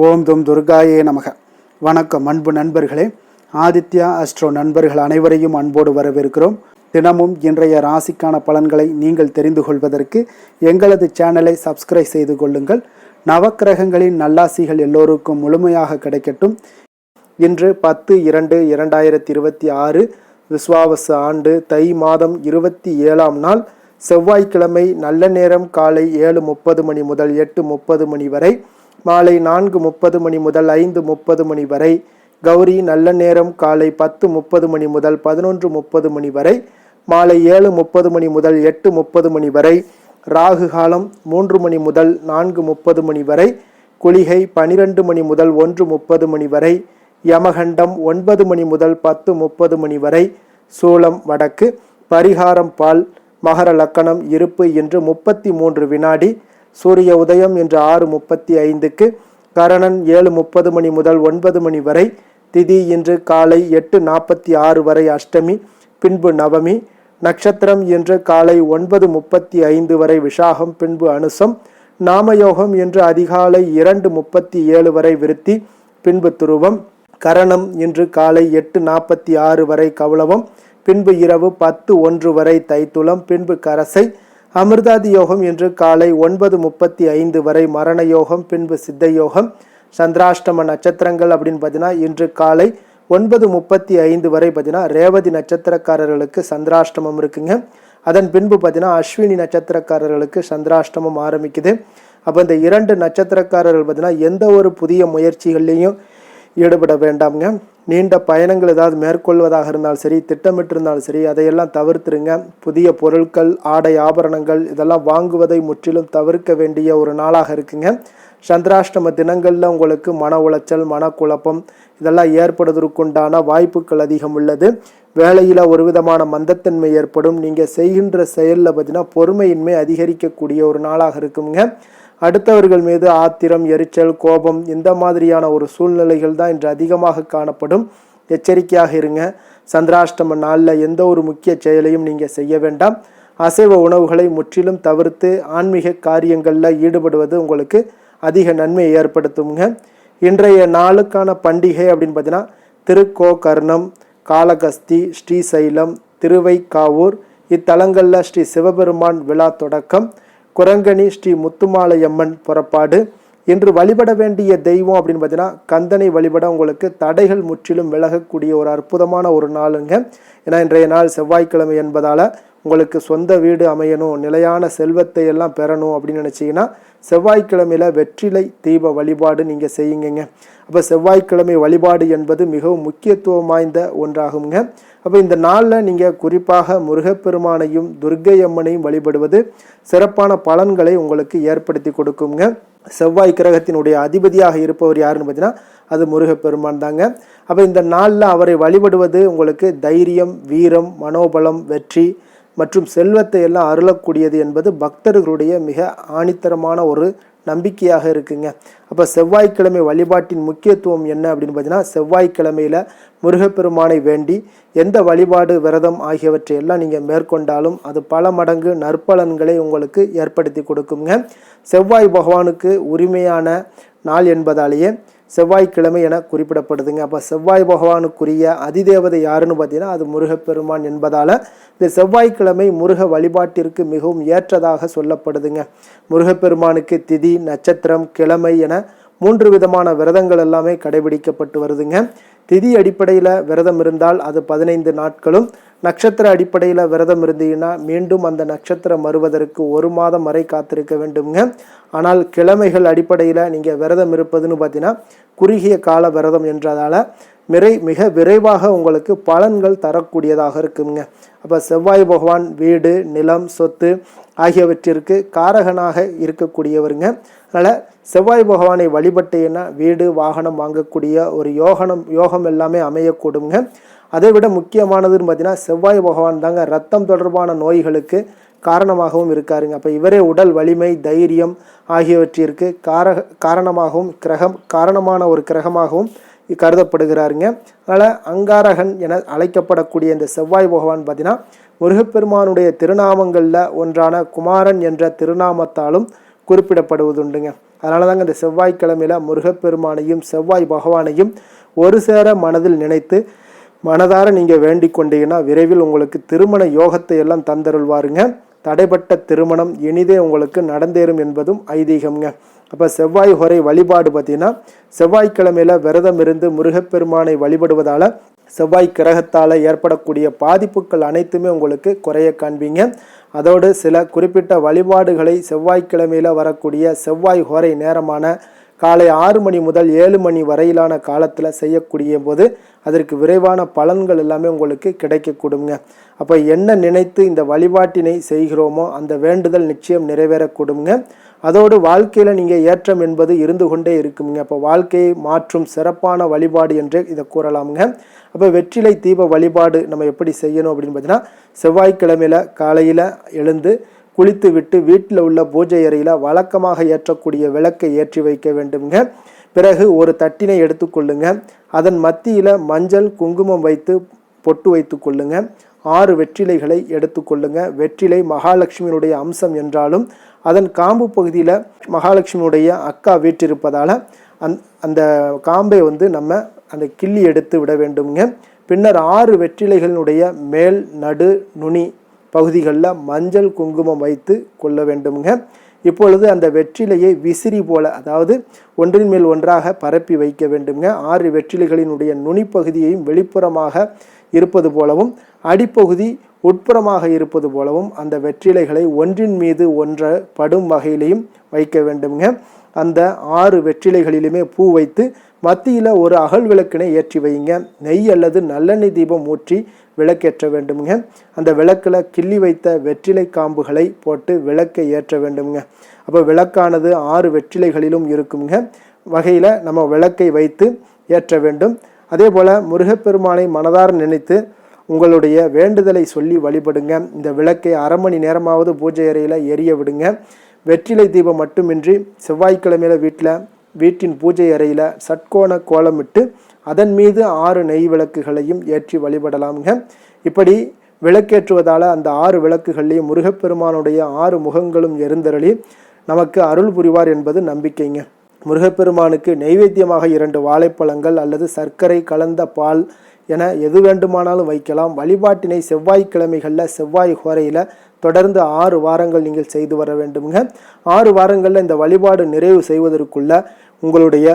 ஓம் தும் துர்காயே நமக. வணக்கம் அன்பு நண்பர்களே. ஆதித்யா அஸ்ட்ரோ நண்பர்கள் அனைவரையும் அன்போடு வரவேற்கிறோம். தினமும் இன்றைய ராசிக்கான பலன்களை நீங்கள் தெரிந்து கொள்வதற்கு எங்களது சேனலை சப்ஸ்கிரைப் செய்து கொள்ளுங்கள். நவக்கிரகங்களின் நல்லாசிகள் எல்லோருக்கும் முழுமையாக கிடைக்கட்டும். இன்று 10/2/2026 விஸ்வாவசு ஆண்டு தை மாதம் 27ஆம் நாள் செவ்வாய்க்கிழமை. நல்ல நேரம் காலை 7:30 மணி முதல் 8:30 மணி வரை, மாலை 4:30 மணி முதல் 5:30 மணி வரை. கௌரி நல்ல நேரம் காலை 10:30 மணி முதல் 11:30 மணி வரை, மாலை 7:30 மணி முதல் 8:30 மணி வரை. ராகு காலம் 3 மணி முதல் 4:30 மணி வரை. குளிகை 12 மணி முதல் 1:30 மணி வரை. யமகண்டம் 9 மணி முதல் 10:30 மணி வரை. சூலம் வடக்கு. பரிகாரம் பால். மகர லக்கணம் இருப்பு இன்று 33 வினாடி. சூரிய உதயம் இன்று 6:35க்கு. கரணன் 7:30 மணி முதல் 9 மணி வரை. திதி இன்று காலை 8:46 வரை அஷ்டமி, பின்பு நவமி. நட்சத்திரம் இன்று காலை 9:35 வரை விஷாகம், பின்பு அனுசம். நாமயோகம் இன்று அதிகாலை 2:37 வரை விருத்தி, பின்பு துருவம். கரணம் இன்று காலை 8:46 வரை கௌளவம், பின்பு இரவு 10:01 வரை தைத்துளம், பின்பு கரசை. அமிர்தாதி யோகம் இன்று காலை 9:35 வரை மரண யோகம், பின்பு சித்த யோகம். சந்திராஷ்டம நட்சத்திரங்கள் அப்படின்னு பார்த்தீங்கன்னா இன்று காலை 9:35 வரை பார்த்தீங்கன்னா ரேவதி நட்சத்திரக்காரர்களுக்கு சந்திராஷ்டமம் இருக்குங்க. அதன் பின்பு பார்த்தீங்கன்னா அஸ்வினி நட்சத்திரக்காரர்களுக்கு சந்திராஷ்டமம் ஆரம்பிக்குது. அப்போ இந்த 2 நட்சத்திரக்காரர்கள் பார்த்தீங்கன்னா எந்த ஒரு புதிய முயற்சிகள்லையும் ஈடுபட வேண்டாம்ங்க. நீண்ட பயணங்கள் ஏதாவது மேற்கொள்வதாக இருந்தாலும் சரி, திட்டமிட்டிருந்தாலும் சரி, அதையெல்லாம் தவிர்த்துருங்க. புதிய பொருட்கள், ஆடை, ஆபரணங்கள் இதெல்லாம் வாங்குவதை முற்றிலும் தவிர்க்க வேண்டிய ஒரு நாளாக இருக்குங்க. சந்திராஷ்டம தினங்களில் உங்களுக்கு மன உளைச்சல், மனக்குழப்பம் இதெல்லாம் ஏற்படுவதற்குண்டான வாய்ப்புகள் அதிகம் உள்ளது. வேலையில் ஒரு விதமான மந்தத்தன்மை ஏற்படும். நீங்கள் செய்கின்ற செயலில் பார்த்தீங்கன்னா பொறுமையின்மை அதிகரிக்கக்கூடிய ஒரு நாளாக இருக்குங்க. அடுத்தவர்கள் மீது ஆத்திரம், எரிச்சல், கோபம் இந்த மாதிரியான ஒரு சூழ்நிலைகள் தான் இன்று அதிகமாக காணப்படும். எச்சரிக்கையாக இருங்க. சந்திராஷ்டம நாளில் எந்த ஒரு முக்கிய செயலையும் நீங்கள் செய்ய வேண்டாம். அசைவ உணவுகளை முற்றிலும் தவிர்த்து ஆன்மீக காரியங்களில் ஈடுபடுவது உங்களுக்கு அதிக நன்மையை ஏற்படுத்துங்க. இன்றைய நாளுக்கான பண்டிகை அப்படின்னு பார்த்தீங்கன்னா திருக்கோகர்ணம், காளகஸ்தி, ஸ்ரீசைலம், திருவைக்காவூர் இத்தலங்களில் ஸ்ரீ சிவபெருமான் விழா தொடக்கம். குரங்கணி ஸ்ரீ முத்துமாலையம்மன் புறப்பாடு. இன்று வழிபட வேண்டிய தெய்வம் அப்படின்னு பார்த்தீங்கன்னா கந்தனை வழிபட உங்களுக்கு தடைகள் முற்றிலும் விலகக்கூடிய ஒரு அற்புதமான ஒரு நாளுங்க. ஏன்னா இன்றைய நாள் செவ்வாய்க்கிழமை என்பதால் உங்களுக்கு சொந்த வீடு அமையணும், நிலையான செல்வத்தை எல்லாம் பெறணும் அப்படின்னு நினச்சிங்கன்னா செவ்வாய்க்கிழமையில் வெற்றிலை தீப வழிபாடு நீங்கள் செய்யுங்க. அப்போ செவ்வாய்க்கிழமை வழிபாடு என்பது மிகவும் முக்கியத்துவம் வாய்ந்த ஒன்றாகுங்க. அப்போ இந்த நாளில் நீங்கள் குறிப்பாக முருகப்பெருமானையும் துர்க்கை அம்மனையும் வழிபடுவது சிறப்பான பலன்களை உங்களுக்கு ஏற்படுத்தி கொடுக்குங்க. செவ்வாய் கிரகத்தினுடைய அதிபதியாக இருப்பவர் யாருன்னு பார்த்தீங்கன்னா அது முருகப்பெருமான் தாங்க. அப்போ இந்த நாளில் அவரை வழிபடுவது உங்களுக்கு தைரியம், வீரம், மனோபலம், வெற்றி மற்றும் செல்வத்தை எல்லாம் அருளக்கூடியது என்பது பக்தர்களுடைய மிக ஆணித்தரமான ஒரு நம்பிக்கையாக இருக்குங்க. அப்போ செவ்வாய்க்கிழமை வழிபாட்டின் முக்கியத்துவம் என்ன அப்படின்னு பார்த்தீங்கன்னா செவ்வாய்க்கிழமையில் முருகப்பெருமானை வேண்டி எந்த வழிபாடு, விரதம் ஆகியவற்றை எல்லாம் நீங்கள் மேற்கொண்டாலும் அது பல மடங்கு நற்பலன்களை உங்களுக்கு ஏற்படுத்தி கொடுக்குங்க. செவ்வாய் பகவானுக்கு உரிமையான நாள் என்பதாலேயே செவ்வாய்க்கிழமை என குறிப்பிடப்படுதுங்க. அப்போ செவ்வாய் பகவானுக்குரிய அதிதேவதை யாருன்னு பார்த்தீங்கன்னா அது முருகப்பெருமான் என்பதால் இந்த செவ்வாய்க்கிழமை முருக வழிபாட்டிற்கு மிகவும் ஏற்றதாக சொல்லப்படுதுங்க. முருகப்பெருமானுக்கு திதி, நட்சத்திரம், கிழமை என 3 விதமான விரதங்கள் எல்லாமே கடைபிடிக்கப்பட்டு வருதுங்க. திதி அடிப்படையில் விரதம் இருந்தால் அது 15 நாட்களும், நட்சத்திர அடிப்படையில் விரதம் இருந்தீங்கன்னா மீண்டும் அந்த நட்சத்திரம் வருவதற்கு 1 மாதம் வரை காத்திருக்க வேண்டுங்க. ஆனால் கிழமைகள் அடிப்படையில் நீங்கள் விரதம் இருப்பதுன்னு பார்த்தீங்கன்னா குறுகிய கால விரதம் என்றதால் மிக விரைவாக உங்களுக்கு பலன்கள் தரக்கூடியதாக இருக்குங்க. அப்போ செவ்வாய் பகவான் வீடு, நிலம், சொத்து ஆகியவற்றிற்கு காரகனாக இருக்கக்கூடியவருங்க. அதனால் செவ்வாய் பகவானை வழிபட்டீங்கன்னா வீடு, வாகனம் வாங்கக்கூடிய ஒரு யோகம் எல்லாமே அமையக்கூடுங்க. அதை விட முக்கியமானதுன்னு பார்த்தீங்கன்னா செவ்வாய் பகவான் தாங்க ரத்தம் தொடர்பான நோய்களுக்கு காரணமாகவும் இருக்காருங்க. அப்போ இவரே உடல் வலிமை, தைரியம் ஆகியவற்றிற்கு காரணமான ஒரு கிரகமாகவும் கருதப்படுகிறாருங்க. அதனால் அங்காரகன் என அழைக்கப்படக்கூடிய இந்த செவ்வாய் பகவான் பார்த்தீங்கன்னா முருகப்பெருமானுடைய திருநாமங்களில் ஒன்றான குமாரன் என்ற திருநாமத்தாலும் குறிப்பிடப்படுவதுண்டுங்க. அதனால தாங்க இந்த செவ்வாய்க்கிழமையில முருகப்பெருமானையும் செவ்வாய் பகவானையும் ஒரு சேர மனதில் நினைத்து மனதார நீங்கள் வேண்டிக் கொண்டீங்கன்னா விரைவில் உங்களுக்கு திருமண யோகத்தை எல்லாம் தந்தருள்வாருங்க. தடைப்பட்ட திருமணம் இனிதே உங்களுக்கு நடந்தேறும் என்பதும் ஐதீகம்ங்க. அப்போ செவ்வாய் ஹொரை வழிபாடு பார்த்தீங்கன்னா செவ்வாய்க்கிழமையில விரதம் இருந்து முருகப்பெருமானை வழிபடுவதால் செவ்வாய் கிரகத்தால் ஏற்படக்கூடிய பாதிப்புகள் அனைத்துமே உங்களுக்கு குறைய காண்பீங்க. அதோடு சில குறிப்பிட்ட வழிபாடுகளை செவ்வாய்க்கிழமையில் வரக்கூடிய செவ்வாய் ஹொரை நேரமான காலை 6 மணி முதல் 7 மணி வரையிலான காலத்தில் செய்யக்கூடிய போது அதற்கு விரைவான பலன்கள் எல்லாமே உங்களுக்கு கிடைக்கக்கூடுங்க. அப்போ என்ன நினைத்து இந்த வழிபாட்டினை செய்கிறோமோ அந்த வேண்டுதல் நிச்சயம் நிறைவேறக்கூடுங்க. அதோடு வாழ்க்கையில் நீங்கள் ஏற்றம் என்பது இருந்து கொண்டே இருக்குங்க. அப்போ வாழ்க்கையை மாற்றும் சிறப்பான வழிபாடு என்றே இதை கூறலாமுங்க. அப்போ வெற்றிலை தீப வழிபாடு நம்ம எப்படி செய்யணும் அப்படின்னு பார்த்தீங்கன்னா செவ்வாய்க்கிழமையில் காலையில் எழுந்து குளித்து விட்டு வீட்டில் உள்ள பூஜை அறையில் வழக்கமாக ஏற்றக்கூடிய விளக்கை ஏற்றி வைக்க வேண்டுங்க. பிறகு ஒரு தட்டினை எடுத்துக்கொள்ளுங்க. அதன் மத்தியில் மஞ்சள் குங்குமம் வைத்து பொட்டு வைத்து கொள்ளுங்க. 6 வெற்றிலைகளை எடுத்துக்கொள்ளுங்க. வெற்றிலை மகாலட்சுமியினுடைய அம்சம் என்றாலும் அதன் காம்பு பகுதியில் மகாலட்சுமியுடைய அக்கா வீற்றிருப்பதால் அந்த காம்பை நம்ம அந்த கிள்ளி எடுத்து விட வேண்டுங்க. பின்னர் 6 வெற்றிலைகளினுடைய மேல் நடு நுனி பகுதிகளில் மஞ்சள் குங்குமம் வைத்து கொள்ள வேண்டுங்க. இப்பொழுது அந்த வெற்றிலையை விசிறி போல, அதாவது ஒன்றின் மேல் ஒன்றாக பரப்பி வைக்க வேண்டுங்க. 6 வெற்றிலைகளினுடைய நுனிப்பகுதியையும் வெளிப்புறமாக இருப்பது போலவும் அடிப்பகுதி உட்புறமாக இருப்பது போலவும் அந்த வெற்றிலைகளை ஒன்றின் மீது ஒன்று படும் வகையிலையும் வைக்க வேண்டுங்க. அந்த 6 வெற்றிலைகளிலுமே பூ வைத்து மத்தியில் ஒரு அகல் விளக்கினை ஏற்றி வைங்க. நெய் அல்லது நல்லெண்ணெய் தீபம் ஊற்றி விளக்கேற்ற வேண்டுங்க. அந்த விளக்கில் கிள்ளி வைத்த வெற்றிலை காம்புகளை போட்டு விளக்கை ஏற்ற வேண்டுங்க. அப்போ விளக்கானது 6 வெற்றிலைகளிலும் இருக்குங்க வகையில் நம்ம விளக்கை வைத்து ஏற்ற வேண்டும். அதே போல் முருகப்பெருமானை மனதார நினைத்து உங்களுடைய வேண்டுதலை சொல்லி வழிபடுங்க. இந்த விளக்கை 1/2 மணி நேரமாவது பூஜை அறையில் எரிய விடுங்க. வெற்றிலை தீபம் மட்டுமின்றி செவ்வாய்க்கிழமையில வீட்டின் பூஜை அறையில் சட்கோண கோலமிட்டு அதன் மீது 6 நெய் விளக்குகளையும் ஏற்றி வழிபடலாமுங்க. இப்படி விளக்கேற்றுவதால் அந்த 6 விளக்குகள்லையும் முருகப்பெருமானுடைய 6 முகங்களும் எழுந்தருளி நமக்கு அருள் புரிவார் என்பது நம்பிக்கைங்க. முருகப்பெருமானுக்கு நெய்வேத்தியமாக 2 வாழைப்பழங்கள் அல்லது சர்க்கரை கலந்த பால் என எது வேண்டுமானாலும் வைக்கலாம். வழிபாட்டினை செவ்வாய்க்கிழமைகளில் செவ்வாய் ஹோரையில் தொடர்ந்து 6 வாரங்கள் நீங்கள் செய்து வர வேண்டுங்க. 6 வாரங்களில் இந்த வழிபாடு நிறைவு செய்வதற்குள்ள உங்களுடைய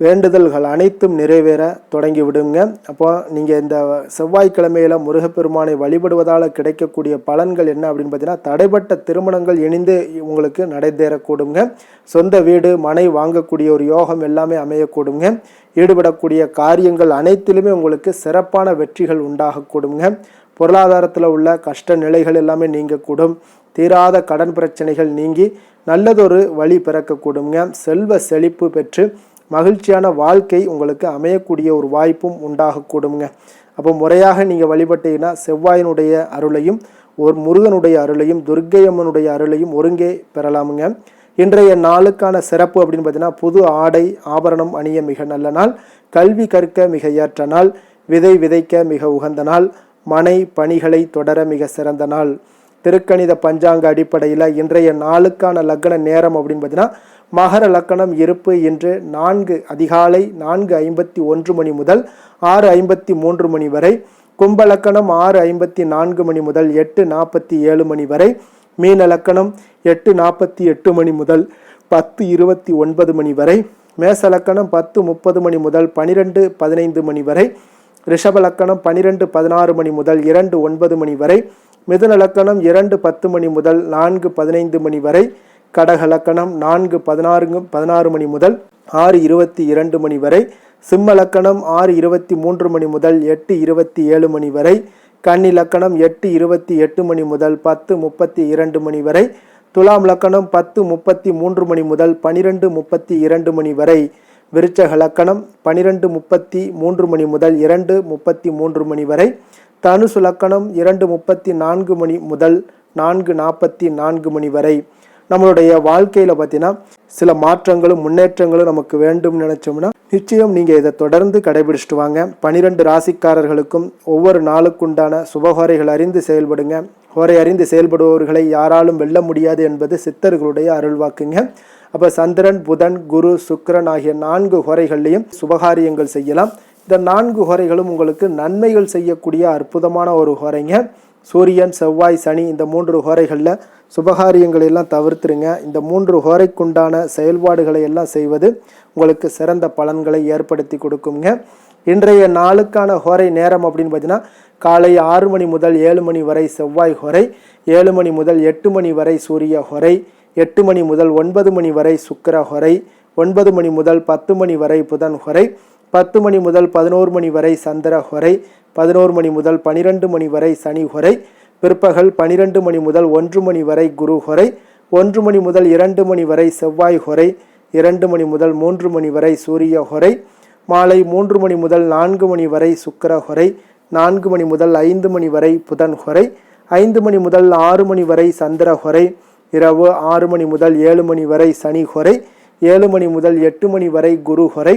வேண்டுதல்கள் அனைத்தும் நிறைவேற தொடங்கி விடுங்க. அப்போ நீங்கள் இந்த செவ்வாய்க்கிழமையில் முருகப்பெருமானை வழிபடுவதால் கிடைக்கக்கூடிய பலன்கள் என்ன அப்படின்னு பார்த்தீங்கன்னா தடைப்பட்ட திருமணங்கள் இணைந்து உங்களுக்கு நடைபெறக்கூடுங்க. சொந்த வீடு மனை வாங்கக்கூடிய ஒரு யோகம் எல்லாமே அமையக்கூடுங்க. ஈடுபடக்கூடிய காரியங்கள் அனைத்திலுமே உங்களுக்கு சிறப்பான வெற்றிகள் உண்டாகக்கூடுங்க. பொருளாதாரத்தில் உள்ள கஷ்ட நிலைகள் எல்லாமே நீங்கக்கூடும். தீராத கடன் பிரச்சனைகள் நீங்கி நல்லதொரு வழி பிறக்கக்கூடுங்க. செல்வ செழிப்பு பெற்று மகிழ்ச்சியான வாழ்க்கை உங்களுக்கு அமையக்கூடிய ஒரு வாய்ப்பும் உண்டாகக்கூடுங்க. அப்போ முறையாக நீங்கள் வழிபட்டீங்கன்னா செவ்வாயினுடைய அருளையும் ஒரு முருகனுடைய அருளையும் துர்க்கையம்மனுடைய அருளையும் ஒருங்கே பெறலாமுங்க. இன்றைய நாளுக்கான சிறப்பு அப்படின்னு பார்த்தீங்கன்னா புது ஆடை ஆபரணம் அணிய மிக நல்ல நாள், கல்வி கற்க மிக ஏற்ற நாள், விதை விதைக்க மிக உகந்த நாள், மனை பணிகளை தொடர மிக சிறந்த நாள். திருக்கணித பஞ்சாங்க அடிப்படையில் இன்றைய நாளுக்கான லக்ன நேரம் அப்படின்னு பார்த்தீங்கன்னா மகர லக்கணம் இருப்பு இன்று அதிகாலை 4:51 மணி முதல் 6:53 மணி வரை, கும்ப லக்கணம் 6:54 மணி முதல் 8:47 மணி வரை, மீன லக்கணம் 8:48 மணி முதல் 10:29 மணி வரை, மேச லக்கணம் 10:30 மணி முதல் 12:15 மணி வரை, ரிஷப லக்கணம் 12:16 மணி முதல் 2:09 மணி வரை, மிதுன லக்கணம் 2:10 மணி முதல் 4:15 மணி வரை, கடக லக்கணம் 4:16 மணி முதல் 6:22 மணி வரை, சிம்ம லக்கணம் 6:23 மணி முதல் 8:27 மணி வரை, கன்னி லக்கணம் 8:28 மணி முதல் 10:32 மணி வரை, துலாம் லக்கணம் 10:33 மணி முதல் 12:32 மணி வரை, விருச்சக லக்கணம் 12:33 மணி முதல் 2:33 மணி வரை, தனுசு லக்கணம் 2:34 மணி முதல் 4:44 மணி வரை. நம்மளுடைய வாழ்க்கையில் பார்த்தீங்கன்னா சில மாற்றங்களும் முன்னேற்றங்களும் நமக்கு வேண்டும் நினைச்சோம்னா நிச்சயம் நீங்கள் இதை தொடர்ந்து கடைபிடிச்சிட்டு வாங்க. 12 ராசிக்காரர்களுக்கும் ஒவ்வொரு நாளுக்குண்டான சுபஹோரைகள் அறிந்து செயல்படுங்க. ஹோரை அறிந்து செயல்படுபவர்களை யாராலும் வெல்ல முடியாது என்பது சித்தர்களுடைய அருள்வாக்குங்க. அப்போ சந்திரன், புதன், குரு, சுக்கிரன் ஆகிய 4 ஹோரைகள்லையும் சுபகாரியங்கள் செய்யலாம். இந்த 4 ஹோரைகளும் உங்களுக்கு நன்மைகள் செய்யக்கூடிய அற்புதமான ஒரு ஹோரைங்க. சூரியன், செவ்வாய், சனி இந்த 3 ஹோரைகளில் சுபகாரியங்களை எல்லாம் தவிர்த்துருங்க. இந்த 3 ஹோரைக்குண்டான செயல்பாடுகளை எல்லாம் செய்வது உங்களுக்கு சிறந்த பலன்களை ஏற்படுத்தி கொடுக்குங்க. இன்றைய நாளுக்கான ஹோரை நேரம் அப்படின்னு பார்த்தீங்கன்னா காலை 6 மணி முதல் 7 மணி வரை செவ்வாய் ஹோரை, 7 மணி முதல் 8 மணி வரை சூரிய ஹோரை, 8 மணி முதல் 9 மணி வரை சுக்கிர ஹோரை, 9 மணி முதல் 10 மணி வரை புதன் ஹோரை, 10 மணி முதல் 11 மணி வரை சந்திர ஹோரை, 11 மணி முதல் 12 மணி வரை சனி ஹோரை, பிற்பகல் 12 மணி முதல் 1 மணி வரை குரு ஹோரை, 1 மணி முதல் 2 மணி வரை செவ்வாய் ஹோரை, 2 மணி முதல் 3 மணி வரை சூரிய ஹோரை, மாலை 3 மணி முதல் 4 மணி வரை சுக்கிர ஹோரை, 4 மணி முதல் 5 மணி வரை புதன் ஹோரை, 5 மணி முதல் 6 மணி வரை சந்திர ஹோரை, இரவு 6 மணி முதல் 7 மணி வரை சனி ஹோரை, 7 மணி முதல் 8 மணி வரை குரு ஹோரை,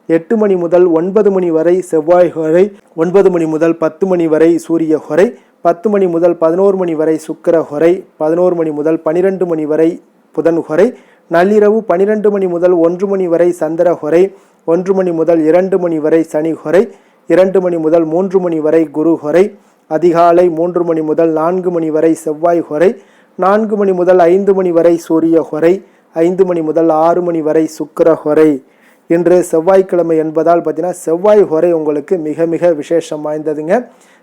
8 மணி முதல் 9 மணி வரை செவ்வாய் ஹோரை, 9 மணி முதல் 10 மணி வரை சூரிய ஹோரை, 10 மணி முதல் 11 மணி வரை சுக்கிர ஹோரை, 11 மணி முதல் 12 மணி வரை புதன் ஹோரை, நள்ளிரவு 12 மணி முதல் 1 மணி வரை சந்திர ஹோரை, 1 மணி முதல் 2 மணி வரை சனி ஹோரை, 2 மணி முதல் 3 மணி வரை குரு ஹோரை, அதிகாலை 3 மணி முதல் 4 மணி வரை செவ்வாய் ஹோரை, 4 மணி முதல் 5 மணி வரை சூரிய ஹோரை, 5 மணி முதல் 6 மணி வரை சுக்கிர ஹோரை. இன்று செவ்வாய்க்கிழமை என்பதால் பார்த்தீங்கன்னா செவ்வாய் ஹோரை உங்களுக்கு மிக மிக விசேஷம் வாய்ந்ததுங்க.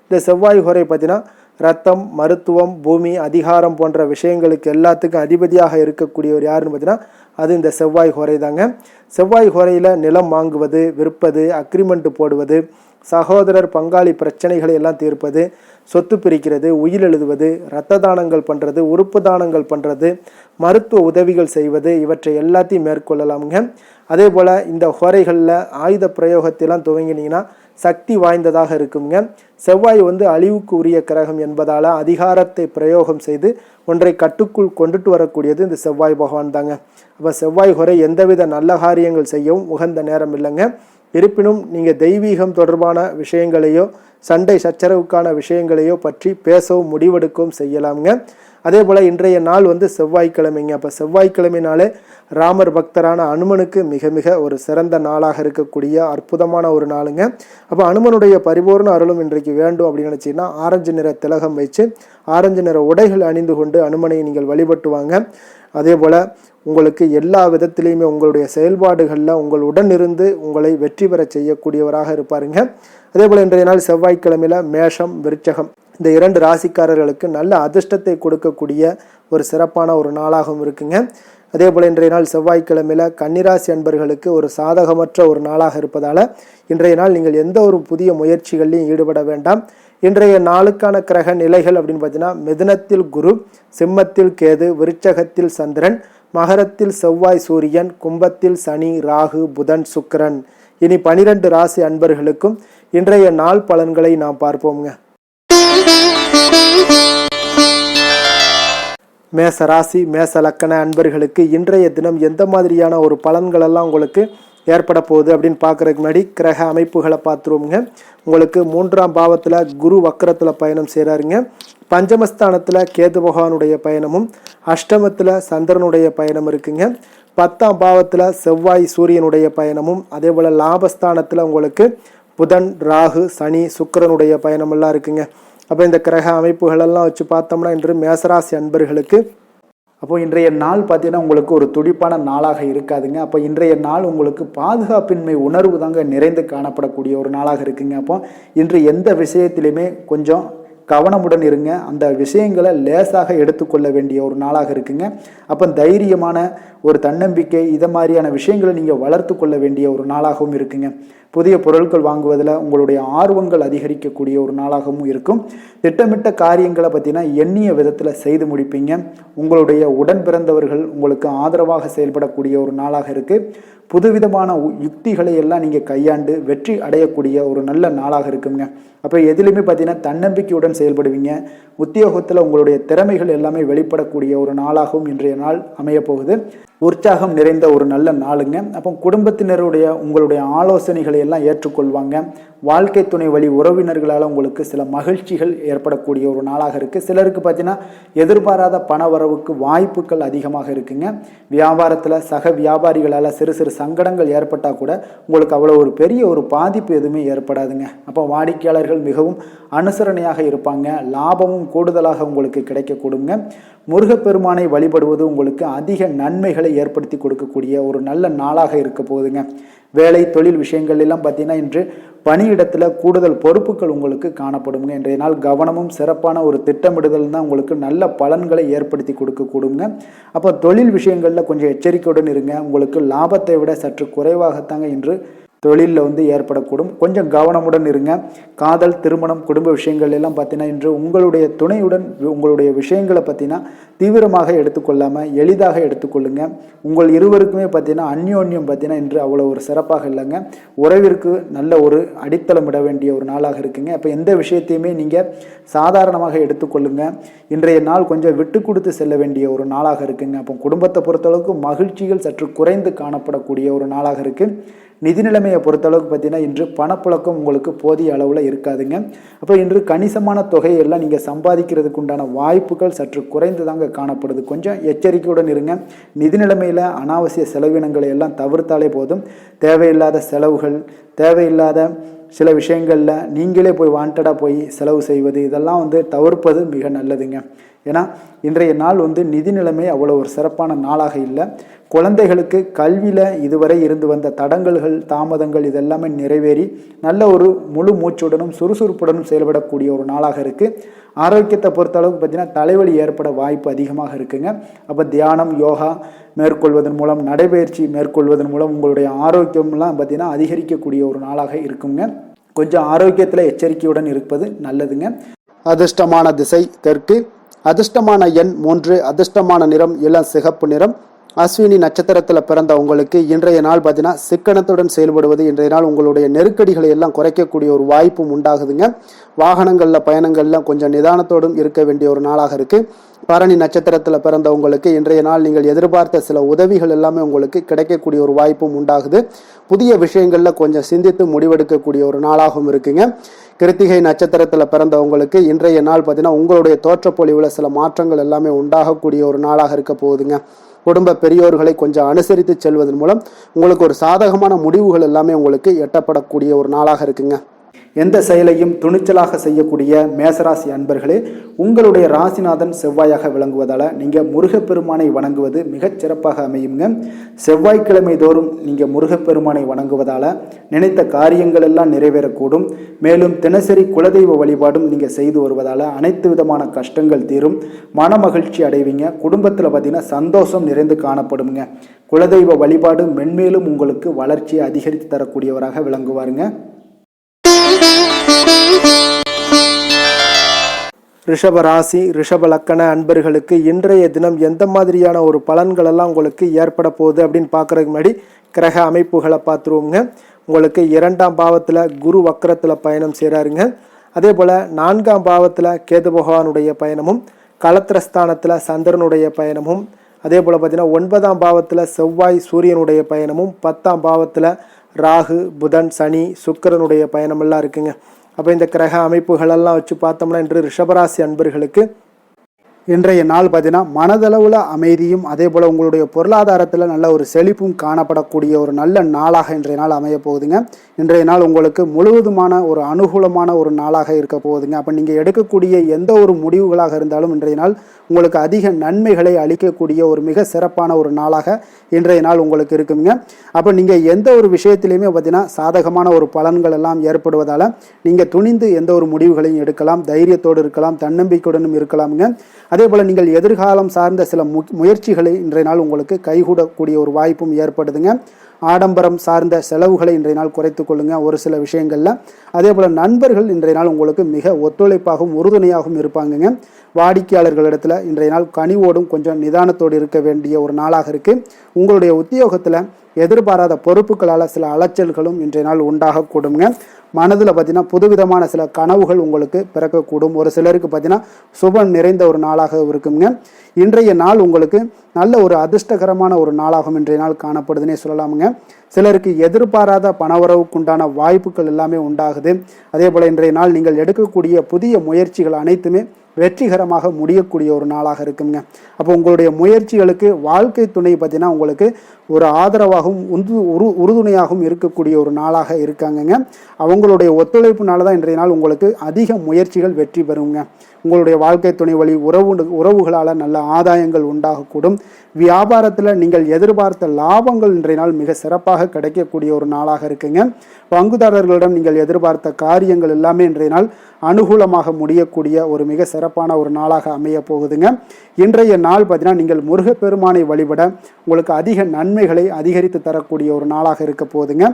இந்த செவ்வாய் ஹோரை பார்த்தீங்கன்னா ரத்தம், மருத்துவம், பூமி, அதிகாரம் போன்ற விஷயங்களுக்கு எல்லாத்துக்கும் அதிபதியாக இருக்கக்கூடியவர் யாருன்னு பார்த்தீங்கன்னா அது இந்த செவ்வாய் ஹோரை தாங்க. செவ்வாய் ஹோரையில் நிலம் வாங்குவது, விற்பது, அக்ரிமெண்ட் போடுவது, சகோதரர் பங்காளி பிரச்சனைகளை எல்லாம் தீர்ப்பது, சொத்து பிரிக்கிறது, உயிர் எழுதுவது, இரத்த தானங்கள் பண்ணுறது, உறுப்பு தானங்கள் பண்ணுறது, மருத்துவ உதவிகள் செய்வது இவற்றை எல்லாத்தையும் மேற்கொள்ளலாமுங்க. அதே போல் இந்த ஹோரைகளில் ஆயுத பிரயோகத்தையெல்லாம் துவங்கினீங்கன்னா சக்தி வாய்ந்ததாக இருக்குங்க. செவ்வாய் அழிவுக்கு உரிய கிரகம் என்பதால் அதிகாரத்தை பிரயோகம் செய்து ஒன்றை கட்டுக்குள் கொண்டுட்டு வரக்கூடியது இந்த செவ்வாய் பகவான் தாங்க. அப்போ செவ்வாய் ஹோரை எந்தவித நல்ல காரியங்கள் செய்யவும் உகந்த நேரம் இல்லைங்க. இருப்பினும் நீங்கள் தெய்வீகம் தொடர்பான விஷயங்களையோ சண்டை சச்சரவுக்கான விஷயங்களையோ பற்றி பேசவும் முடிவெடுக்கவும் செய்யலாமுங்க. அதே போல் இன்றைய நாள் செவ்வாய்க்கிழமைங்க. அப்போ செவ்வாய்க்கிழமைனாலே ராமர் பக்தரான அனுமனுக்கு மிக மிக ஒரு சிறந்த நாளாக இருக்கக்கூடிய அற்புதமான ஒரு நாளுங்க. அப்போ அனுமனுடைய பரிபூர்ண அருளும் இன்றைக்கு வேண்டும் அப்படின்னு நினச்சிங்கன்னா ஆரஞ்சு நிற திலகம் வச்சு ஆரஞ்சு நிற உடைகள் அணிந்து கொண்டு அனுமனை நீங்கள் வழிபட்டு வாங்க. அதே போல் உங்களுக்கு எல்லா விதத்திலையுமே உங்களுடைய செயல்பாடுகளில் உங்களுடன் இருந்து உங்களை வெற்றி பெற செய்யக்கூடியவராக இருப்பாருங்க. அதே போல் இன்றைய நாள் செவ்வாய்க்கிழமையில் மேஷம், விருச்சகம் இந்த 2 ராசிக்காரர்களுக்கு நல்ல அதிர்ஷ்டத்தை கொடுக்கக்கூடிய ஒரு சிறப்பான ஒரு நாளாகவும் இருக்குங்க. அதே போல் இன்றைய நாள் செவ்வாய்க்கிழமையில் கன்னிராசி அன்பர்களுக்கு ஒரு சாதகமற்ற ஒரு நாளாக இருப்பதால் இன்றைய நாள் நீங்கள் எந்த ஒரு புதிய முயற்சிகளையும் ஈடுபட வேண்டாம். இன்றைய நாளுக்கான கிரக நிலைகள் அப்படின்னு பார்த்தீங்கன்னா மிதுனத்தில் குரு, சிம்மத்தில் கேது, விருச்சகத்தில் சந்திரன், மகரத்தில் செவ்வாய் சூரியன், கும்பத்தில் சனி, ராகு, புதன், சுக்கிரன். இனி 12 ராசி அன்பர்களுக்கும் இன்றைய நாள் பலன்களை நாம் பார்ப்போம்ங்க. மேச ராசி, மேச லக்கண அன்பர்களுக்கு இன்றைய தினம் எந்த மாதிரியான ஒரு பலன்களெல்லாம் உங்களுக்கு ஏற்பட போகுது அப்படின்னு பார்க்குறதுக்கு முன்னாடி கிரக அமைப்புகளை பார்த்துருவோங்க. உங்களுக்கு 3ஆம் பாவத்தில் குரு வக்கரத்தில் பயணம் செய்கிறாருங்க. பஞ்சமஸ்தானத்தில் கேது பகவானுடைய பயணமும், அஷ்டமத்தில் சந்திரனுடைய பயணம் இருக்குங்க. 10ஆம் பாவத்தில் செவ்வாய் சூரியனுடைய பயணமும், அதே போல் லாபஸ்தானத்தில் உங்களுக்கு புதன், ராகு, சனி, சுக்கிரனுடைய பயணமெல்லாம் இருக்குங்க. அப்போ இந்த கிரக அமைப்புகளெல்லாம் வச்சு பார்த்தோம்னா இன்று மேசராசி அன்பர்களுக்கு அப்போது இன்றைய நாள் பார்த்தீங்கன்னா உங்களுக்கு ஒரு துடிப்பான நாளாக இருக்காதுங்க. அப்போ இன்றைய நாள் உங்களுக்கு பாதுகாப்பின்மை உணர்வு தாங்க நிறைந்து காணப்படக்கூடிய ஒரு நாளாக இருக்குங்க. அப்போ இன்று எந்த விஷயத்திலையுமே கொஞ்சம் கவனமுடன் இருங்க. அந்த விஷயங்களை லேசாக எடுத்துக்கொள்ள வேண்டிய ஒரு நாளாக இருக்குங்க. அப்போ தைரியமான ஒரு தன்னம்பிக்கை இதை மாதிரியான விஷயங்களை நீங்கள் வளர்த்து கொள்ள வேண்டிய ஒரு நாளாகவும் இருக்குங்க. புதிய பொருட்கள் வாங்குவதில் உங்களுடைய ஆர்வங்கள் அதிகரிக்கக்கூடிய ஒரு நாளாகவும் இருக்கும். திட்டமிட்ட காரியங்களை பார்த்தீங்கன்னா எண்ணிய விதத்தில் செய்து முடிப்பீங்க. உங்களுடைய உடன் பிறந்தவர்கள் உங்களுக்கு ஆதரவாக செயல்படக்கூடிய ஒரு நாளாக இருக்குது. புதுவிதமான யுக்திகளை எல்லாம் நீங்கள் கையாண்டு வெற்றி அடையக்கூடிய ஒரு நல்ல நாளாக இருக்குங்க. அப்போ எதிலுமே பார்த்தீங்கன்னா தன்னம்பிக்கையுடன் செயல்படுவீங்க. உத்தியோகத்தில் உங்களுடைய திறமைகள் எல்லாமே வெளிப்படக்கூடிய ஒரு நாளாகவும் இன்றைய நாள் அமையப்போகுது. உற்சாகம் நிறைந்த ஒரு நல்ல நாளுங்க. அப்போ குடும்பத்தினருடைய உங்களுடைய ஆலோசனைகளை எல்லாம் ஏற்றுக்கொள்வாங்க. வாழ்க்கை துணை வழி உறவினர்களால் உங்களுக்கு சில மகிழ்ச்சிகள் ஏற்படக்கூடிய ஒரு நாளாக இருக்குது. சிலருக்கு பார்த்தீங்கன்னா எதிர்பாராத பண வரவுக்கு வாய்ப்புகள் அதிகமாக இருக்குங்க. வியாபாரத்தில் சக வியாபாரிகளால் சிறு சிறு சங்கடங்கள் ஏற்பட்டால் கூட உங்களுக்கு அவ்வளோ ஒரு பெரிய ஒரு பாதிப்பு எதுவுமே ஏற்படாதுங்க. அப்போ வாடிக்கையாளர்கள் மிகவும் அனுசரணையாக இருப்பாங்க. லாபமும் கூடுதலாக உங்களுக்கு கிடைக்கக்கூடுங்க. முருகப்பெருமானை வழிபடுவது உங்களுக்கு அதிக நன்மைகளை ஏற்படுத்தி கொடுக்கக்கூடிய ஒரு நல்ல நாளாக இருக்க போகுதுங்க. வேலை தொழில் விஷயங்கள் எல்லாம் பார்த்தீங்கன்னா இன்று பணியிடத்தில் கூடுதல் பொறுப்புகள் உங்களுக்கு காணப்படுங்க. இன்றைய நாள் கவனமும் சிறப்பான ஒரு திட்டமிடுதல் தான் உங்களுக்கு நல்ல பலன்களை ஏற்படுத்தி கொடுக்கக்கூடுங்க. அப்போ தொழில் விஷயங்களில் கொஞ்சம் எச்சரிக்கையுடன் இருங்க. உங்களுக்கு லாபத்தை விட சற்று குறைவாகத்தாங்க இன்று தொழிலில் ஏற்படக்கூடும். கொஞ்சம் கவனமுடன் இருங்க. காதல், திருமணம், குடும்ப விஷயங்கள் எல்லாம் பார்த்தீங்கன்னா இன்று உங்களுடைய துணையுடன் உங்களுடைய விஷயங்களை பார்த்தீங்கன்னா தீவிரமாக எடுத்துக்கொள்ளாமல் எளிதாக எடுத்துக்கொள்ளுங்க. உங்கள் இருவருக்குமே பார்த்தீங்கன்னா அந்யோன்யம் பார்த்தீங்கன்னா இன்று அவ்வளோ ஒரு சிறப்பாக இல்லைங்க. உறவிற்கு நல்ல ஒரு அடித்தளமிட வேண்டிய ஒரு நாளாக இருக்குங்க. அப்போ எந்த விஷயத்தையுமே நீங்கள் சாதாரணமாக எடுத்துக்கொள்ளுங்க. இன்றைய நாள் கொஞ்சம் விட்டு கொடுத்து செல்ல வேண்டிய ஒரு நாளாக இருக்குங்க. அப்போ குடும்பத்தை பொறுத்தளவுக்கு மகிழ்ச்சிகள் சற்று குறைந்து காணப்படக்கூடிய ஒரு நாளாக இருக்குது. நிதி நிலைமையை பொறுத்தளவுக்கு பார்த்தீங்கன்னா இன்று பணப்புழக்கம் உங்களுக்கு போதிய அளவில் இருக்காதுங்க. அப்போ இன்று கணிசமான தொகையெல்லாம் நீங்கள் சம்பாதிக்கிறதுக்கு உண்டான வாய்ப்புகள் சற்று குறைந்து தாங்க காணப்படுது. கொஞ்சம் எச்சரிக்கையுடன் இருங்க. நிதி நிலைமையில் அனாவசிய செலவினங்களை எல்லாம் தவிர்த்தாலே போதும். தேவையில்லாத செலவுகள், தேவையில்லாத சில விஷயங்களில் நீங்களே போய் வாண்டடாக போய் செலவு செய்வது இதெல்லாம் தவிர்ப்பது மிக நல்லதுங்க. ஏன்னா இன்றைய நாள் நிதி நிலைமை அவ்வளோ ஒரு சிறப்பான நாளாக இல்லை. குழந்தைகளுக்கு கல்வியில் இதுவரை இருந்து வந்த தடங்கல்கள், தாமதங்கள் இதெல்லாமே நிறைவேறி நல்ல ஒரு முழு மூச்சுடனும் சுறுசுறுப்புடனும் செயல்படக்கூடிய ஒரு நாளாக இருக்குது. ஆரோக்கியத்தை பொறுத்தளவுக்கு பார்த்தீங்கன்னா தலைவலி ஏற்பட வாய்ப்பு அதிகமாக இருக்குங்க. அப்போ தியானம், யோகா மேற்கொள்வதன் மூலம், நடைபயிற்சி மேற்கொள்வதன் மூலம் உங்களுடைய ஆரோக்கியம்லாம் பார்த்தீங்கன்னா அதிகரிக்கக்கூடிய ஒரு நாளாக இருக்குங்க. கொஞ்சம் ஆரோக்கியத்தில் எச்சரிக்கையுடன் இருப்பது நல்லதுங்க. அதிர்ஷ்டமான திசை தெற்கு, அதிர்ஷ்டமான எண் 3, அதிர்ஷ்டமான நிறம் இளம் சிகப்பு நிறம். அஸ்வினி நட்சத்திரத்தில் பிறந்த உங்களுக்கு இன்றைய நாள் பார்த்தீங்கன்னா சிக்கனத்துடன் செயல்படுவது இன்றைய நாள் உங்களுடைய நெருக்கடிகளை எல்லாம் குறைக்கக்கூடிய ஒரு வாய்ப்பும் உண்டாகுதுங்க. வாகனங்களில் பயணங்கள்லாம் கொஞ்சம் நிதானத்தோடும் இருக்க வேண்டிய ஒரு நாளாக இருக்குது. பரணி நட்சத்திரத்தில் பிறந்த உங்களுக்கு இன்றைய நாள் நீங்கள் எதிர்பார்த்த சில உதவிகள் எல்லாமே உங்களுக்கு கிடைக்கக்கூடிய ஒரு வாய்ப்பும் உண்டாகுது. புதிய விஷயங்களில் கொஞ்சம் சிந்தித்து முடிவெடுக்கக்கூடிய ஒரு நாளாகவும் இருக்குங்க. கிருத்திகை நட்சத்திரத்தில் பிறந்த உங்களுக்கு இன்றைய நாள் பார்த்தீங்கன்னா உங்களுடைய தோற்றப்பொழிவில் சில மாற்றங்கள் எல்லாமே உண்டாகக்கூடிய ஒரு நாளாக இருக்க போகுதுங்க. குடும்ப பெரியோர்களை கொஞ்சம் அனுசரித்து செல்வதன் மூலம் உங்களுக்கு ஒரு சாதகமான முடிவுகள் எல்லாமே உங்களுக்கு எட்டப்படக்கூடிய ஒரு நாளாக இருக்குங்க. எந்த செயலையும் துணிச்சலாக செய்யக்கூடிய மேசராசி அன்பர்களே, உங்களுடைய ராசிநாதன் செவ்வாயாக விளங்குவதால் நீங்கள் முருகப்பெருமானை வணங்குவது மிகச் சிறப்பாக அமையுங்க. செவ்வாய்க்கிழமை தோறும் நீங்கள் முருகப்பெருமானை வணங்குவதால் நினைத்த காரியங்கள் எல்லாம் நிறைவேறக்கூடும். மேலும் தினசரி குலதெய்வ வழிபாடும் நீங்கள் செய்து வருவதால் அனைத்து விதமான கஷ்டங்கள் தீரும், மன மகிழ்ச்சி அடைவீங்க. குடும்பத்தில் பார்த்தீங்கன்னா சந்தோஷம் நிறைந்து காணப்படுங்க. குலதெய்வ வழிபாடு மென்மேலும் உங்களுக்கு வளர்ச்சியை அதிகரித்து தரக்கூடியவராக விளங்குவாருங்க. ரிஷப ராசி, ரிஷப லக்கண அன்பர்களுக்கு இன்றைய தினம் எந்த மாதிரியான ஒரு பலன்கள் எல்லாம் உங்களுக்கு ஏற்பட போகுது அப்படின்னு பார்க்குறதுக்கு முன்னாடி கிரக அமைப்புகளை பார்த்துருவோங்க. உங்களுக்கு 2ஆம் பாவத்தில் குரு வக்கரத்தில் பயணம் செய்கிறாருங்க. அதே போல் 4ஆம் பாவத்தில் கேது பகவானுடைய பயணமும், களத்திரஸ்தானத்தில் சந்திரனுடைய பயணமும், அதே போல் பார்த்தீங்கன்னா 9ஆம் பாவத்தில் செவ்வாய் சூரியனுடைய பயணமும், 10ஆம் பாவத்தில் ராகு, புதன், சனி, சுக்கிரனுடைய பயணமெல்லாம் இருக்குங்க. அப்போ இந்த கிரக அமைப்புகளெல்லாம் வச்சு பார்த்தோம்னா இன்று ரிஷபராசி அன்பர்களுக்கு இன்றைய நாள் பார்த்தீங்கன்னா மனதளவில் அமைதியும் அதே போல் உங்களுடைய பொருளாதாரத்தில் நல்ல ஒரு செழிப்பும் காணப்படக்கூடிய ஒரு நல்ல நாளாக இன்றைய நாள் அமைய போகுதுங்க. இன்றைய நாள் உங்களுக்கு முழுவதுமான ஒரு அனுகூலமான ஒரு நாளாக இருக்க போகுதுங்க. அப்போ நீங்கள் எடுக்கக்கூடிய எந்த ஒரு முடிவுகளாக இருந்தாலும் இன்றைய நாள் உங்களுக்கு அதிக நன்மைகளை அளிக்கக்கூடிய ஒரு மிக சிறப்பான ஒரு நாளாக இன்றைய நாள் உங்களுக்கு இருக்குங்க. அப்போ நீங்கள் எந்த ஒரு விஷயத்திலையுமே பார்த்தீங்கன்னா சாதகமான ஒரு பலன்கள் எல்லாம் ஏற்படுவதால் நீங்கள் துணிந்து எந்த ஒரு முடிவுகளையும் எடுக்கலாம், தைரியத்தோடு இருக்கலாம், தன்னம்பிக்கையுடனும் இருக்கலாமுங்க. அதே போல் நீங்கள் எதிர்காலம் சார்ந்த சில முயற்சிகளை இன்றைய நாள் உங்களுக்கு கைகூடக்கூடிய ஒரு வாய்ப்பும் ஏற்படுதுங்க. ஆடம்பரம் சார்ந்த செலவுகளை இன்றைய நாள் குறைத்து கொள்ளுங்க ஒரு சில விஷயங்களில். அதே போல் நண்பர்கள் இன்றைய நாள் உங்களுக்கு மிக ஒத்துழைப்பாகவும் உறுதுணையாகவும் இருப்பாங்கங்க. வாடிக்கையாளர்களிடத்தில் இன்றைய நாள் கனிவோடும் கொஞ்சம் நிதானத்தோடு இருக்க வேண்டிய ஒரு நாளாக இருக்குது. உங்களுடைய உத்தியோகத்தில் எதிர்பாராத பொறுப்புகளால் சில அலைச்சல்களும் இன்றைய நாள் உண்டாகக்கூடுங்க. மனதில் பார்த்தீங்கன்னா புதுவிதமான சில கனவுகள் உங்களுக்கு பிறக்கக்கூடும். ஒரு சிலருக்கு பார்த்தீங்கன்னா சுபம் நிறைந்த ஒரு நாளாக இருக்குங்க. இன்றைய நாள் உங்களுக்கு நல்ல ஒரு அதிர்ஷ்டகரமான ஒரு நாளாகும் இன்றைய நாள் காணப்படுதுன்னே சொல்லலாமுங்க. சிலருக்கு எதிர்பாராத பணவரவுக்குண்டான வாய்ப்புகள் எல்லாமே உண்டாகுது. அதே போல் இன்றைய நாள் நீங்கள் எடுக்கக்கூடிய புதிய முயற்சிகள் அனைத்துமே வெற்றிகரமாக முடியக்கூடிய ஒரு நாளாக இருக்குங்க. அப்போ உங்களுடைய முயற்சிகளுக்கு வாழ்க்கை துணை பார்த்தீங்கன்னா உங்களுக்கு ஒரு ஆதரவாகவும் உறுதுணையாகவும் இருக்கக்கூடிய ஒரு நாளாக இருக்காங்கங்க. அவங்களுடைய ஒத்துழைப்புனால தான் இன்றைய நாள் உங்களுக்கு அதிக முயற்சிகள் வெற்றி பெறுங்க. உங்களுடைய வாழ்க்கை துணை வழி உறவுகளால் நல்ல ஆதாயங்கள் உண்டாகக்கூடும். வியாபாரத்தில் நீங்கள் எதிர்பார்த்த லாபங்கள் இன்றைய நாள் மிக சிறப்பாக கிடைக்கக்கூடிய ஒரு நாளாக இருக்குங்க. பங்குதாரர்களிடம் நீங்கள் எதிர்பார்த்த காரியங்கள் எல்லாமே இன்றைய நாள் அனுகூலமாக முடியக்கூடிய ஒரு மிக சிறப்பான ஒரு நாளாக அமைய போகுதுங்க. இன்றைய நாள் பார்த்தீங்கன்னா நீங்கள் முருகப்பெருமானை வழிபட உங்களுக்கு அதிக நன்மைகளை அதிகரித்து தரக்கூடிய ஒரு நாளாக இருக்க போகுதுங்க.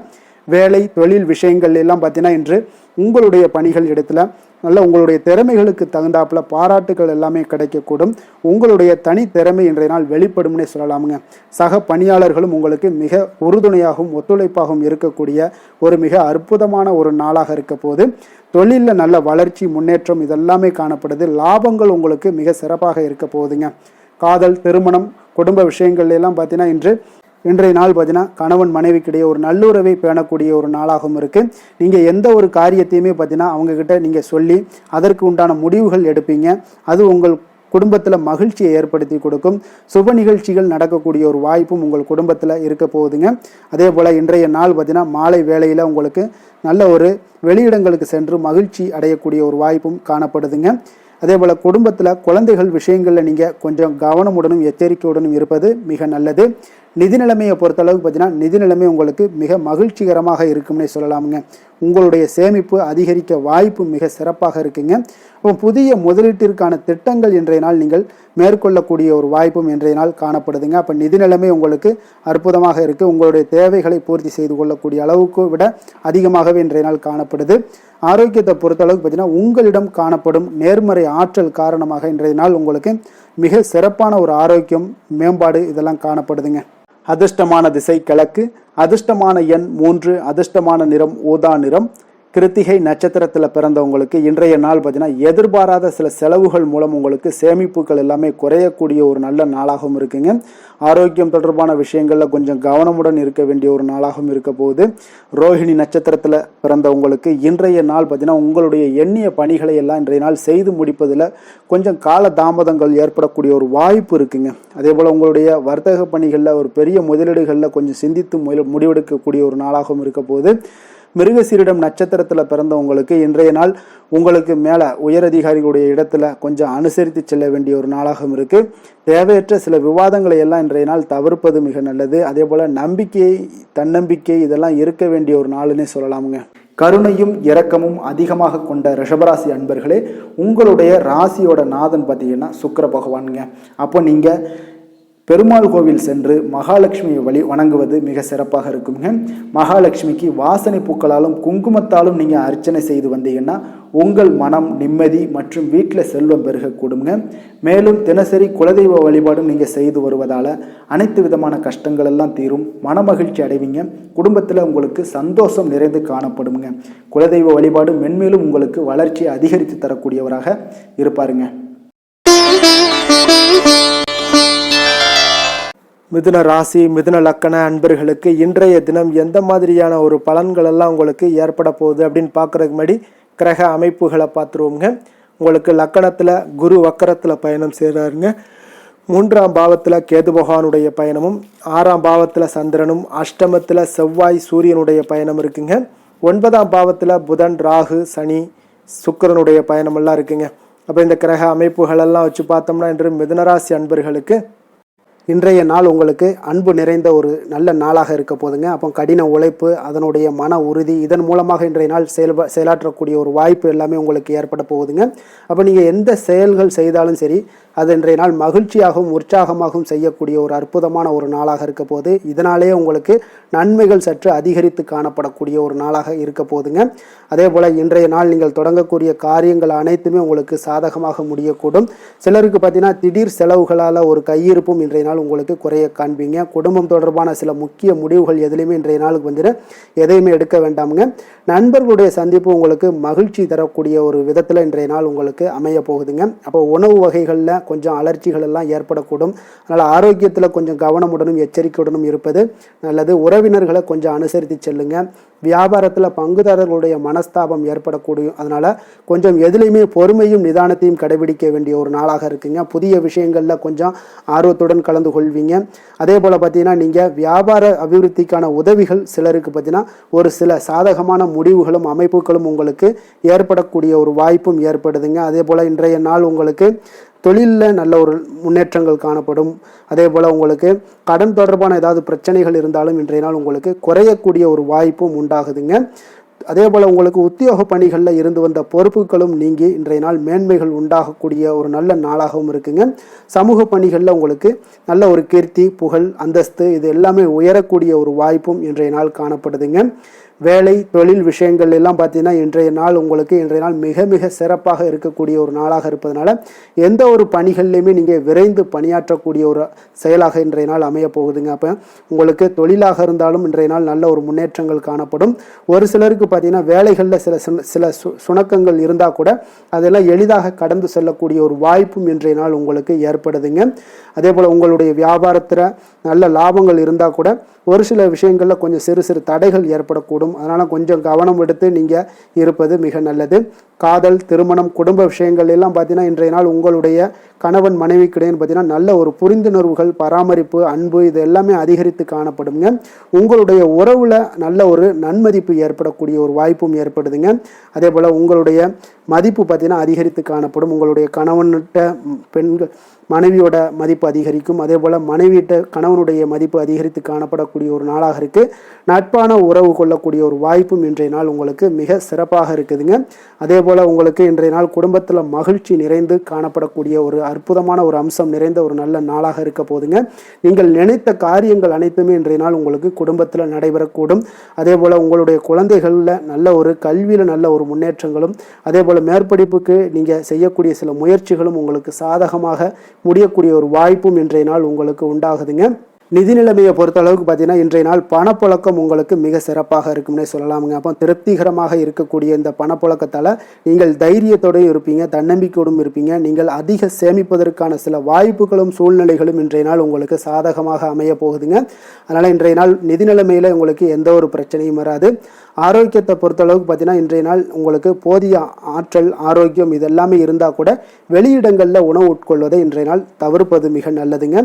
வேலை தொழில் விஷயங்கள் எல்லாம் பார்த்தீங்கன்னா இன்று உங்களுடைய பணிகள் இடத்துல நல்ல உங்களுடைய திறமைகளுக்கு தகுந்தாப்புல பாராட்டுகள் எல்லாமே கிடைக்கக்கூடும். உங்களுடைய தனி திறமை இன்றைய நாள் வெளிப்படும்னே சொல்லலாமுங்க. சக பணியாளர்களும் உங்களுக்கு மிக உறுதுணையாகவும் ஒத்துழைப்பாகவும் இருக்கக்கூடிய ஒரு மிக அற்புதமான ஒரு நாளாக இருக்க போது. தொழிலில் நல்ல வளர்ச்சி முன்னேற்றம் இதெல்லாமே காணப்படுது. லாபங்கள் உங்களுக்கு மிக சிறப்பாக இருக்க போகுதுங்க. காதல் திருமணம் குடும்ப விஷயங்கள் எல்லாம் பார்த்தீங்கன்னா இன்றைய நாள் பார்த்தீங்கன்னா கணவன் மனைவிக்கிடையே ஒரு நல்லுறவை பேணக்கூடிய ஒரு நாளாகவும் இருக்குது. நீங்கள் எந்த ஒரு காரியத்தையுமே பார்த்தீங்கன்னா அவங்கக்கிட்ட நீங்கள் சொல்லி அதற்கு உண்டான முடிவுகள் எடுப்பீங்க. அது உங்கள் குடும்பத்தில் மகிழ்ச்சியை ஏற்படுத்தி கொடுக்கும். சுப நிகழ்ச்சிகள் நடக்கக்கூடிய ஒரு வாய்ப்பும் உங்கள் குடும்பத்தில் இருக்க போகுதுங்க. அதே போல் இன்றைய நாள் பார்த்தீங்கன்னா மாலை வேளையில் உங்களுக்கு நல்ல ஒரு வெளியிடங்களுக்கு சென்று மகிழ்ச்சி அடையக்கூடிய ஒரு வாய்ப்பும் காணப்படுதுங்க. அதே போல் குடும்பத்தில் குழந்தைகள் விஷயங்களில் நீங்கள் கொஞ்சம் கவனமுடனும் எச்சரிக்கையுடனும் இருப்பது மிக நல்லது. நிதி நிலைமையை பொறுத்தளவுக்கு பார்த்தீங்கன்னா நிதி நிலைமை உங்களுக்கு மிக மகிழ்ச்சிகரமாக இருக்கும்னே சொல்லலாமுங்க. உங்களுடைய சேமிப்பு அதிகரிக்க வாய்ப்பு மிக சிறப்பாக இருக்குங்க. அப்போ புதிய முதலீட்டிற்கான திட்டங்கள் இன்றைய நாள் நீங்கள் மேற்கொள்ளக்கூடிய ஒரு வாய்ப்பும் இன்றைய நாள் காணப்படுதுங்க. அப்போ நிதி நிலைமை உங்களுக்கு அற்புதமாக இருக்குது. உங்களுடைய தேவைகளை பூர்த்தி செய்து கொள்ளக்கூடிய அளவுக்கு விட அதிகமாகவே இன்றைய நாள் காணப்படுது. ஆரோக்கியத்தை பொறுத்தளவுக்கு பார்த்தீங்கன்னா உங்களிடம் காணப்படும் நேர்மறை ஆற்றல் காரணமாக இன்றைய நாள் உங்களுக்கு மிக சிறப்பான ஒரு ஆரோக்கியம் மேம்பாடு இதெல்லாம் காணப்படுதுங்க. அதிர்ஷ்டமான திசை கிழக்கு, அதிர்ஷ்டமான எண் 3, அதிர்ஷ்டமான நிறம் ஊதா நிறம். கிருத்திகை நட்சத்திரத்தில் பிறந்தவங்களுக்கு இன்றைய நாள் பார்த்தீங்கன்னா எதிர்பாராத சில செலவுகள் மூலம் உங்களுக்கு சேமிப்புகள் எல்லாமே குறையக்கூடிய ஒரு நல்ல நாளாகவும் இருக்குங்க. ஆரோக்கியம் தொடர்பான விஷயங்களில் கொஞ்சம் கவனமுடன் இருக்க வேண்டிய ஒரு நாளாகவும் இருக்க போகுது. ரோஹிணி நட்சத்திரத்தில் பிறந்தவங்களுக்கு இன்றைய நாள் பார்த்தீங்கன்னா உங்களுடைய எண்ணிய பணிகளை எல்லாம் இன்றைய நாள் செய்து முடிப்பதில் கொஞ்சம் கால தாமதங்கள் ஏற்படக்கூடிய ஒரு வாய்ப்பு இருக்குங்க. அதே போல் உங்களுடைய வர்த்தக பணிகளில் ஒரு பெரிய முதலீடுகளில் கொஞ்சம் சிந்தித்து முடிவெடுக்கக்கூடிய ஒரு நாளாகவும் இருக்க போகுது. மிருகசீரிடம் நட்சத்திரத்தில் பிறந்தவங்களுக்கு இன்றைய நாள் உங்களுக்கு மேலே உயரதிகாரிகளுடைய இடத்துல கொஞ்சம் அனுசரித்து செல்ல வேண்டிய ஒரு நாளாகவும் இருக்குது. தேவையற்ற சில விவாதங்களை எல்லாம் இன்றைய நாள் தவிர்ப்பது மிக நல்லது. அதே போல் நம்பிக்கை தன்னம்பிக்கை இதெல்லாம் இருக்க வேண்டிய ஒரு நாளுன்னே சொல்லலாமுங்க. கருணையும் இரக்கமும் அதிகமாக கொண்ட ரிஷபராசி அன்பர்களே, உங்களுடைய ராசியோட நாதன் பார்த்தீங்கன்னா சுக்கிர பகவானுங்க. அப்போ நீங்கள் பெருமாள் கோவில் சென்று மகாலட்சுமியை வணங்குவது மிக சிறப்பாக இருக்குங்க. மகாலட்சுமிக்கு வாசனை பூக்களாலும் குங்குமத்தாலும் நீங்கள் அர்ச்சனை செய்து வந்தீங்கன்னா உங்கள் மனம் நிம்மதி மற்றும் வீட்டில் செல்வம் பெருகக்கூடுங்க. மேலும் தினசரி குலதெய்வ வழிபாடும் நீங்கள் செய்து வருவதால் அனைத்து விதமான கஷ்டங்கள் எல்லாம் தீரும், மனமகிழ்ச்சி அடைவீங்க. குடும்பத்தில் உங்களுக்கு சந்தோஷம் நிறைந்து காணப்படுங்க. குலதெய்வ வழிபாடு மென்மேலும் உங்களுக்கு வளர்ச்சியை அதிகரித்து தரக்கூடியவராக இருப்பாருங்க. மிதுன ராசி மிதுன லக்கண அன்பர்களுக்கு இன்றைய தினம் எந்த மாதிரியான ஒரு பலன்கள் எல்லாம் உங்களுக்கு ஏற்பட போகுது அப்படின்னு பார்க்குறதுக்கு முன்னாடி கிரக அமைப்புகளை பார்த்துருவோங்க. உங்களுக்கு லக்கணத்தில் குரு வக்கரத்தில் பயணம் செய்கிறாருங்க. 3ஆம் பாவத்தில் கேது பகவானுடைய பயணமும் 6ஆம் பாவத்தில் சந்திரனும் அஷ்டமத்தில் செவ்வாய் சூரியனுடைய பயணம் இருக்குங்க. 9ஆம் பாவத்தில் புதன் ராகு சனி சுக்கிரனுடைய பயணமெல்லாம் இருக்குங்க. அப்போ இந்த கிரக அமைப்புகளெல்லாம் வச்சு பார்த்தோம்னா இன்று மிதுனராசி அன்பர்களுக்கு இன்றைய நாள் உங்களுக்கு அன்பு நிறைந்த ஒரு நல்ல நாளாக இருக்க போதுங்க. அப்போ கடின உழைப்பு அதனுடைய மன உறுதி இதன் மூலமாக இன்றைய நாள் செயலாற்றக்கூடிய ஒரு வாய்ப்பு எல்லாமே உங்களுக்கு ஏற்பட போகுதுங்க. அப்போ நீங்கள் எந்த செயல்கள் செய்தாலும் சரி அது இன்றைய நாள் மகிழ்ச்சியாகவும் உற்சாகமாகவும் செய்யக்கூடிய ஒரு அற்புதமான ஒரு நாளாக இருக்க போது. இதனாலேயே உங்களுக்கு நன்மைகள் சற்று அதிகரித்து காணப்படக்கூடிய ஒரு நாளாக இருக்க போதுங்க. அதே போல் இன்றைய நாள் நீங்கள் தொடங்கக்கூடிய காரியங்கள் அனைத்துமே உங்களுக்கு சாதகமாக முடியக்கூடும். சிலருக்கு பார்த்தீங்கன்னா திடீர் செலவுகளால் ஒரு கையிருப்பும் இன்றைய நாள் உங்களுக்கு குறைய காண்பீங்க. குடும்பம் தொடர்பான சில முக்கிய முடிவுகள் எதுலையுமே இன்றைய நாளுக்கு வந்துட்டு எதையுமே எடுக்க வேண்டாமுங்க. நண்பர்களுடைய சந்திப்பு உங்களுக்கு மகிழ்ச்சி தரக்கூடிய ஒரு விதத்தில் இன்றைய நாள் உங்களுக்கு அமைய போகுதுங்க. அப்போ உணவு வகைகளில் கொஞ்சம் அலர்ச்சிகள் எல்லாம் ஏற்படக்கூடும். அதனால் ஆரோக்கியத்தில் கொஞ்சம் கவனமுடனும் எச்சரிக்கையுடனும் இருப்பது நல்லது. உறவினர்களை கொஞ்சம் அனுசரித்து செல்லுங்க. வியாபாரத்தில் பங்குதாரர்களுடைய மனஸ்தாபம் ஏற்படக்கூடும். அதனால் கொஞ்சம் எதுலையுமே பொறுமையும் நிதானத்தையும் கடைபிடிக்க வேண்டிய ஒரு நாளாக இருக்குங்க. புதிய விஷயங்களில் கொஞ்சம் ஆர்வத்துடன் கலந்து கொள்வீங்க. அதே போல் பார்த்தீங்கன்னா நீங்கள் வியாபார அபிவிருத்திக்கான உதவிகள் சிலருக்கு பார்த்தீங்கன்னா ஒரு சில சாதகமான முடிவுகளும் அமைப்புகளும் உங்களுக்கு ஏற்படக்கூடிய ஒரு வாய்ப்பும் ஏற்படுதுங்க. அதே போல் இன்றைய நாள் உங்களுக்கு தொழிலில் நல்ல ஒரு முன்னேற்றங்கள் காணப்படும். அதே போல் உங்களுக்கு கடன் தொடர்பான ஏதாவது பிரச்சனைகள் இருந்தாலும் இன்றைய நாள் உங்களுக்கு குறையக்கூடிய ஒரு வாய்ப்பும் உண்டாகுதுங்க. அதே போல் உங்களுக்கு உத்தியோக பணிகளில் இருந்து வந்த பொறுப்புகளும் நீங்கி இன்றைய நாள் மேன்மைகள் உண்டாகக்கூடிய ஒரு நல்ல நாளாகவும் இருக்குங்க. சமூக பணிகளில் உங்களுக்கு நல்ல ஒரு கீர்த்தி, புகழ், அந்தஸ்து இது எல்லாமே உயரக்கூடிய ஒரு வாய்ப்பும் இன்றைய நாள் காணப்படுதுங்க. வேலை தொழில் விஷயங்கள் எல்லாம் பார்த்தீங்கன்னா இன்றைய நாள் உங்களுக்கு மிக மிக சிறப்பாக இருக்கக்கூடிய ஒரு நாளாக இருப்பதனால எந்த ஒரு பணிகள்லையுமே நீங்கள் விரைந்து பணியாற்றக்கூடிய ஒரு செயலாக இன்றைய நாள் அமைய போகுதுங்க. அப்போ உங்களுக்கு தொழிலாக இருந்தாலும் இன்றைய நாள் நல்ல ஒரு முன்னேற்றங்கள் காணப்படும். ஒரு சிலருக்கு பார்த்தீங்கன்னா வேலைகளில் சில சுணக்கங்கள் இருந்தால் கூட அதெல்லாம் எளிதாக கடந்து செல்லக்கூடிய ஒரு வாய்ப்பும் இன்றைய நாள் உங்களுக்கு ஏற்படுதுங்க. அதே போல் உங்களுடைய வியாபாரத்தில் நல்ல லாபங்கள் இருந்தால் கூட ஒரு சில விஷயங்களில் கொஞ்சம் சிறு சிறு தடைகள் ஏற்படக்கூடும். அதனால் கொஞ்சம் கவனம் எடுத்து நீங்கள் இருப்பது மிக நல்லது. காதல், திருமணம், குடும்ப விஷயங்கள் எல்லாம் பார்த்தீங்கன்னா இன்றைய நாள் உங்களுடைய கணவன் மனைவிக்கிடையே பார்த்தீங்கன்னா நல்ல ஒரு புரிந்துணர்வுகள், பராமரிப்பு, அன்பு இது எல்லாமே அதிகரித்து காணப்படுங்க. உங்களுடைய உறவில் நல்ல ஒரு நன்மதிப்பு ஏற்படக்கூடிய ஒரு வாய்ப்பும் ஏற்படுதுங்க. அதே போல் உங்களுடைய மதிப்பு பார்த்தீங்கன்னா அதிகரித்து காணப்படும். உங்களுடைய கணவன்கிட்ட மனைவியோட மதிப்பு அதிகரிக்கும். அதே போல் மனைவியிட்ட கணவனுடைய மதிப்பு அதிகரித்து காணப்படக்கூடிய ஒரு நாளாக இருக்குது. நட்பான உறவு கொள்ளக்கூடிய ஒரு வாய்ப்பும் இன்றைய நாள் உங்களுக்கு மிக சிறப்பாக இருக்குதுங்க. அதே போல் உங்களுக்கு இன்றைய நாள் குடும்பத்தில் மகிழ்ச்சி நிறைந்து காணப்படக்கூடிய ஒரு அற்புதமான ஒரு அம்சம் நிறைந்த ஒரு நல்ல நாளாக இருக்க போதுங்க. நீங்கள் நினைத்த காரியங்கள் அனைத்துமே இன்றைய நாள் உங்களுக்கு குடும்பத்தில் நடைபெறக்கூடும். அதே போல் உங்களுடைய குழந்தைகளில் நல்ல ஒரு கல்வியில் நல்ல ஒரு முன்னேற்றங்களும், அதே போல் மேற்படிப்புக்கு நீங்கள் செய்யக்கூடிய சில முயற்சிகளும் உங்களுக்கு சாதகமாக முடியக்கூடிய ஒரு வாய்ப்பும் இன்றைய நாள் உங்களுக்கு உண்டாகுதுங்க. நிதி நிலைமையை பொறுத்த அளவுக்கு பார்த்தீங்கன்னா இன்றைய நாள் பணப்புழக்கம் உங்களுக்கு மிக சிறப்பாக இருக்கும்னே சொல்லலாமுங்க. அப்போ திருப்திகரமாக இருக்கக்கூடிய இந்த பணப்புழக்கத்தால் நீங்கள் தைரியத்தோடும் இருப்பீங்க, தன்னம்பிக்கையோடும் இருப்பீங்க. நீங்கள் அதிக சேமிப்பதற்கான சில வாய்ப்புகளும் சூழ்நிலைகளும் இன்றைய நாள் உங்களுக்கு சாதகமாக அமைய போகுதுங்க. அதனால் இன்றைய நாள் நிதி நிலைமையில் உங்களுக்கு எந்த ஒரு பிரச்சனையும் வராது. ஆரோக்கியத்தை பொறுத்தளவுக்கு பார்த்தீங்கன்னா இன்றைய நாள் உங்களுக்கு போதிய ஆற்றல், ஆரோக்கியம் இதெல்லாமே இருந்தால் கூட வெளியிடங்களில் உணவு உட்கொள்வதை இன்றைய நாள் தவிர்ப்பது மிக நல்லதுங்க.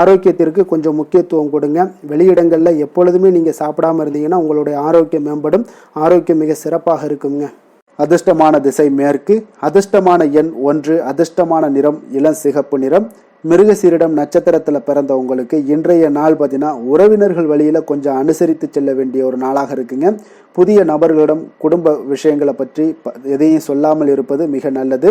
ஆரோக்கியத்திற்கு கொஞ்சம் முக்கியத்துவம் கொடுங்க. வெளியிடங்களில் எப்பொழுதுமே நீங்கள் சாப்பிடாமல் இருந்தீங்கன்னா உங்களுடைய ஆரோக்கியம் மேம்படும். ஆரோக்கியம் மிக சிறப்பாக இருக்குங்க. அதிர்ஷ்டமான திசை மேற்கு, அதிர்ஷ்டமான எண் 1, அதிர்ஷ்டமான நிறம் இளம் சிகப்பு நிறம். மிருகசீரிடம் நட்சத்திரத்தில் பிறந்த உங்களுக்கு இன்றைய நாள் பார்த்தீங்கன்னா உறவினர்கள் வழியில் கொஞ்சம் அனுசரித்து செல்ல வேண்டிய ஒரு நாளாக இருக்குங்க. புதிய நபர்களிடம் குடும்ப விஷயங்களை பற்றி எதையும் சொல்லாமல் இருப்பது மிக நல்லது.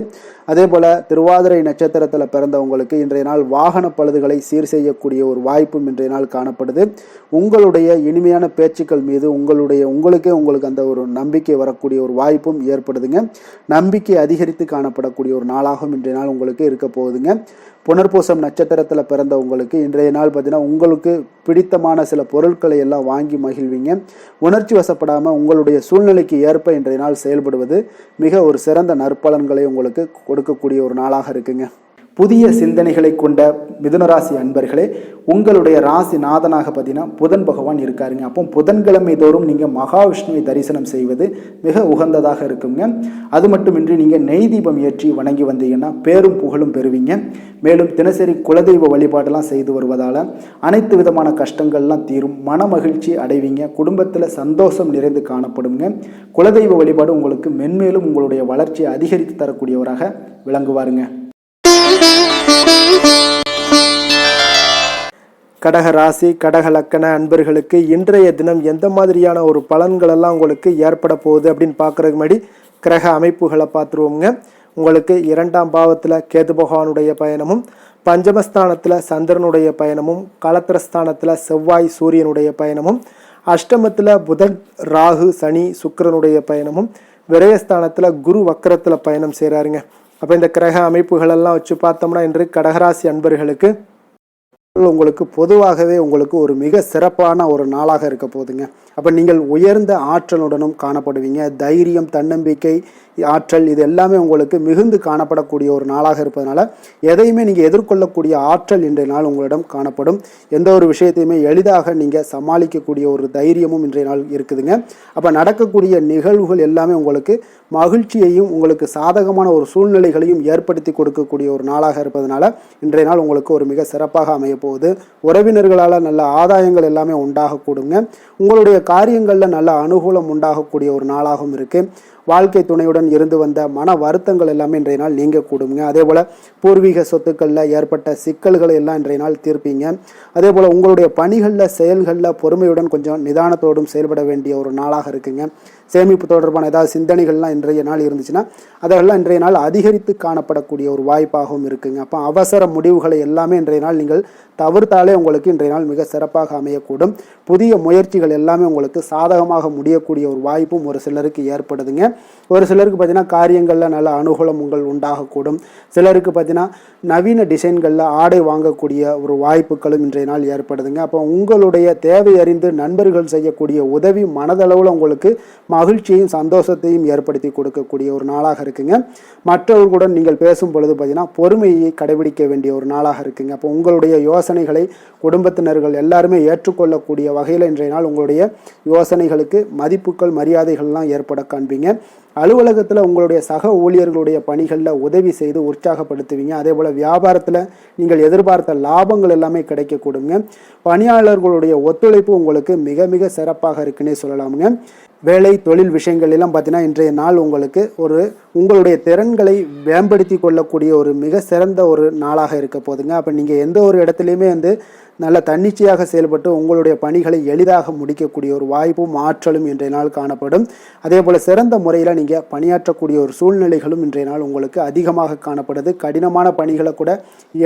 அதே போல் திருவாதிரை நட்சத்திரத்தில் பிறந்தவங்களுக்கு இன்றைய நாள் வாகன பழுதுகளை சீர் செய்யக்கூடிய ஒரு வாய்ப்பும் இன்றைய நாள் காணப்படுது. உங்களுடைய இனிமையான பேச்சுக்கள் மீது உங்களுக்கு அந்த ஒரு நம்பிக்கை வரக்கூடிய ஒரு வாய்ப்பும் ஏற்படுதுங்க. நம்பிக்கை அதிகரித்து காணப்படக்கூடிய ஒரு நாளாகவும் இன்றைய நாள் உங்களுக்கு இருக்க போகுதுங்க. புனர்பூசம் நட்சத்திரத்தில் பிறந்த உங்களுக்கு இன்றைய நாள் பார்த்தீங்கன்னா உங்களுக்கு பிடித்தமான சில பொருட்களை எல்லாம் வாங்கி மகிழ்வீங்க. உணர்ச்சி வசப்படாமல் உங்களுடைய சூழ்நிலைக்கு ஏற்ப இன்றைய நாள் செயல்படுவது மிக ஒரு சிறந்த நற்பலன்களை உங்களுக்கு கொடுக்கக்கூடிய ஒரு நாளாக இருக்குங்க. புதிய சிந்தனைகளை கொண்ட மிதுனராசி அன்பர்களே, உங்களுடைய ராசி நாதனாக பார்த்தீங்கன்னா புதன் பகவான் இருக்காருங்க. அப்போ புதன்கிழமை தோறும் நீங்கள் மகாவிஷ்ணுவை தரிசனம் செய்வது மிக உகந்ததாக இருக்குங்க. அது மட்டுமின்றி நீங்கள் நெய் தீபம் ஏற்றி வணங்கி வந்தீங்கன்னா பேரும் புகழும் பெறுவீங்க. மேலும் தினசரி குலதெய்வ வழிபாடெல்லாம் செய்து வருவதால் அனைத்து விதமான கஷ்டங்கள்லாம் தீரும், மன மகிழ்ச்சி அடைவீங்க, குடும்பத்தில் சந்தோஷம் நிறைந்து காணப்படுங்க. குலதெய்வ வழிபாடு உங்களுக்கு மென்மேலும் உங்களுடைய வளர்ச்சியை அதிகரித்து தரக்கூடியவராக விளங்குவாருங்க. கடக ராசி கடக லக்கண அன்பர்களுக்கு இன்றைய தினம் எந்த மாதிரியான ஒரு பலன்களெல்லாம் உங்களுக்கு ஏற்பட போகுது அப்படின்னு பார்க்குறதுக்கு முன்னாடி கிரக அமைப்புகளை பார்த்துருவோங்க. உங்களுக்கு 2ஆம் பாவத்தில் கேது பகவானுடைய பயணமும், பஞ்சமஸ்தானத்தில் சந்திரனுடைய பயணமும், களத்திரஸ்தானத்தில் செவ்வாய் சூரியனுடைய பயணமும், அஷ்டமத்தில் புதன் ராகு சனி சுக்கிரனுடைய பயணமும், விரயஸ்தானத்தில் குரு வக்கரத்தில் பயணம் செய்கிறாருங்க. அப்போ இந்த கிரக அமைப்புகளெல்லாம் வச்சு பார்த்தோம்னா இன்று கடகராசி அன்பர்களுக்கு உங்களுக்கு பொதுவாகவே உங்களுக்கு ஒரு மிக சிறப்பான ஒரு நாளாக இருக்க போகுதுங்க. அப்போ நீங்கள் உயர்ந்த ஆற்றலுடனும் காணப்படுவீங்க. தைரியம், தன்னம்பிக்கை, ஆற்றல் இது எல்லாமே உங்களுக்கு மிகுந்து காணப்படக்கூடிய ஒரு நாளாக இருப்பதனால எதையுமே நீங்கள் எதிர்கொள்ளக்கூடிய ஆற்றல் இன்றைய நாள் உங்களிடம் காணப்படும். எந்த ஒரு விஷயத்தையுமே எளிதாக நீங்கள் சமாளிக்கக்கூடிய ஒரு தைரியமும் இன்றைய நாள் இருக்குதுங்க. அப்போ நடக்கக்கூடிய நிகழ்வுகள் எல்லாமே உங்களுக்கு மகிழ்ச்சியையும் உங்களுக்கு சாதகமான ஒரு சூழ்நிலைகளையும் ஏற்படுத்தி கொடுக்கக்கூடிய ஒரு நாளாக இருப்பதனால இன்றைய நாள் உங்களுக்கு ஒரு மிக சிறப்பாக அமைய போகுது. உறவினர்களால் நல்ல ஆதாயங்கள் எல்லாமே உண்டாகக்கூடுங்க. உங்களுடைய காரியங்களில் நல்ல அனுகூலம் உண்டாகக்கூடிய ஒரு நாளாகவும் இருக்குது. வாழ்க்கை துணையுடன் இருந்து வந்த மன வருத்தங்கள் எல்லாமே இன்றைய நாள் நீங்கக்கூடுங்க. அதே போல் பூர்வீக சொத்துக்களில் ஏற்பட்ட சிக்கல்களை எல்லாம் இன்றைய நாள் தீர்ப்பீங்க. அதே போல் உங்களுடைய பணிகளில் செயல்களில் பொறுமையுடன் கொஞ்சம் நிதானத்தோடும் செயல்பட வேண்டிய ஒரு நாளாக இருக்குங்க. சேமிப்பு தொடர்பான ஏதாவது சிந்தனைகள்லாம் இன்றைய நாள் இருந்துச்சுன்னா அதெல்லாம் இன்றைய நாள் அதிகரித்து காணப்படக்கூடிய ஒரு வாய்ப்பாகவும் இருக்குங்க. அப்போ அவசர முடிவுகளை எல்லாமே இன்றைய நாள் நீங்கள் தவிர்த்தாலே உங்களுக்கு இன்றைய நாள் மிக சிறப்பாக அமையக்கூடும். புதிய முயற்சிகள் எல்லாமே உங்களுக்கு சாதகமாக முடியக்கூடிய ஒரு வாய்ப்பும் ஒரு சிலருக்கு ஏற்படுதுங்க. ஒரு சிலருக்கு பார்த்தீங்கன்னா காரியங்களில் நல்ல அனுகூலம் உங்கள் உண்டாகக்கூடும். சிலருக்கு பார்த்தீங்கன்னா நவீன டிசைன்களில் ஆடை வாங்கக்கூடிய ஒரு வாய்ப்புகளும் இன்றைய நாள் ஏற்படுதுங்க. அப்போ உங்களுடைய தேவை அறிந்து நண்பர்கள் செய்யக்கூடிய உதவி மனதளவில் உங்களுக்கு மகிழ்ச்சியையும் சந்தோஷத்தையும் ஏற்படுத்தி கொடுக்கக்கூடிய ஒரு நாளாக இருக்குங்க. மற்றவர்களுடன் நீங்கள் பேசும் பொழுது பார்த்தீங்கன்னா பொறுமையை கடைபிடிக்க வேண்டிய ஒரு நாளாக இருக்குங்க. அப்போ உங்களுடைய யோசனைகளை குடும்பத்தினர்கள் எல்லாருமே ஏற்றுக்கொள்ளக்கூடிய வகையில் இன்றைய நாள் உங்களுடைய யோசனைகளுக்கு மதிப்புகள் மரியாதைகள்லாம் ஏற்பட காண்பீங்க. அலுவலகத்தில் உங்களுடைய சக ஊழியர்களுடைய பணிகளில் உதவி செய்து உற்சாகப்படுத்துவீங்க. அதே போல் வியாபாரத்தில் நீங்கள் எதிர்பார்த்த லாபங்கள் எல்லாமே கிடைக்கக்கூடுங்க. பணியாளர்களுடைய ஒத்துழைப்பு உங்களுக்கு மிக மிக சிறப்பாக இருக்குன்னே சொல்லலாமுங்க. வேலை தொழில் விஷயங்கள் எல்லாம் பார்த்தீங்கன்னா இன்றைய நாள் உங்களுக்கு உங்களுடைய திறன்களை மேம்படுத்தி கொள்ளக்கூடிய ஒரு மிக சிறந்த ஒரு நாளாக இருக்க போதுங்க. அப்போ நீங்கள் எந்த ஒரு இடத்துலையுமே நல்ல தன்னிச்சையாக செயல்பட்டு உங்களுடைய பணிகளை எளிதாக முடிக்கக்கூடிய ஒரு வாய்ப்பும் ஆற்றலும் இன்றைய நாள் காணப்படும். அதே போல் சிறந்த முறையில் நீங்கள் பணியாற்றக்கூடிய ஒரு சூழ்நிலைகளும் இன்றைய நாள் உங்களுக்கு அதிகமாக காணப்படுது. கடினமான பணிகளை கூட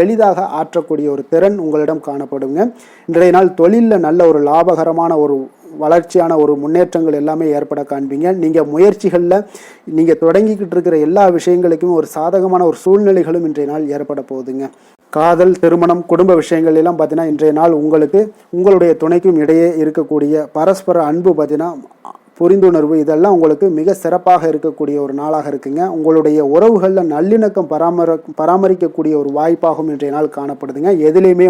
எளிதாக ஆற்றக்கூடிய ஒரு திறன் உங்களிடம் காணப்படுங்க. இன்றைய நாள் தொழிலில் நல்ல ஒரு லாபகரமான ஒரு வளர்ச்சியான ஒரு முன்னேற்றங்கள் எல்லாமே ஏற்பட காண்பீங்க. நீங்கள் முயற்சிகளில் நீங்கள் தொடங்கிக்கிட்டு இருக்கிற எல்லா விஷயங்களுக்கும் ஒரு சாதகமான ஒரு சூழ்நிலைகளும் இன்றைய நாள் ஏற்பட போகுதுங்க. காதல், திருமணம், குடும்ப விஷயங்கள் எல்லாம் பார்த்தீங்கன்னா இன்றைய நாள் உங்களுக்கு உங்களுடைய துணைக்கும் இடையே இருக்கக்கூடிய பரஸ்பர அன்பு பார்த்தீங்கன்னா புரிந்துணர்வு இதெல்லாம் உங்களுக்கு மிக சிறப்பாக இருக்கக்கூடிய ஒரு நாளாக இருக்குங்க. உங்களுடைய உறவுகளில் நல்லிணக்கம் பராமரிக்கக்கூடிய ஒரு வாய்ப்பாகவும் இன்றைய நாள் காணப்படுதுங்க. எதுலேயுமே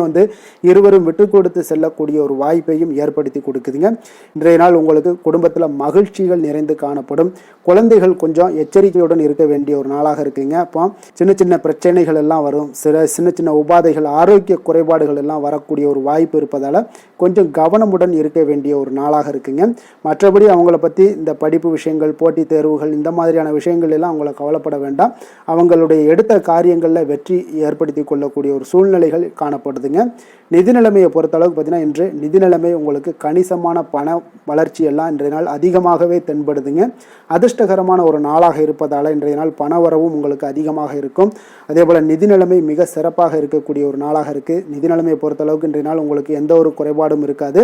இருவரும் விட்டு கொடுத்து செல்லக்கூடிய ஒரு வாய்ப்பையும் ஏற்படுத்தி கொடுக்குதுங்க. இன்றைய நாள் உங்களுக்கு குடும்பத்தில் மகிழ்ச்சிகள் நிறைந்து காணப்படும். குழந்தைகள் கொஞ்சம் எச்சரிக்கையுடன் இருக்க வேண்டிய ஒரு நாளாக இருக்குங்க. அப்போ சின்ன சின்ன பிரச்சனைகள் எல்லாம் வரும். சின்ன சின்ன உபாதைகள், ஆரோக்கிய குறைபாடுகள் எல்லாம் வரக்கூடிய ஒரு வாய்ப்பு இருப்பதால் கொஞ்சம் கவனமுடன் இருக்க வேண்டிய ஒரு நாளாக இருக்குங்க. மற்றபடி அவங்கள பற்றி இந்த படிப்பு விஷயங்கள், போட்டித் தேர்வுகள் இந்த மாதிரியான விஷயங்கள் எல்லாம் அவங்கள கவலைப்பட வேண்டாம். அவங்களுடைய எடுத்த காரியங்களில் வெற்றி ஏற்படுத்தி கொள்ளக்கூடிய ஒரு சூழ்நிலைகள் காணப்படுதுங்க. நிதி நிலைமையை பொறுத்தளவுக்கு பார்த்தீங்கன்னா இன்று நிதி நிலைமை உங்களுக்கு கணிசமான பண வளர்ச்சி எல்லாம் இன்றைய நாள் அதிகமாகவே தென்படுதுங்க. அதிர்ஷ்டகரமான ஒரு நாளாக இருப்பதால் இன்றைய நாள் பண வரவும் உங்களுக்கு அதிகமாக இருக்கும். அதே போல் நிதி நிலைமை மிக சிறப்பாக இருக்கக்கூடிய ஒரு நாளாக இருக்குது. நிதி நிலைமையை பொறுத்தளவுக்கு இன்றைய நாள் உங்களுக்கு எந்த ஒரு குறைபாடும் இருக்காது.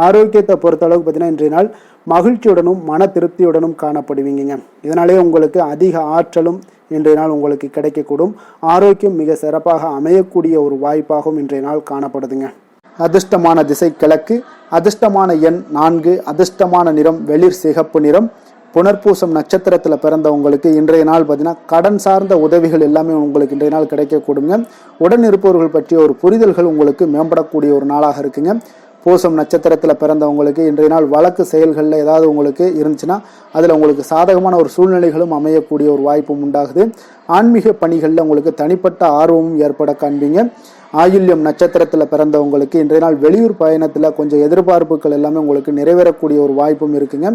ஆரோக்கியத்தை பொறுத்தளவுக்கு பார்த்தீங்கன்னா இன்றைய நாள் மகிழ்ச்சியுடனும் மன திருப்தியுடனும் காணப்படுவீங்க. இதனாலே உங்களுக்கு அதிக ஆற்றலும் இன்றைய நாள் உங்களுக்கு கிடைக்கக்கூடும். ஆரோக்கியம் மிக சிறப்பாக அமையக்கூடிய ஒரு வாய்ப்பாகவும் இன்றைய நாள் காணப்படுதுங்க. அதிர்ஷ்டமான திசை கிழக்கு, அதிர்ஷ்டமான எண் 4, அதிர்ஷ்டமான நிறம் வெளிர் சிகப்பு நிறம். புனர்பூசம் நட்சத்திரத்தில் பிறந்தவங்களுக்கு இன்றைய நாள் பார்த்தீங்கன்னா கடன் சார்ந்த உதவிகள் எல்லாமே உங்களுக்கு இன்றைய நாள் கிடைக்கக்கூடுங்க. உடன் இருப்பவர்கள் பற்றிய ஒரு புரிதல்கள் உங்களுக்கு மேம்படக்கூடிய ஒரு நாளாக இருக்குங்க. பூசம் நட்சத்திரத்தில் பிறந்தவங்களுக்கு இன்றைய நாள் வழக்கு செயல்களில் ஏதாவது உங்களுக்கு இருந்துச்சுன்னா அதில் உங்களுக்கு சாதகமான ஒரு சூழ்நிலைகளும் அமையக்கூடிய ஒரு வாய்ப்பும் உண்டாகுது. ஆன்மீக பணிகளில் உங்களுக்கு தனிப்பட்ட ஆர்வமும் ஏற்பட காண்பீங்க. ஆயில்யம் நட்சத்திரத்தில் பிறந்தவங்களுக்கு இன்றைய நாள் வெளியூர் பயணத்தில் கொஞ்சம் எதிர்பார்ப்புகள் எல்லாமே உங்களுக்கு நிறைவேறக்கூடிய ஒரு வாய்ப்பும் இருக்குங்க.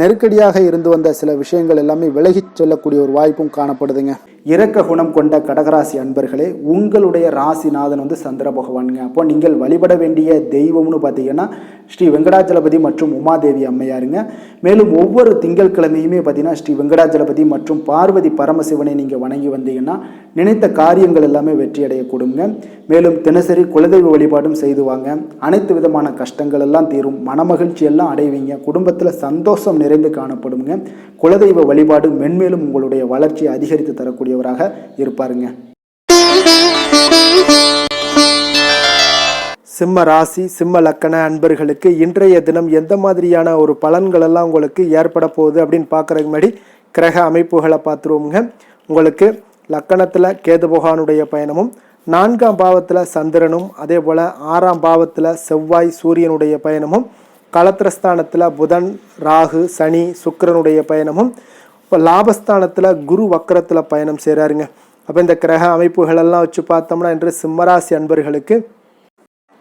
நெருக்கடியாக இருந்து வந்த சில விஷயங்கள் எல்லாமே விலகிச் செல்லக்கூடிய ஒரு வாய்ப்பும் காணப்படுதுங்க. இரக்க குணம் கொண்ட கடகராசி அன்பர்களே, உங்களுடைய ராசிநாதன் வந்து சந்திர பகவானுங்க. அப்போ நீங்கள் வழிபட வேண்டிய தெய்வம்னு பார்த்தீங்கன்னா ஸ்ரீ வெங்கடாஜலபதி மற்றும் உமாதேவி அம்மையாருங்க. மேலும் ஒவ்வொரு திங்கட்கிழமையுமே பார்த்தீங்கன்னா ஸ்ரீ வெங்கடாஜலபதி மற்றும் பார்வதி பரமசிவனை நீங்கள் வணங்கி வந்தீங்கன்னா நினைத்த காரியங்கள் எல்லாமே வெற்றி அடையக்கூடுங்க. மேலும் தினசரி குலதெய்வ வழிபாடும் செய்து வாங்க. அனைத்து விதமான கஷ்டங்கள் எல்லாம் தீரும், மனமகிழ்ச்சி எல்லாம் அடைவீங்க. குடும்பத்தில் சந்தோஷம் நிறைந்து காணப்படுங்க. குலதெய்வ வழிபாடு மென்மேலும் உங்களுடைய வளர்ச்சியை அதிகரித்து தரக்கூடியவராக இருப்பாருங்க. சிம்ம ராசி சிம்ம லக்கண அன்பர்களுக்கு இன்றைய தினம் எந்த மாதிரியான ஒரு பலன்கள் எல்லாம் உங்களுக்கு ஏற்பட போகுது அப்படின்னு பார்க்குறதுக்கு முன்னாடி கிரக அமைப்புகளை பார்த்துருவோங்க. உங்களுக்கு லக்கணத்தில் கேது பகவானுடைய பயணமும், 4ஆம் பாவத்தில் சந்திரனும், அதே போல் 6ஆம் பாவத்தில் செவ்வாய் சூரியனுடைய பயணமும், களத்திரஸ்தானத்தில் புதன் ராகு சனி சுக்கிரனுடைய பயணமும், இப்போ லாபஸ்தானத்தில் குரு வக்கரத்தில் பயணம் செய்கிறாருங்க. அப்போ இந்த கிரக அமைப்புகளெல்லாம் வச்சு பார்த்தோம்னா இன்று சிம்மராசி அன்பர்களுக்கு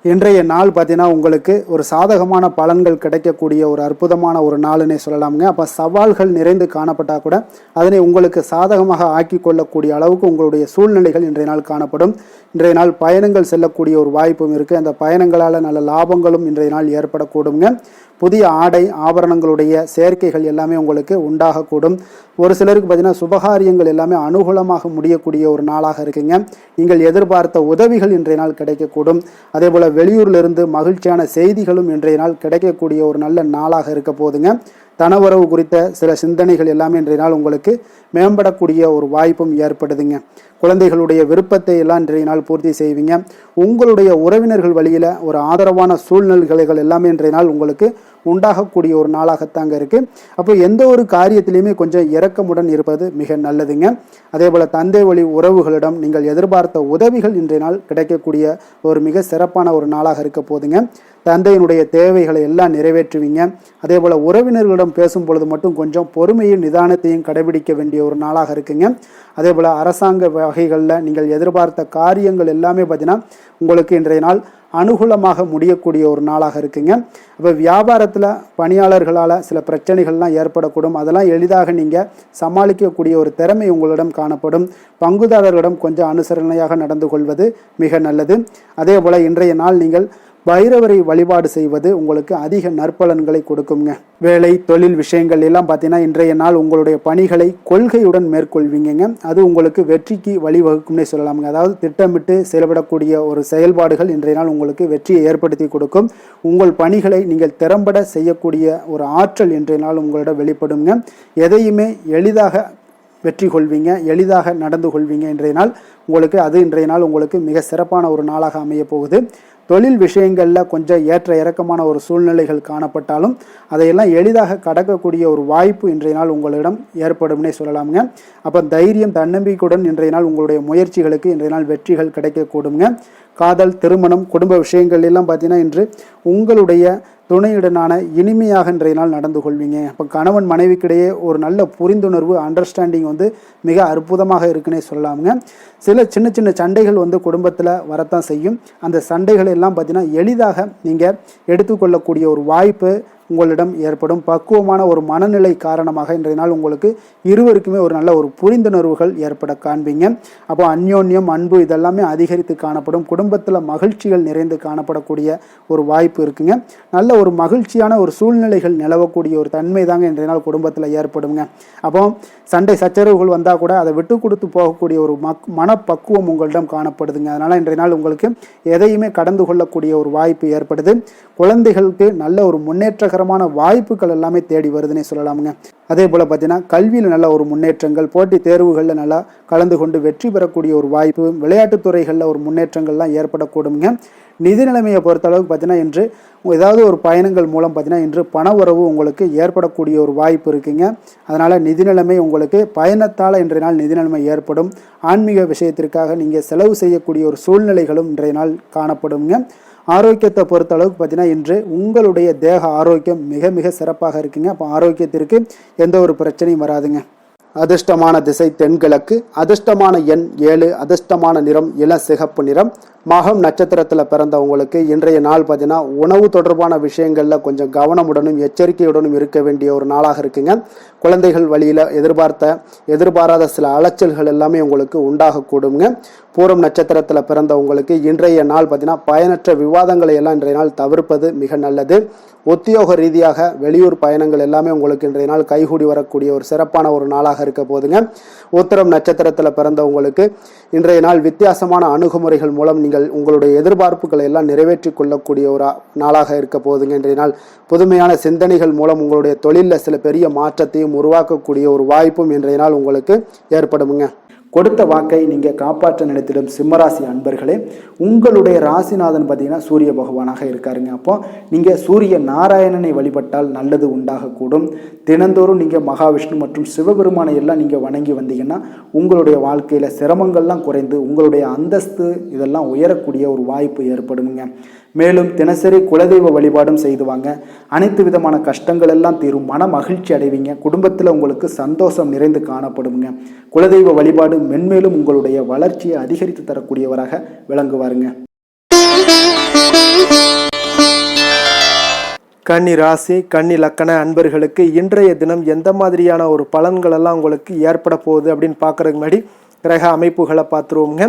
இன்றைய நாள் பார்த்தீங்கன்னா உங்களுக்கு ஒரு சாதகமான பலன்கள் கிடைக்கக்கூடிய ஒரு அற்புதமான ஒரு நாளுன்னே சொல்லலாமுங்க. அப்போ சவால்கள் நிறைந்து காணப்பட்டால் கூட அதனை உங்களுக்கு சாதகமாக ஆக்கி கொள்ளக்கூடிய அளவுக்கு உங்களுடைய சூழ்நிலைகள் இன்றைய நாள் காணப்படும். இன்றைய நாள் பயணங்கள் செல்லக்கூடிய ஒரு வாய்ப்பும் இருக்குது. அந்த பயணங்களால் நல்ல லாபங்களும் இன்றைய நாள் ஏற்படக்கூடுங்க. புதிய ஆடை ஆபரணங்களுடைய சேர்க்கைகள் எல்லாமே உங்களுக்கு உண்டாகக்கூடும். ஒரு சிலருக்கு பார்த்தீங்கன்னா சுபகாரியங்கள் எல்லாமே அனுகூலமாக முடியக்கூடிய ஒரு நாளாக இருக்குங்க. நீங்கள் எதிர்பார்த்த உதவிகள் இன்றைய நாள் கிடைக்கக்கூடும். அதே போல் வெளியூரிலிருந்து மகிழ்ச்சியான செய்திகளும் இன்றைய நாள் கிடைக்கக்கூடிய ஒரு நல்ல நாளாக இருக்க போதுங்க. தனவரவு குறித்த சில சிந்தனைகள் எல்லாமே இன்றைய நாள் உங்களுக்கு மேம்படக்கூடிய ஒரு வாய்ப்பும் ஏற்படுதுங்க. குழந்தைகளுடைய விருப்பத்தை எல்லாம் இன்றைய நாள் பூர்த்தி செய்வீங்க. உங்களுடைய உறவினர்கள் வழியில் ஒரு ஆதரவான சூழ்நிலைகள் எல்லாமே இன்றைய நாள் உங்களுக்கு உண்டாகக்கூடிய ஒரு நாளாகத்தாங்க இருக்குது. அப்போ எந்த ஒரு காரியத்திலையுமே கொஞ்சம் இரக்கமுடன் இருப்பது மிக நல்லதுங்க. அதே போல் தந்தை வழி உறவுகளிடம் நீங்கள் எதிர்பார்த்த உதவிகள் இன்றைய நாள் கிடைக்கக்கூடிய ஒரு மிக சிறப்பான ஒரு நாளாக இருக்க போதுங்க. தந்தையினுடைய தேவைகளை எல்லாம் நிறைவேற்றுவீங்க. அதே போல் உறவினர்களிடம் பேசும் பொழுது மட்டும் கொஞ்சம் பொறுமையும் நிதானத்தையும் கடைபிடிக்க வேண்டிய ஒரு நாளாக இருக்குங்க. அதே போல் அரசாங்க வகைகளில் நீங்கள் எதிர்பார்த்த காரியங்கள் எல்லாமே பார்த்தீங்கன்னா உங்களுக்கு இன்றைய நாள் அனுகூலமாக முடியக்கூடிய ஒரு நாளாக இருக்குங்க. அப்போ வியாபாரத்தில் பணியாளர்களால் சில பிரச்சனைகள்லாம் ஏற்படக்கூடும். அதெல்லாம் எளிதாக நீங்கள் சமாளிக்கக்கூடிய ஒரு திறமை உங்களிடம் காணப்படும். பங்குதாரர்களிடம் கொஞ்சம் அனுசரணையாக நடந்து கொள்வது மிக நல்லது. அதே போல் இன்றைய நாள் நீங்கள் பைரவரை வழிபாடு செய்வது உங்களுக்கு அதிக நற்பலன்களை கொடுக்குங்க. வேலை தொழில் விஷயங்கள் எல்லாம் பார்த்தீங்கன்னா இன்றைய நாள் உங்களுடைய பணிகளை கொள்கையுடன் மேற்கொள்வீங்க. அது உங்களுக்கு வெற்றிக்கு வழிவகுக்கும்னே சொல்லலாமுங்க. அதாவது திட்டமிட்டு செயல்படக்கூடிய ஒரு செயல்பாடுகள் இன்றைய நாள் உங்களுக்கு வெற்றியை ஏற்படுத்தி கொடுக்கும். உங்கள் பணிகளை நீங்கள் திறம்பட செய்யக்கூடிய ஒரு ஆற்றல் இன்றைய நாள் உங்களிடம் வெளிப்படுங்க. எதையுமே எளிதாக வெற்றி கொள்வீங்க, எளிதாக நடந்து கொள்வீங்க. இன்றைய நாள் உங்களுக்கு இன்றைய நாள் உங்களுக்கு மிக சிறப்பான ஒரு நாளாக அமைய போகுது. தொழில் விஷயங்களில் கொஞ்சம் ஏற்ற இறக்கமான ஒரு சூழ்நிலைகள் காணப்பட்டாலும் அதையெல்லாம் எளிதாக கடக்கக்கூடிய ஒரு வாய்ப்பு இன்றைய நாள் உங்களிடம் ஏற்படும்னே சொல்லலாமுங்க. அப்போ தைரியம் தன்னம்பிக்கையுடன் இன்றைய நாள் உங்களுடைய முயற்சிகளுக்கு இன்றைய நாள் வெற்றிகள் கிடைக்கக்கூடுங்க. காதல் திருமணம் குடும்ப விஷயங்கள் எல்லாம் பார்த்தீங்கன்னா இன்று உங்களுடைய துணையுடனான இனிமையாக இன்றைய நாள் நடந்து கொள்வீங்க. அப்போ கணவன் மனைவிக்கிடையே ஒரு நல்ல புரிந்துணர்வு அண்டர்ஸ்டாண்டிங் மிக அற்புதமாக இருக்குன்னே சொல்லலாமுங்க. சில சின்ன சின்ன சண்டைகள் குடும்பத்தில் வரத்தான் செய்யும். அந்த சண்டைகள் எல்லாம் பார்த்தீங்கன்னா எளிதாக நீங்கள் எடுத்துக்கொள்ளக்கூடிய ஒரு வாய்ப்பு உங்களிடம் ஏற்படும். பக்குவமான ஒரு மனநிலை காரணமாக இன்றைய நாள் உங்களுக்கு இருவருக்குமே ஒரு நல்ல ஒரு புரிந்துணர்வுகள் ஏற்பட காண்பீங்க. அப்போ அந்யோன்யம் அன்பு இதெல்லாமே அதிகரித்து காணப்படும். குடும்பத்தில் மகிழ்ச்சிகள் நிறைந்து காணப்படக்கூடிய ஒரு வாய்ப்பு இருக்குங்க. நல்ல ஒரு மகிழ்ச்சியான ஒரு சூழ்நிலைகள் நிலவக்கூடிய ஒரு தன்மை தாங்க இன்றைய நாள் குடும்பத்தில் ஏற்படுங்க. அப்போ சண்டை சச்சரவுகள் வந்தால் கூட அதை விட்டு கொடுத்து போகக்கூடிய ஒரு மனப்பக்குவம் உங்களிடம் காணப்படுதுங்க. அதனால் இன்றைய நாள் உங்களுக்கு எதையுமே கடந்து கொள்ளக்கூடிய ஒரு வாய்ப்பு ஏற்படுது. குழந்தைகளுக்கு நல்ல ஒரு முன்னேற்றகரமான வாய்ப்புகள் எல்லாமே தேடி வருதுன்னே சொல்லலாமுங்க. அதே போல் பார்த்தீங்கன்னா கல்வியில் நல்ல ஒரு முன்னேற்றங்கள், போட்டித் தேர்வுகளில் நல்லா கலந்து கொண்டு வெற்றி பெறக்கூடிய ஒரு வாய்ப்பு, விளையாட்டுத் துறைகளில் ஒரு முன்னேற்றங்கள்லாம் ஏற்படக்கூடுங்க. நிதி நிலைமையை பொறுத்தளவுக்கு பார்த்தீங்கன்னா இன்று ஏதாவது ஒரு பயணங்கள் மூலம் பார்த்தீங்கன்னா இன்று பண உறவு உங்களுக்கு ஏற்படக்கூடிய ஒரு வாய்ப்பு இருக்குங்க. அதனால் நிதி நிலைமை உங்களுக்கு பயணத்தால் இன்றைய நாள் நிதி நிலைமை ஏற்படும். ஆன்மீக விஷயத்திற்காக நீங்கள் செலவு செய்யக்கூடிய ஒரு சூழ்நிலைகளும் இன்றைய நாள் காணப்படுங்க. ஆரோக்கியத்தை பொறுத்த அளவுக்கு பார்த்தீங்கன்னா இன்று உங்களுடைய தேக ஆரோக்கியம் மிக மிக சிறப்பாக இருக்குங்க. அப்போ ஆரோக்கியத்திற்கு எந்த ஒரு பிரச்சனையும் வராதுங்க. அதிர்ஷ்டமான திசை தென்கிழக்கு, அதிர்ஷ்டமான எண் 7, அதிர்ஷ்டமான நிறம் இள சிகப்பு நிறம், மகம் நட்சத்திரத்தில் பிறந்தவங்களுக்கு இன்றைய நாள் பார்த்தீங்கன்னா உணவு தொடர்பான விஷயங்களில் கொஞ்சம் கவனமுடனும் எச்சரிக்கையுடனும் இருக்க வேண்டிய ஒரு நாளாக இருக்குங்க. குழந்தைகள் வழியில் எதிர்பாராத சில அலைச்சல்கள் எல்லாமே உங்களுக்கு உண்டாகக்கூடுங்க. பூரம் நட்சத்திரத்தில் பிறந்தவங்களுக்கு இன்றைய நாள் பார்த்தீங்கன்னா பயனற்ற விவாதங்களை எல்லாம் இன்றைய நாள் தவிர்ப்பது மிக நல்லது. உத்தியோக ரீதியாக வெளியூர் பயணங்கள் எல்லாமே உங்களுக்கு இன்றைய நாள் கைகூடி வரக்கூடிய ஒரு சிறப்பான ஒரு நாளாக இருக்க போதுங்க. உத்திரம் நட்சத்திரத்தில் பிறந்தவங்களுக்கு இன்றைய நாள் வித்தியாசமான அணுகுமுறைகள் மூலம் நீங்கள் உங்களுடைய எதிர்பார்ப்புகளை எல்லாம் நிறைவேற்றி கொள்ளக்கூடிய ஒரு நாளாக இருக்க போதுங்க. இன்றைய நாள் புதுமையான சிந்தனைகள் மூலம் உங்களுடைய தொழிலில் சில பெரிய மாற்றத்தையும் உருவாக்கக்கூடிய ஒரு வாய்ப்பும் இன்றைய நாள் உங்களுக்கு ஏற்படுமுங்க. கொடுத்த வாக்கை நீங்கள் காப்பாற்ற நினைத்திடும் சிம்மராசி அன்பர்களே, உங்களுடைய ராசிநாதன் பார்த்தீங்கன்னா சூரிய பகவானாக இருக்காருங்க. அப்போ நீங்கள் சூரிய நாராயணனை வழிபட்டால் நல்லது உண்டாகக்கூடும். தினந்தோறும் நீங்கள் மகாவிஷ்ணு மற்றும் சிவபெருமானை எல்லாம் நீங்கள் வணங்கி வந்தீங்கன்னா உங்களுடைய வாழ்க்கையில் சிரமங்கள்லாம் குறைந்து உங்களுடைய அந்தஸ்து இதெல்லாம் உயரக்கூடிய ஒரு வாய்ப்பு ஏற்படுங்க. மேலும் தினசரி குலதெய்வ வழிபாடும் செய்துவாங்க. அனைத்து விதமான கஷ்டங்கள் எல்லாம் தீரும். மன மகிழ்ச்சி அடைவீங்க. குடும்பத்தில் உங்களுக்கு சந்தோஷம் நிறைந்து காணப்படுங்க. குலதெய்வ வழிபாடு மென்மேலும் உங்களுடைய வளர்ச்சியை அதிகரித்து தரக்கூடியவராக விளங்குவாருங்க. கன்னி ராசி கன்னி லக்கண அன்பர்களுக்கு இன்றைய தினம் எந்த மாதிரியான ஒரு பலன்கள் எல்லாம் உங்களுக்கு ஏற்பட போகுது அப்படின்னு பார்க்கறதுக்கு முன்னாடி கிரக அமைப்புகளை பார்த்துருவோங்க.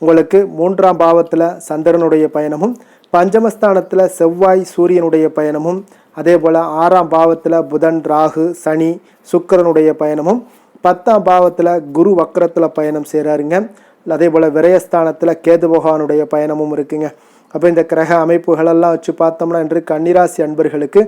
உங்களுக்கு 3ஆம் பாவத்தில் சந்திரனுடைய பயணமும், பஞ்சமஸ்தானத்தில் செவ்வாய் சூரியனுடைய பயணமும், அதே போல் 6ஆம் பாவத்தில் புதன் ராகு சனி சுக்கிரனுடைய பயணமும், 10ஆம் பாவத்தில் குரு வக்கரத்தில் பயணம் செய்கிறாருங்க. அதே போல் விரயஸ்தானத்தில் கேது பகவானுடைய பயணமும் இருக்குங்க. அப்போ இந்த கிரக அமைப்புகளெல்லாம் வச்சு பார்த்தோம்னா இன்று கன்னிராசி அன்பர்களுக்கு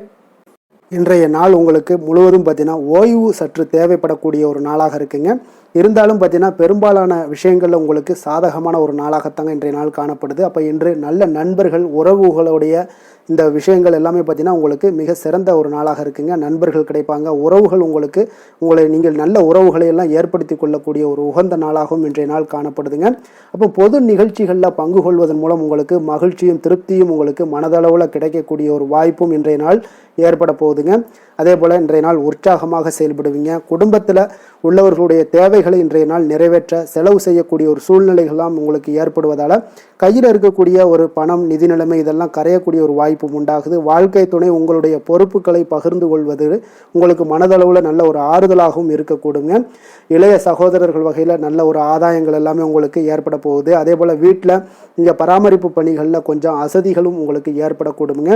இன்றைய நாள் உங்களுக்கு முழுவதும் பார்த்தீங்கன்னா ஓய்வு சற்று தேவைப்படக்கூடிய ஒரு நாளாக இருக்குங்க. இருந்தாலும் பார்த்தீங்கன்னா பெரும்பாலான விஷயங்களில் உங்களுக்கு சாதகமான ஒரு நாளாகத்தாங்க இன்றைய நாள் காணப்படுது. அப்போ இன்று நல்ல நண்பர்கள் உறவுகளுடைய இந்த விஷயங்கள் எல்லாமே பார்த்தீங்கன்னா உங்களுக்கு மிக சிறந்த ஒரு நாளாக இருக்குங்க. நண்பர்கள் கிடைப்பாங்க. உறவுகள் நீங்கள் நல்ல உறவுகளை எல்லாம் ஏற்படுத்தி கொள்ளக்கூடிய ஒரு உகந்த நாளாகவும் இன்றைய நாள் காணப்படுதுங்க. அப்போ பொது நிகழ்ச்சிகளில் பங்கு கொள்வதன் மூலம் உங்களுக்கு மகிழ்ச்சியும் திருப்தியும் உங்களுக்கு மனதளவில் கிடைக்கக்கூடிய ஒரு வாய்ப்பும் இன்றைய நாள் ஏற்பட போகுதுங்க. அதே போல் இன்றைய நாள் உற்சாகமாக செயல்படுவீங்க. குடும்பத்தில் உள்ளவர்களுடைய தேவைகளை இன்றைய நாள் நிறைவேற்ற செலவு செய்யக்கூடிய ஒரு சூழ்நிலைகள்லாம் உங்களுக்கு ஏற்படுவதால் கையில் இருக்கக்கூடிய ஒரு பணம் நிதி நிலைமை இதெல்லாம் கரையக்கூடிய ஒரு வாய்ப்பும் உண்டாகுது. வாழ்க்கை துணை உங்களுடைய பொறுப்புகளை பகிர்ந்து கொள்வது உங்களுக்கு மனதளவில் நல்ல ஒரு ஆறுதலாகவும் இருக்கக்கூடுங்க. இளைய சகோதரர்கள் வகையில் நல்ல ஒரு ஆதாயங்கள் எல்லாமே உங்களுக்கு ஏற்பட போகுது. அதே போல் வீட்டில் நீங்கள் பராமரிப்பு பணிகளில் கொஞ்சம் அசதிகளும் உங்களுக்கு ஏற்படக்கூடுங்க.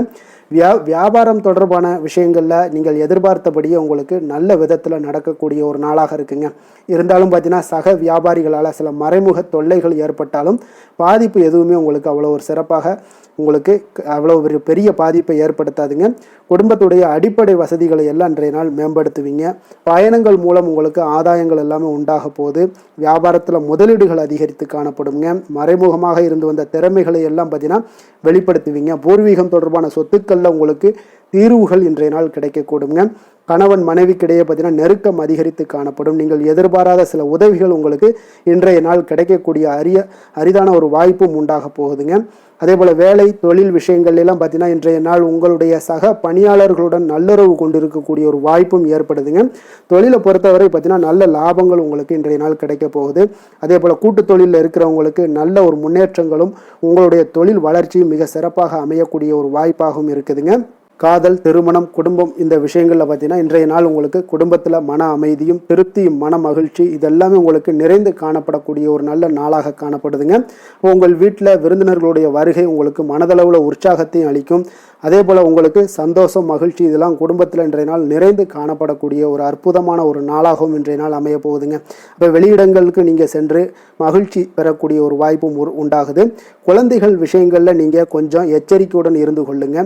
வியாபாரம் தொடர்பான விஷயங்களில் நீங்கள் எதிர்பார்த்தபடியே உங்களுக்கு நல்ல விதத்தில் நடக்கக்கூடிய ஒரு நாளாக இருக்குங்க. இருந்தாலும் பார்த்தீங்கன்னா சக வியாபாரிகளால் சில மறைமுக தொல்லைகள் ஏற்பட்டாலும் பாதிப்பு எதுவுமே உங்களுக்கு அவ்வளோ ஒரு சிறப்பாக உங்களுக்கு அவ்வளோ ஒரு பெரிய பாதிப்பை ஏற்படுத்தாதுங்க. குடும்பத்துடைய அடிப்படை வசதிகளை எல்லாம் இன்றைய நாள் மேம்படுத்துவீங்க. பயணங்கள் மூலம் உங்களுக்கு ஆதாயங்கள் எல்லாமே உண்டாக போகுது. வியாபாரத்தில் முதலீடுகள் அதிகரித்து காணப்படுங்க. மறைமுகமாக இருந்து வந்த திறமைகளை எல்லாம் பார்த்தீங்கன்னா வெளிப்படுத்துவீங்க. பூர்வீகம் தொடர்பான சொத்துக்களில் உங்களுக்கு தீர்வுகள் இன்றைய நாள் கிடைக்கக்கூடுங்க. கணவன் மனைவிக்கிடையே பார்த்தீங்கன்னா நெருக்கம் அதிகரித்து காணப்படும். நீங்கள் எதிர்பாராத சில உதவிகள் உங்களுக்கு இன்றைய நாள் கிடைக்கக்கூடிய அரிதான ஒரு வாய்ப்பும் உண்டாக போகுதுங்க. அதே போல் வேலை தொழில் விஷயங்கள்லாம் பார்த்தீங்கன்னா இன்றைய நாள் உங்களுடைய சக பணியாளர்களுடன் நல்லுறவு கொண்டிருக்கக்கூடிய ஒரு வாய்ப்பும் ஏற்படுதுங்க. தொழிலை பொறுத்தவரை பார்த்தீங்கன்னா நல்ல லாபங்கள் உங்களுக்கு இன்றைய நாள் கிடைக்க போகுது. அதே போல் கூட்டு தொழிலில் இருக்கிறவங்களுக்கு நல்ல ஒரு முன்னேற்றங்களும் உங்களுடைய தொழில் வளர்ச்சியும் மிக சிறப்பாக அமையக்கூடிய ஒரு வாய்ப்பாகவும் இருக்குதுங்க. காதல், திருமணம், குடும்பம் இந்த விஷயங்களில் பார்த்தீங்கன்னா இன்றைய நாள் உங்களுக்கு குடும்பத்தில் மன அமைதியும் திருப்தியும் மன மகிழ்ச்சி இதெல்லாமே உங்களுக்கு நிறைந்து காணப்படக்கூடிய ஒரு நல்ல நாளாக காணப்படுதுங்க. உங்கள் வீட்டில் விருந்தினர்களுடைய வருகை உங்களுக்கு மனதளவில் உற்சாகத்தையும் அளிக்கும். அதே போல் உங்களுக்கு சந்தோஷம் மகிழ்ச்சி இதெல்லாம் குடும்பத்தில் இன்றைய நாள் நிறைந்து காணப்படக்கூடிய ஒரு அற்புதமான ஒரு நாளாகவும் இன்றைய நாள் அமைய போகுதுங்க. அப்போ வெளியிடங்களுக்கு நீங்கள் சென்று மகிழ்ச்சி பெறக்கூடிய ஒரு வாய்ப்பும் உண்டாகுது. குழந்தைகள் விஷயங்களில் நீங்கள் கொஞ்சம் எச்சரிக்கையுடன் இருந்து கொள்ளுங்க.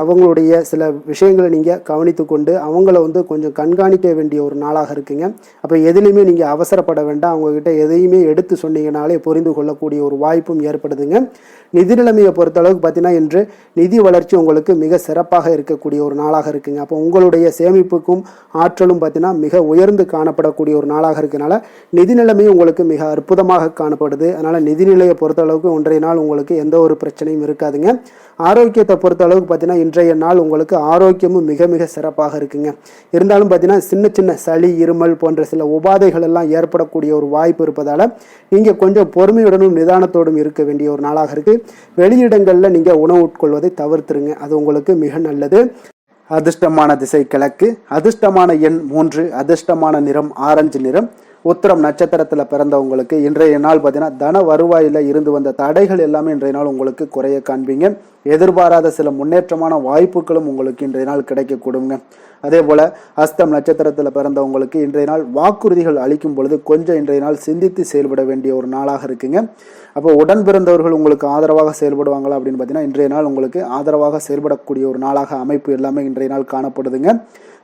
அவங்களுடைய சில விஷயங்களை நீங்கள் கவனித்து கொண்டு அவங்கள கொஞ்சம் கண்காணிக்க வேண்டிய ஒரு நாளாக இருக்குங்க. அப்போ எதுலையுமே நீங்கள் அவசரப்பட வேண்டாம். அவங்கக்கிட்ட எதையுமே எடுத்து சொன்னீங்கனாலே புரிந்து கொள்ளக்கூடிய ஒரு வாய்ப்பும் ஏற்படுதுங்க. நிதி நிலைமையை பொறுத்தளவுக்கு பார்த்தீங்கன்னா இன்று நிதி வளர்ச்சி உங்களுக்கு மிக சிறப்பாக இருக்கக்கூடிய ஒரு நாளாக இருக்குங்க. அப்போ உங்களுடைய சேமிப்புக்கும் ஆற்றலும் பார்த்தீங்கன்னா மிக உயர்ந்து காணப்படக்கூடிய ஒரு நாளாக இருக்கனால நிதி நிலைமையும் உங்களுக்கு மிக அற்புதமாக காணப்படுது. அதனால் நிதிநிலையை பொறுத்தளவுக்கு ஒன்றைய நாள் உங்களுக்கு எந்த ஒரு பிரச்சனையும் இருக்காதுங்க. ஆரோக்கியத்தை பொறுத்த அளவுக்கு பார்த்தீங்கன்னா இன்றைய நாள் உங்களுக்கு ஆரோக்கியமும் மிக மிக சிறப்பாக இருக்குங்க. இருந்தாலும் பார்த்தீங்கன்னா சின்ன சின்ன சளி இருமல் போன்ற சில உபாதைகள் எல்லாம் ஏற்படக்கூடிய ஒரு வாய்ப்பு இருப்பதால் நீங்கள் கொஞ்சம் பொறுமையுடனும் நிதானத்தோடும் இருக்க வேண்டிய ஒரு நாளாக இருக்குது. வெளியிடங்களில் நீங்கள் உணவு உட்கொள்வதை தவிர்த்துருங்க, அது உங்களுக்கு மிக நல்லது. அதிர்ஷ்டமான திசை கிழக்கு, அதிர்ஷ்டமான எண் 3, அதிர்ஷ்டமான நிறம் ஆரஞ்சு நிறம். உத்திரம் நட்சத்திரத்தில் பிறந்தவங்களுக்கு இன்றைய நாள் பார்த்தீங்கன்னா தன வருவாயில் இருந்து வந்த தடைகள் எல்லாமே இன்றைய நாள் உங்களுக்கு குறைய காண்பீங்க. எதிர்பாராத சில முன்னேற்றமான வாய்ப்புகளும் உங்களுக்கு இன்றைய நாள் கிடைக்கக்கூடுங்க. அதே போல் அஸ்தம் நட்சத்திரத்தில் பிறந்தவங்களுக்கு இன்றைய நாள் வாக்குறுதிகள் அளிக்கும் பொழுது கொஞ்சம் இன்றைய நாள் சிந்தித்து செயல்பட வேண்டிய ஒரு நாளாக இருக்குங்க. அப்போ உடன் பிறந்தவர்கள் உங்களுக்கு ஆதரவாக செயல்படுவாங்களா அப்படின்னு பார்த்தீங்கன்னா இன்றைய நாள் உங்களுக்கு ஆதரவாக செயல்படக்கூடிய ஒரு நாளாக அமைப்பு எல்லாமே இன்றைய நாள் காணப்படுதுங்க.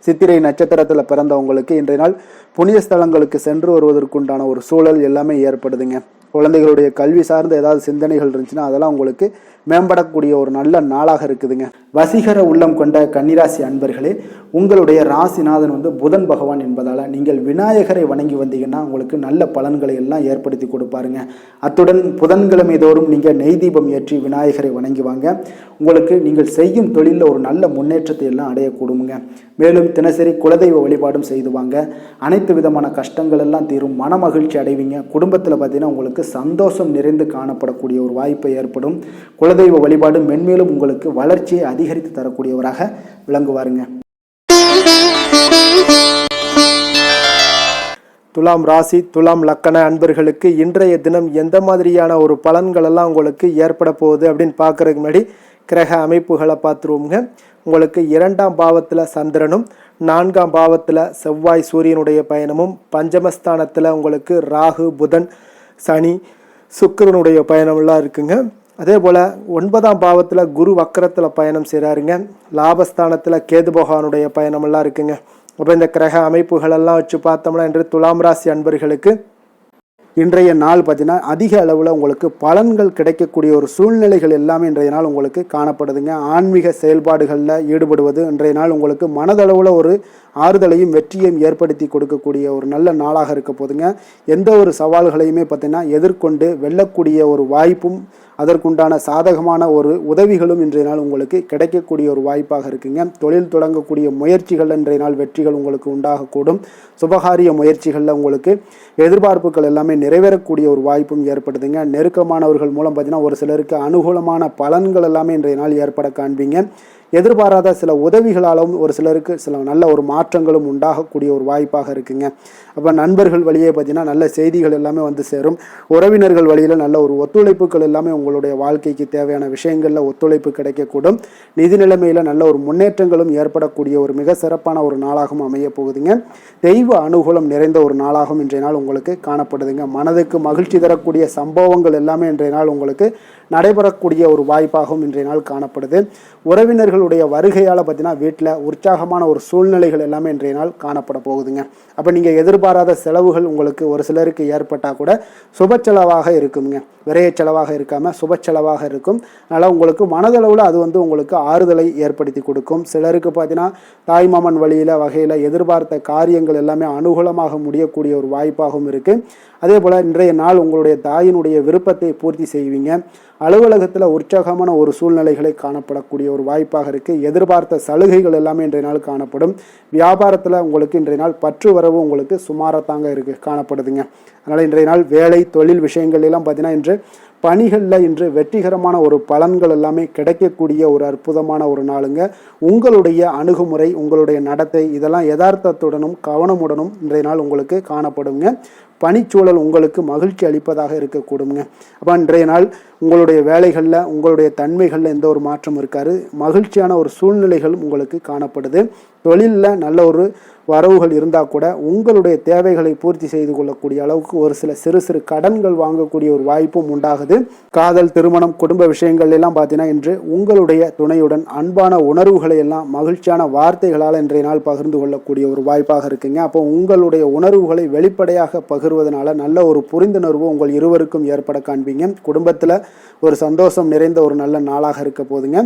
சித்திரை நட்சத்திரத்தில் பிறந்தவங்களுக்கு இன்றைய நாள் புனித ஸ்தலங்களுக்கு சென்று வருவதற்குண்டான ஒரு சூழல் எல்லாமே ஏற்படுதுங்க. குழந்தைகளுடைய கல்வி சார்ந்த ஏதாவது சிந்தனைகள் இருந்துச்சுன்னா அதெல்லாம் உங்களுக்கு மேம்படக்கூடிய ஒரு நல்ல நாளாக இருக்குதுங்க. வசீகர உள்ளம் கொண்ட கன்னிராசி அன்பர்களே, உங்களுடைய ராசிநாதன் புதன் பகவான் என்பதால் நீங்கள் விநாயகரை வணங்கி வந்தீங்கன்னா உங்களுக்கு நல்ல பலன்களை எல்லாம் ஏற்படுத்தி கொடுப்பாருங்க. அத்துடன் புதன்கிழமை தோறும் நீங்கள் நெய் தீபம் ஏற்றி விநாயகரை வணங்கி வாங்க. உங்களுக்கு நீங்கள் செய்யும் தொழிலில் ஒரு நல்ல முன்னேற்றத்தை எல்லாம் அடையக்கூடுங்க. மேலும் தினசரி குலதெய்வ வழிபாடும் செய்து வாங்க. அனைத்து விதமான கஷ்டங்கள் எல்லாம் தீரும், மன மகிழ்ச்சி அடைவீங்க. குடும்பத்தில் பார்த்தீங்கன்னா உங்களுக்கு சந்தோஷம் நிறைந்து காணப்படக்கூடிய ஒரு வாய்ப்பு ஏற்படும். குலதெய்வ வழிபாடு மென்மேலும் உங்களுக்கு வளர்ச்சியை அதிகரித்து தரக்கூடியவராக விளங்குவாருங்க. துலாம் ராசி துலாம் லக்கண அன்பர்களுக்கு இன்றைய தினம் எந்த மாதிரியான ஒரு பலன்கள் எல்லாம் உங்களுக்கு ஏற்பட போகுது அப்படின்னு பார்க்கறதுக்கு முன்னாடி கிரக அமைப்புகளை பார்த்துருவோங்க. உங்களுக்கு 2ஆம் பாவத்தில் சந்திரனும் 4ஆம் பாவத்தில் செவ்வாய் சூரியனுடைய பயணமும், பஞ்சமஸ்தானத்தில் உங்களுக்கு ராகு புதன் சனி சுக்கிரனுடைய பயணம்லாம் இருக்குங்க. அதே போல் 9ஆம் பாவத்தில் குரு வக்கரத்தில் பயணம் செய்கிறாருங்க. லாபஸ்தானத்தில் கேது பகவானுடைய பயணமெல்லாம் இருக்குங்க. அப்போ இந்த கிரக அமைப்புகளெல்லாம் வச்சு பார்த்தோம்னா இன்று துலாம் ராசி அன்பர்களுக்கு இன்றைய நாள் பார்த்தீங்கன்னா அதிக அளவில் உங்களுக்கு பலன்கள் கிடைக்கக்கூடிய ஒரு சூழ்நிலைகள் எல்லாமே இன்றைய நாள் உங்களுக்கு காணப்படுதுங்க. ஆன்மீக செயல்பாடுகளில் ஈடுபடுவது இன்றைய நாள் உங்களுக்கு மனதளவில் ஒரு ஆறுதலையும் வெற்றியையும் ஏற்படுத்தி கொடுக்கக்கூடிய ஒரு நல்ல நாளாக இருக்க போதுங்க. எந்த ஒரு சவால்களையுமே பார்த்தீங்கன்னா எதிர்கொண்டு வெல்லக்கூடிய ஒரு வாய்ப்பும் அதற்குண்டான சாதகமான ஒரு உதவிகளும் இன்றைய நாள் உங்களுக்கு கிடைக்கக்கூடிய ஒரு வாய்ப்பாக இருக்குங்க. தொழில் தொடங்கக்கூடிய முயற்சிகள் இன்றைய நாள் வெற்றிகள் உங்களுக்கு உண்டாகக்கூடும். சுபகாரிய முயற்சிகளில் உங்களுக்கு எதிர்பார்ப்புகள் எல்லாமே நிறைவேறக்கூடிய ஒரு வாய்ப்பும் ஏற்படுதுங்க. நெருக்கமானவர்கள் மூலம் பார்த்தீங்கன்னா ஒரு சிலருக்கு அனுகூலமான பலன்கள் எல்லாமே இன்றைய நாள் ஏற்பட காண்பீங்க. எதிர்பாராத சில உதவிகளாலும் ஒரு சிலருக்கு சில நல்ல ஒரு மாற்றங்களும் உண்டாகக்கூடிய ஒரு வாய்ப்பாக இருக்குங்க. அப்போ நண்பர்கள் வழியே பார்த்தீங்கன்னா நல்ல செய்திகள் எல்லாமே வந்து சேரும். உறவினர்கள் வழியில் நல்ல ஒரு ஒத்துழைப்புகள் எல்லாமே உங்களுடைய வாழ்க்கைக்கு தேவையான விஷயங்களில் ஒத்துழைப்பு கிடைக்கக்கூடும். நிதி நிலைமையில் நல்ல ஒரு முன்னேற்றங்களும் ஏற்படக்கூடிய ஒரு மிக சிறப்பான ஒரு நாளாகவும் அமைய போகுதுங்க. தெய்வ அனுகூலம் நிறைந்த ஒரு நாளாகவும் இன்றைய நாள் உங்களுக்கு காணப்படுதுங்க. மனதுக்கு மகிழ்ச்சி தரக்கூடிய சம்பவங்கள் எல்லாமே இன்றைய நாள் உங்களுக்கு நடைபெறக்கூடிய ஒரு வாய்ப்பாகவும் இன்றைய நாள் காணப்படுது. உறவினர்களுடைய வருகையால் பார்த்தீங்கன்னா வீட்டில் உற்சாகமான ஒரு சூழ்நிலைகள் எல்லாமே இன்றைய நாள் காணப்பட போகுதுங்க. அப்போ நீங்கள் எதிர்பாராத செலவுகள் உங்களுக்கு ஒரு சிலருக்கு ஏற்பட்டால் கூட சுப செலவாக இருக்குங்க. விரைய செலவாக இருக்காமல் சுப செலவாக இருக்கும். அதனால் உங்களுக்கு மனதளவில் அது உங்களுக்கு ஆறுதலை ஏற்படுத்தி கொடுக்கும். சிலருக்கு பார்த்தீங்கன்னா தாய்மாமன் வழியில் வகையில் எதிர்பார்த்த காரியங்கள் எல்லாமே அனுகூலமாக முடியக்கூடிய ஒரு வாய்ப்பாகவும் இருக்குது. அதே போல் இன்றைய நாள் உங்களுடைய தாயினுடைய விருப்பத்தை பூர்த்தி செய்வீங்க. அலுவலகத்தில் உற்சாகமான ஒரு சூழ்நிலைகளை காணப்படக்கூடிய ஒரு வாய்ப்பாக இருக்குது. எதிர்பார்த்த சலுகைகள் எல்லாமே இன்றைய நாள் காணப்படும். வியாபாரத்தில் உங்களுக்கு இன்றைய நாள் பற்று வரவு உங்களுக்கு சுமாரத்தாங்க இருக்குது காணப்படுதுங்க. அதனால் இன்றைய நாள் வேலை தொழில் விஷயங்கள் எல்லாம் பார்த்தீங்கன்னா இன்று பணிகளில் இன்று வெற்றிகரமான ஒரு பலன்கள் எல்லாமே கிடைக்கக்கூடிய ஒரு அற்புதமான ஒரு நாளுங்க. உங்களுடைய அணுகுமுறை உங்களுடைய நடத்தை இதெல்லாம் யதார்த்தத்துடனும் கவனமுடனும் இன்றைய நாள் உங்களுக்கு காணப்படுங்க. பணிச்சூழல் உங்களுக்கு மகிழ்ச்சி அளிப்பதாக இருக்கக்கூடுங்க. அப்போ இன்றைய நாள் உங்களுடைய வேலைகளில் உங்களுடைய தன்மைகளில் எந்த ஒரு மாற்றம் இருக்காது. மகிழ்ச்சியான ஒரு சூழ்நிலைகளும் உங்களுக்கு காணப்படுது. தொழிலில் நல்ல ஒரு வரவுகள் இருந்தால் கூட உங்களுடைய தேவைகளை பூர்த்தி செய்து கொள்ளக்கூடிய அளவுக்கு ஒரு சில சிறு சிறு கடன்கள் வாங்கக்கூடிய ஒரு வாய்ப்பும் உண்டாகுது. காதல் திருமணம் குடும்ப விஷயங்கள் எல்லாம் பார்த்தீங்கன்னா இன்று உங்களுடைய துணையுடன் அன்பான உணர்வுகளை எல்லாம் மகிழ்ச்சியான வார்த்தைகளால் இன்றைய நாள் பகிர்ந்து கொள்ளக்கூடிய ஒரு வாய்ப்பாக இருக்குங்க. அப்போ உங்களுடைய உணர்வுகளை வெளிப்படையாக பகிர்வதனால நல்ல ஒரு புரிந்துணர்வு உங்கள் இருவருக்கும் ஏற்பட காண்பீங்க. குடும்பத்தில் ஒரு சந்தோஷம் நிறைந்த ஒரு நல்ல நாளாக இருக்க போதுங்க.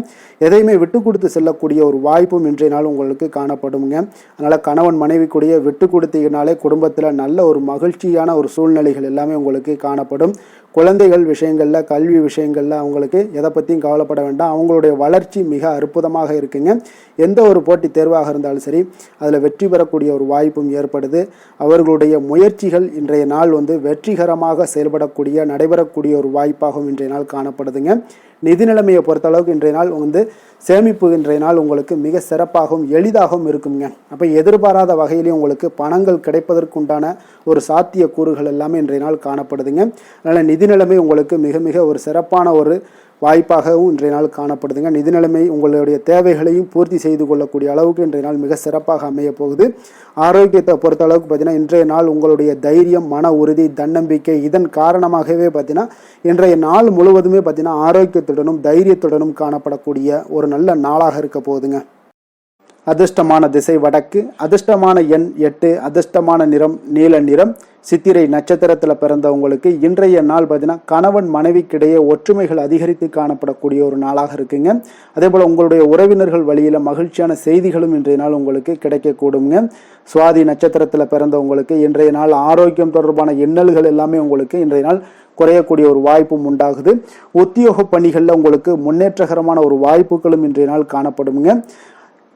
எதையுமே விட்டு கொடுத்து செல்லக்கூடிய ஒரு வாய்ப்பும் இன்றைய நாள் உங்களுக்கு காணப்படுங்க. அதனால் கணவன் மனைவி கூடிய விட்டு கொடுத்தீங்கனாலே குடும்பத்தில் நல்ல ஒரு மகிழ்ச்சியான ஒரு சூழ்நிலைகள் எல்லாமே உங்களுக்கு காணப்படும். குழந்தைகள் விஷயங்களில், கல்வி விஷயங்களில் அவங்களுக்கு எதை பற்றியும் கவலைப்பட வேண்டாம். அவங்களுடைய வளர்ச்சி மிக அற்புதமாக இருக்குங்க. எந்த ஒரு போட்டித் தேர்வாக இருந்தாலும் சரி, அதில் வெற்றி பெறக்கூடிய ஒரு வாய்ப்பும் ஏற்படுது. அவர்களுடைய முயற்சிகள் இன்றைய நாள் வெற்றிகரமாக செயல்படக்கூடிய, நடைபெறக்கூடிய ஒரு வாய்ப்பாகவும் இன்றைய நாள் காணப்படுதுங்க. நிதி நிலைமையை பொறுத்தளவுக்கு இன்றைய நாள் சேமிப்பு இன்றைய நாள் உங்களுக்கு மிக சிறப்பாகவும் எளிதாகவும் இருக்குங்க. அப்போ எதிர்பாராத வகையிலையும் உங்களுக்கு பணங்கள் கிடைப்பதற்குண்டான ஒரு சாத்திய கூறுகள் எல்லாமே இன்றைய நாள் காணப்படுதுங்க. அதனால் நிதி நிலைமை உங்களுக்கு மிக மிக ஒரு சிறப்பான ஒரு வாய்ப்பாகவும் இன்றைய நாள் காணப்படுதுங்க. நிதி நிலைமை உங்களுடைய தேவைகளையும் பூர்த்தி செய்து கொள்ளக்கூடிய அளவுக்கு இன்றைய நாள் மிக சிறப்பாக அமைய போகுது. ஆரோக்கியத்தை பொறுத்த அளவுக்கு பார்த்தீங்கன்னா இன்றைய நாள் உங்களுடைய தைரியம், மன உறுதி, தன்னம்பிக்கை இதன் காரணமாகவே பார்த்தீங்கன்னா இன்றைய நாள் முழுவதுமே பார்த்தீங்கன்னா ஆரோக்கியத்துடனும் தைரியத்துடனும் காணப்படக்கூடிய ஒரு நல்ல நாளாக இருக்க போகுதுங்க. அதிர்ஷ்டமான திசை வடக்கு, அதிர்ஷ்டமான எண் 8, அதிர்ஷ்டமான நிறம் நீல நிறம். சித்திரை நட்சத்திரத்தில் பிறந்தவங்களுக்கு இன்றைய நாள் பார்த்தீங்கன்னா கணவன் மனைவிக்கிடையே ஒற்றுமைகள் அதிகரித்து காணப்படக்கூடிய ஒரு நாளாக இருக்குங்க. அதே போல் உங்களுடைய உறவினர்கள் வழியில் மகிழ்ச்சியான செய்திகளும் இன்றைய நாள் உங்களுக்கு கிடைக்கக்கூடுங்க. சுவாதி நட்சத்திரத்தில் பிறந்தவங்களுக்கு இன்றைய நாள் ஆரோக்கியம் தொடர்பான எண்ணல்கள் எல்லாமே உங்களுக்கு இன்றைய நாள் குறையக்கூடிய ஒரு வாய்ப்பும் உண்டாகுது. உத்தியோக பணிகளில் உங்களுக்கு முன்னேற்றகரமான ஒரு வாய்ப்புகளும் இன்றைய நாள் காணப்படுங்க.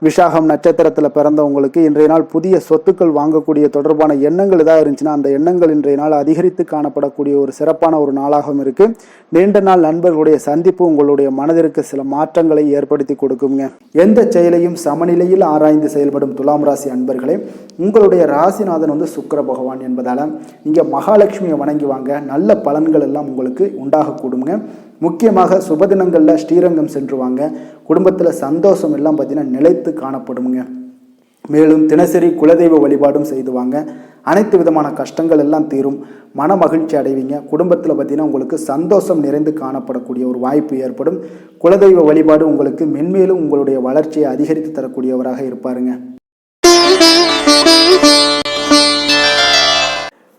விசாகம் நட்சத்திரத்தில் பிறந்தவங்களுக்கு இன்றைய நாள் புதிய சொத்துக்கள் வாங்கக்கூடிய தொடர்பான எண்ணங்கள் ஏதாவது இருந்துச்சுன்னா அந்த எண்ணங்கள் இன்றைய நாள் அதிகரித்து காணப்படக்கூடிய ஒரு சிறப்பான ஒரு நாளாகவும் இருக்கு. நீண்ட நாள் நண்பர்களுடைய சந்திப்பு உங்களுடைய மனதிற்கு சில மாற்றங்களை ஏற்படுத்தி கொடுக்குங்க. எந்த செயலையும் சமநிலையில் ஆராய்ந்து செயல்படும் துலாம் ராசி அன்பர்களே, உங்களுடைய ராசிநாதன் சுக்கிர பகவான் என்பதால நீங்க மகாலட்சுமியை வணங்கி வாங்க. நல்ல பலன்கள் எல்லாம் உங்களுக்கு உண்டாகக்கூடுங்க. முக்கியமாக சுபதினங்களில் ஸ்ரீரங்கம் சென்று வாங்க. குடும்பத்தில் சந்தோஷம் எல்லாம் பார்த்தீங்கன்னா நிலைத்து காணப்படுங்க. மேலும் தினசரி குலதெய்வ வழிபாடும் செய்து வாங்க. அனைத்து விதமான கஷ்டங்கள் எல்லாம் தீரும். மன மகிழ்ச்சி அடைவீங்க. குடும்பத்தில் பார்த்தீங்கன்னா உங்களுக்கு சந்தோஷம் நிறைந்து காணப்படக்கூடிய ஒரு வாய்ப்பு ஏற்படும். குலதெய்வ வழிபாடு உங்களுக்கு மென்மேலும் உங்களுடைய வளர்ச்சியை அதிகரித்து தரக்கூடியவராக இருப்பாருங்க.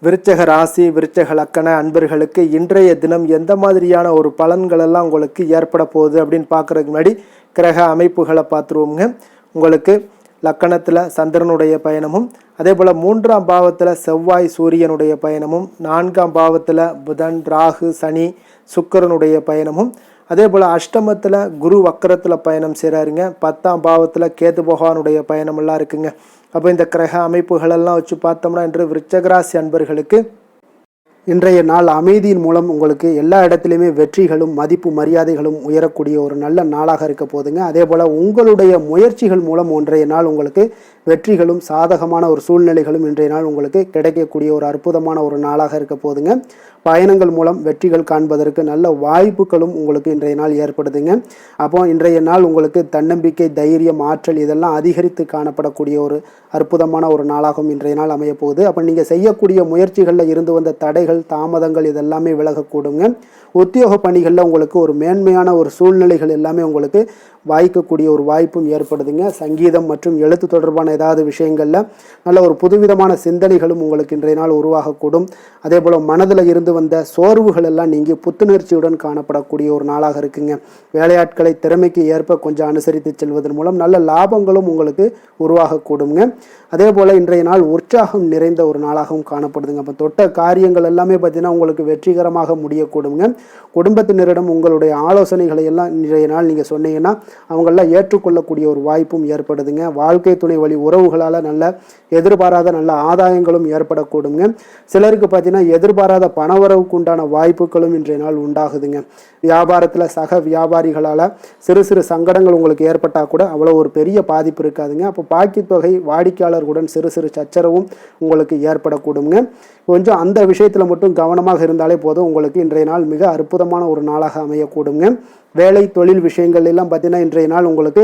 விருச்சக ராசி, விருச்சக லக்கண அன்பர்களுக்கு இன்றைய தினம் எந்த மாதிரியான ஒரு பலன்கள் எல்லாம் உங்களுக்கு ஏற்பட போகுது அப்படின்னு பார்க்குறதுக்கு முன்னாடி கிரக அமைப்புகளை பார்த்துருவோங்க. உங்களுக்கு லக்கணத்தில் சந்திரனுடைய பயணமும், அதே போல் 3ஆம் பாவத்தில் செவ்வாய் சூரியனுடைய பயணமும், 4ஆம் பாவத்தில் புதன் ராகு சனி சுக்கிரனுடைய பயணமும், அதே போல் அஷ்டமத்தில் குரு வக்கரத்தில் பயணம் செய்கிறாருங்க. 10ஆம் பாவத்தில் கேது பகவானுடைய பயணமெல்லாம் இருக்குங்க. அப்போ இந்த கிரக அமைப்புகளெல்லாம் வச்சு பார்த்தோம்னா இன்று விருச்சகராசி அன்பர்களுக்கு இன்றைய நாள் அமைதியின் மூலம் உங்களுக்கு எல்லா இடத்துலையுமே வெற்றிகளும் மதிப்பு மரியாதைகளும் உயரக்கூடிய ஒரு நல்ல நாளாக இருக்க போதுங்க. அதே போல் உங்களுடைய முயற்சிகள் மூலம் இன்றைய நாள் உங்களுக்கு வெற்றிகளும் சாதகமான ஒரு சூழ்நிலைகளும் இன்றைய நாள் உங்களுக்கு கிடைக்கக்கூடிய ஒரு அற்புதமான ஒரு நாளாக இருக்க போதுங்க. பயணங்கள் மூலம் வெற்றிகள் காண்பதற்கு நல்ல வாய்ப்புகளும் உங்களுக்கு இன்றைய நாள் ஏற்படுதுங்க. அப்போ இன்றைய நாள் உங்களுக்கு தன்னம்பிக்கை, தைரியம், ஆற்றல் இதெல்லாம் அதிகரித்து காணப்படக்கூடிய ஒரு அற்புதமான ஒரு நாளாகவும் இன்றைய நாள் அமைய போகுது. அப்போ நீங்கள் செய்யக்கூடிய முயற்சிகளில் இருந்து வந்த தடைகள், தாமதங்கள் இதெல்லாமே விலகக்கூடுங்க. உத்தியோக பணிகளில் உங்களுக்கு ஒரு மேன்மையான ஒரு சூழ்நிலைகள் எல்லாமே உங்களுக்கு வாய்க்கக்கூடிய ஒரு வாய்ப்பும் ஏற்படுதுங்க. சங்கீதம் மற்றும் எழுத்து தொடர்பான ஏதாவது விஷயங்களில் நல்ல ஒரு புதுவிதமான சிந்தனைகளும் உங்களுக்கு இன்றைய நாள் உருவாகக்கூடும். அதே போல் மனதில் இருந்து வந்த சோர்வுகள் எல்லாம் நீங்கி புத்துணர்ச்சியுடன் காணப்படக்கூடிய ஒரு நாளாக இருக்குங்க. வேலையாட்களை திறமைக்கு ஏற்ப கொஞ்சம் அனுசரித்து செல்வதன் மூலம் நல்ல லாபங்களும் உங்களுக்கு உருவாகக்கூடுங்க. அதே போல் இன்றைய நாள் உற்சாகம் நிறைந்த ஒரு நாளாகவும் காணப்படுதுங்க. அப்போ தொட்ட காரியங்கள் எல்லாமே பார்த்தீங்கன்னா உங்களுக்கு வெற்றிகரமாக முடியக்கூடுங்க. குடும்பத்தினரிடம் உங்களுடைய ஆலோசனைகளை எல்லாம் இன்றைய நாள் நீங்கள் சொன்னீங்கன்னா அவங்களெல்லாம் ஏற்றுக்கொள்ளக்கூடிய ஒரு வாய்ப்பும் ஏற்படுதுங்க. வாழ்க்கை துணை வழி உறவுகளால் நல்ல எதிர்பாராத நல்ல ஆதாயங்களும் ஏற்படக்கூடுங்க. சிலருக்கு பார்த்தீங்கன்னா எதிர்பாராத பணவரவுக்கு உண்டான வாய்ப்புகளும் இன்றைய நாள் உண்டாகுதுங்க. வியாபாரத்தில் சக வியாபாரிகளால் சிறு சிறு சங்கடங்கள் உங்களுக்கு ஏற்பட்டால் கூட அவ்வளோ ஒரு பெரிய பாதிப்பு இருக்காதுங்க. அப்போ பாக்கி தொகை வாடிக்கையாளர்களுடன் சிறு சிறு சச்சரவும் உங்களுக்கு ஏற்படக்கூடுங்க. கொஞ்சம் அந்த விஷயத்தில் மட்டும் கவனமாக இருந்தாலே போதும். உங்களுக்கு இன்றைய நாள் மிக அற்புதமான ஒரு நாளாக அமையக்கூடுங்க. வேலை தொழில் விஷயங்கள் எல்லாம் பார்த்தீங்கன்னா இன்றைய நாள் உங்களுக்கு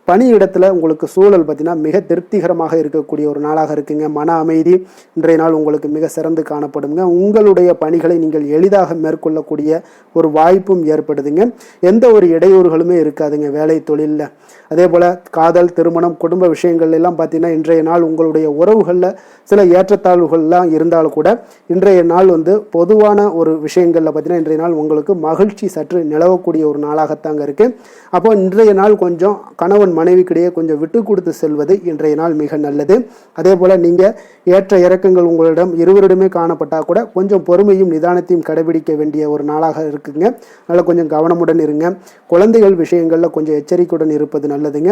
பணியிடத்தில் உங்களுக்கு சூழல் பார்த்தீங்கன்னா மிக திருப்திகரமாக இருக்கக்கூடிய ஒரு நாளாக இருக்குங்க. மன அமைதி இன்றைய நாள் உங்களுக்கு மிக சிறந்து காணப்படுங்க. உங்களுடைய பணிகளை நீங்கள் எளிதாக மேற்கொள்ளக்கூடிய ஒரு வாய்ப்பும் ஏற்படுதுங்க. எந்த ஒரு இடையூறுகளுமே இருக்காதுங்க வேலை தொழிலில். அதே போல் காதல், திருமணம், குடும்ப விஷயங்கள் எல்லாம் பார்த்தீங்கன்னா இன்றைய நாள் உங்களுடைய உறவுகளில் சில ஏற்றத்தாழ்வுகள்லாம் இருந்தாலும் கூட இன்றைய நாள் பொதுவான ஒரு விஷயங்களில் பார்த்தீங்கன்னா இன்றைய நாள் உங்களுக்கு மகிழ்ச்சி சற்று நிலவக்கூடிய ஒரு நாளாகத்தாங்க இருக்குது. அப்போ இன்றைய நாள் கொஞ்சம் கணவன் கணவன் மனைவிக்கிடையே கொஞ்சம் விட்டு கொடுத்து செல்வது இன்றைய நாள் மிக நல்லது. அதே போல் நீங்கள் ஏற்ற இறக்கங்கள் உங்களிடம் இருவரிடமே காணப்பட்டால் கூட கொஞ்சம் பொறுமையும் நிதானத்தையும் கடைபிடிக்க வேண்டிய ஒரு நாளாக இருக்குங்க. அதனால் கொஞ்சம் கவனமுடன் இருங்க. குழந்தைகள் விஷயங்களில் கொஞ்சம் எச்சரிக்கையுடன் இருப்பது நல்லதுங்க.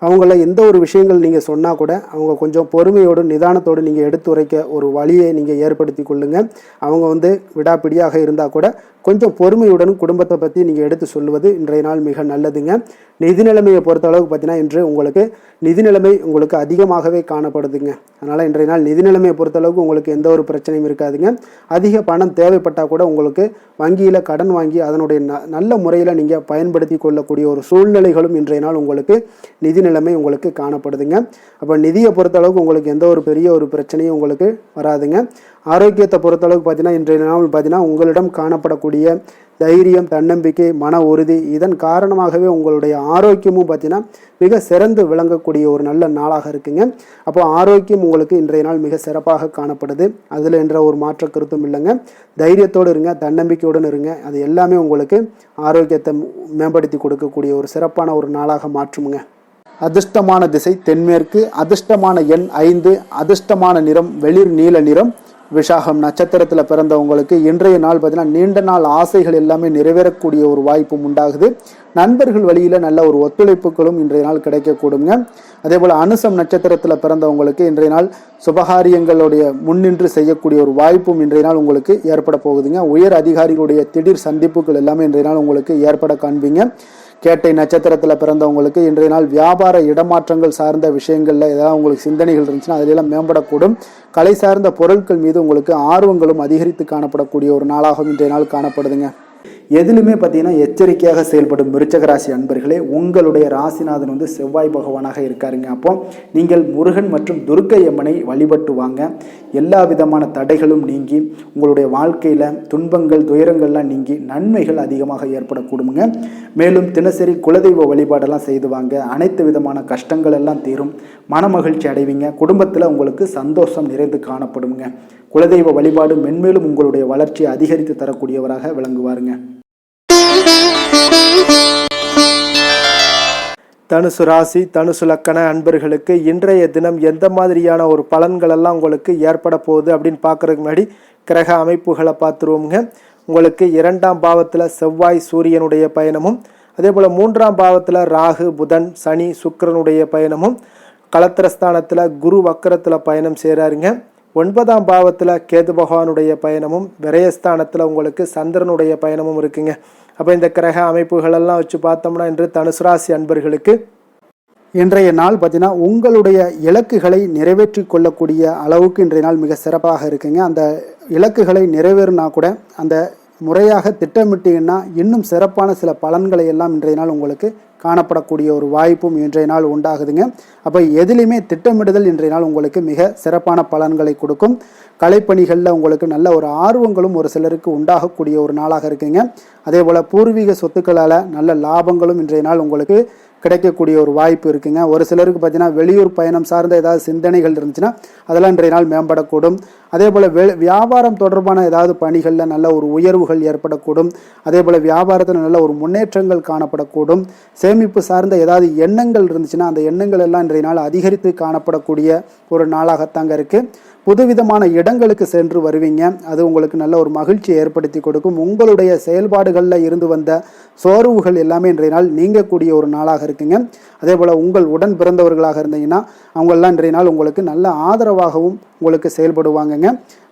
அவங்கள எந்த ஒரு விஷயங்கள் நீங்கள் சொன்னால் கூட அவங்க கொஞ்சம் பொறுமையோடு நிதானத்தோடு நீங்கள் எடுத்துரைக்க ஒரு வழியை நீங்கள் ஏற்படுத்தி கொள்ளுங்க. அவங்க விடாப்பிடியாக இருந்தால் கூட கொஞ்சம் பொறுமையுடன் குடும்பத்தை பற்றி நீங்கள் எடுத்து சொல்லுவது இன்றைய நாள் மிக நல்லதுங்க. நிதி நிலைமையை பொறுத்த அளவுக்கு பார்த்தீங்கன்னா இன்று உங்களுக்கு நிதி நிலைமை உங்களுக்கு அதிகமாகவே காணப்படுதுங்க. அதனால் இன்றைய நாள் நிதி நிலைமையை பொறுத்தளவுக்கு உங்களுக்கு எந்த ஒரு பிரச்சனையும் இருக்காதுங்க. அதிக பணம் தேவைப்பட்டால் கூட உங்களுக்கு வங்கியில் கடன் வாங்கி அதனுடைய நல்ல முறையில் நீங்கள் பயன்படுத்தி கொள்ளக்கூடிய ஒரு சூழ்நிலைகளும் இன்றைய நாள் உங்களுக்கு நிதி நிலைமை உங்களுக்கு காணப்படுதுங்க. அப்போ நிதியை பொறுத்தளவுக்கு உங்களுக்கு எந்த ஒரு பெரிய ஒரு பிரச்சனையும் உங்களுக்கு வராதுங்க. ஆரோக்கியத்தை பொறுத்தளவுக்கு பார்த்தீங்கன்னா இன்றைய நாள் பார்த்தீங்கன்னா உங்களிடம் காணப்படக்கூடிய தைரியம், தன்னம்பிக்கை, மன உறுதி இதன் காரணமாகவே உங்களுடைய ஆரோக்கியமும் பார்த்தீங்கன்னா மிக சிறந்து விளங்கக்கூடிய ஒரு நல்ல நாளாக இருக்குங்க. அப்போ ஆரோக்கியம் உங்களுக்கு இன்றைய நாள் மிக சிறப்பாக காணப்படுது. அதில் என்ற ஒரு மாற்ற கருத்தும் இல்லைங்க. தைரியத்தோடு இருங்க, தன்னம்பிக்கையுடன் இருங்க. அது எல்லாமே உங்களுக்கு ஆரோக்கியத்தை மேம்படுத்தி கொடுக்கக்கூடிய ஒரு சிறப்பான ஒரு நாளாக மாற்றுமுங்க. அதிர்ஷ்டமான திசை தென்மேற்கு, அதிர்ஷ்டமான எண் 5, அதிர்ஷ்டமான நிறம் வெளிர் நீல நிறம். விஷாகம் நட்சத்திரத்தில் பிறந்தவங்களுக்கு இன்றைய நாள் பார்த்தீங்கன்னா நீண்ட நாள் ஆசைகள் எல்லாமே நிறைவேறக்கூடிய ஒரு வாய்ப்பும் உண்டாகுது. நண்பர்கள் வழியில் நல்ல ஒரு ஒத்துழைப்புகளும் இன்றைய நாள் கிடைக்கக்கூடுங்க. அதே போல் அனுசம் நட்சத்திரத்தில் பிறந்தவங்களுக்கு இன்றைய நாள் சுபகாரியங்களுடைய முன்னின்று செய்யக்கூடிய ஒரு வாய்ப்பும் இன்றைய நாள் உங்களுக்கு ஏற்பட போகுதுங்க. உயர் அதிகாரிகளுடைய திடீர் சந்திப்புகள் எல்லாமே இன்றைய நாள் உங்களுக்கு ஏற்பட காண்பீங்க. கேட்டை நட்சத்திரத்தில் பிறந்தவங்களுக்கு இன்றைய நாள் வியாபார இடமாற்றங்கள் சார்ந்த விஷயங்களில் ஏதாவது உங்களுக்கு சிந்தனைகள் இருந்துச்சுன்னா அதிலெல்லாம் மேம்படக்கூடும். கலை சார்ந்த பொருட்கள் மீது உங்களுக்கு ஆர்வங்களும் அதிகரித்து காணப்படக்கூடிய ஒரு நாளாகவும் இன்றைய நாள் காணப்படுதுங்க. எதிலுமே பார்த்தீங்கன்னா எச்சரிக்கையாக செயல்படும் விருச்சக ராசி அன்பர்களே, உங்களுடைய ராசிநாதன் செவ்வாய் பகவானாக இருக்காருங்க. அப்போ நீங்கள் முருகன் மற்றும் துர்க்கை அம்மனை வழிபட்டு வாங்க. எல்லா விதமான தடைகளும் நீங்கி உங்களுடைய வாழ்க்கையில் துன்பங்கள் துயரங்கள்லாம் நீங்கி நன்மைகள் அதிகமாக ஏற்படக்கூடுங்க. மேலும் தினசரி குலதெய்வ வழிபாடெல்லாம் செய்து வாங்க. அனைத்து விதமான கஷ்டங்கள் எல்லாம் தீரும். மன மகிழ்ச்சி அடைவீங்க. குடும்பத்தில் உங்களுக்கு சந்தோஷம் நிறைந்து காணப்படுங்க. குலதெய்வ வழிபாடு மென்மேலும் உங்களுடைய வளர்ச்சியை அதிகரித்து தரக்கூடியவராக விளங்குவாருங்க. தனுசு ராசி தனுசு லக்கண அன்பர்களுக்கு இன்றைய தினம் எந்த மாதிரியான ஒரு பலன்கள் எல்லாம் உங்களுக்கு ஏற்பட போகுது அப்படின்னு பார்க்கறதுக்கு முன்னாடி கிரக அமைப்புகளை பார்த்துருவோங்க. உங்களுக்கு 2ஆம் பாவத்தில் செவ்வாய் சூரியனுடைய பயணமும், அதே போல் 3ஆம் பாவத்தில் ராகு புதன் சனி சுக்கிரனுடைய பயணமும், களத்திரஸ்தானத்தில் குரு வக்கரத்தில் பயணம் செய்கிறாருங்க. 9ஆம் பாவத்தில் கேது பகவானுடைய பயணமும், விரயஸ்தானத்தில் உங்களுக்கு சந்திரனுடைய பயணமும் இருக்குங்க. அப்போ இந்த கிரக அமைப்புகளெல்லாம் வச்சு பார்த்தோம்னா இன்று தனுசு ராசி அன்பர்களுக்கு இன்றைய நாள் பார்த்தீங்கன்னா உங்களுடைய இலக்குகளை நிறைவேற்றி கொள்ளக்கூடிய அளவுக்கு இன்றைய நாள் மிக சிறப்பாக இருக்குங்க. அந்த இலக்குகளை நிறைவேறினா கூட அந்த முறையாக திட்டமிட்டீங்கன்னா இன்னும் சிறப்பான சில பலன்களை எல்லாம் இன்றைய நாள் உங்களுக்கு காணப்படக்கூடிய ஒரு வாய்ப்பும் இன்றைய நாள் உண்டாகுதுங்க. அப்போ எதிலுமே திட்டமிடுதல் இன்றைய நாள் உங்களுக்கு மிக சிறப்பான பலன்களை கொடுக்கும். கலைப்பணிகளில் உங்களுக்கு நல்ல ஒரு ஆர்வங்களும் ஒரு சிலருக்கு உண்டாகக்கூடிய ஒரு நாளாக இருக்குங்க. அதே போல் பூர்வீக சொத்துக்களால் நல்ல லாபங்களும் இன்றைய நாள் உங்களுக்கு கிடைக்கக்கூடிய ஒரு வாய்ப்பு இருக்குங்க. ஒரு சிலருக்கு பார்த்தீங்கன்னா வெளியூர் பயணம் சார்ந்த ஏதாவது சிந்தனைகள் இருந்துச்சுன்னா அதெல்லாம் இன்றைய நாள் மேம்படக்கூடும். அதே போல் வியாபாரம் தொடர்பான ஏதாவது பணிகளில் நல்ல ஒரு உயர்வுகள் ஏற்படக்கூடும். அதே போல் வியாபாரத்தில் நல்ல ஒரு முன்னேற்றங்கள் காணப்படக்கூடும். சேமிப்பு சார்ந்த ஏதாவது எண்ணங்கள் இருந்துச்சுன்னா அந்த எண்ணங்கள் எல்லாம் இன்றைய நாள் அதிகரித்து காணப்படக்கூடிய ஒரு நாளாகத்தாங்க இருக்குது. புதுவிதமான இடங்களுக்கு சென்று வருவீங்க. அது உங்களுக்கு நல்ல ஒரு மகிழ்ச்சியை ஏற்படுத்தி கொடுக்கும். உங்களுடைய செயல்பாடுகளில் இருந்து வந்த சோர்வுகள் எல்லாமே இன்றைய நாள் நீங்கக்கூடிய ஒரு நாளாக இருக்குங்க. அதே போல் உங்கள் உடன் பிறந்தவர்களாக இருந்தீங்கன்னா அவங்களெல்லாம் இன்றைய நாள் உங்களுக்கு நல்ல ஆதரவாகவும் உங்களுக்கு செயல்படுவாங்கங்க.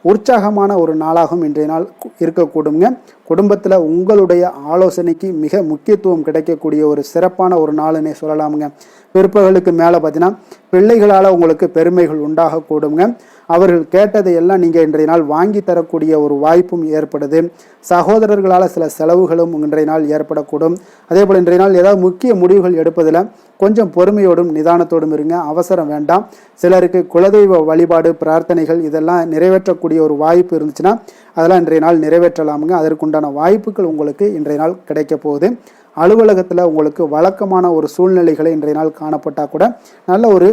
உற்சாகமான ஒரு நாளாகவும் இன்றைய நாள் இருக்கக்கூடுங்க. குடும்பத்தில் உங்களுடைய ஆலோசனைக்கு மிக முக்கியத்துவம் கிடைக்கக்கூடிய ஒரு சிறப்பான ஒரு நாளுன்னே சொல்லலாமுங்க. பிற்பகலுக்கு மேலே பார்த்தீங்கன்னா பிள்ளைகளால் உங்களுக்கு பெருமைகள் உண்டாகக்கூடுங்க. அவர்கள் கேட்டதை எல்லாம் நீங்கள் இன்றைய நாள் வாங்கி தரக்கூடிய ஒரு வாய்ப்பும் ஏற்படுது. சகோதரர்களால் சில செலவுகளும் இன்றைய நாள் ஏற்படக்கூடும். அதே போல் இன்றைய நாள் ஏதாவது முக்கிய முடிவுகள் எடுப்பதில் கொஞ்சம் பொறுமையோடும் நிதானத்தோடும் இருங்க. அவசரம் வேண்டாம். சிலருக்கு குலதெய்வ வழிபாடு பிரார்த்தனைகள் இதெல்லாம் நிறைவேற்றக்கூடிய ஒரு வாய்ப்பு இருந்துச்சுன்னா அதெல்லாம் இன்றைய நாள் நிறைவேற்றலாமுங்க. அதற்குண்டான வாய்ப்புகள் உங்களுக்கு இன்றைய நாள் கிடைக்க போகுது. அலுவலகத்தில் உங்களுக்கு வழக்கமான ஒரு சூழ்நிலைகளை இன்றைய நாள் காணப்பட்டால் கூட நல்ல ஒரு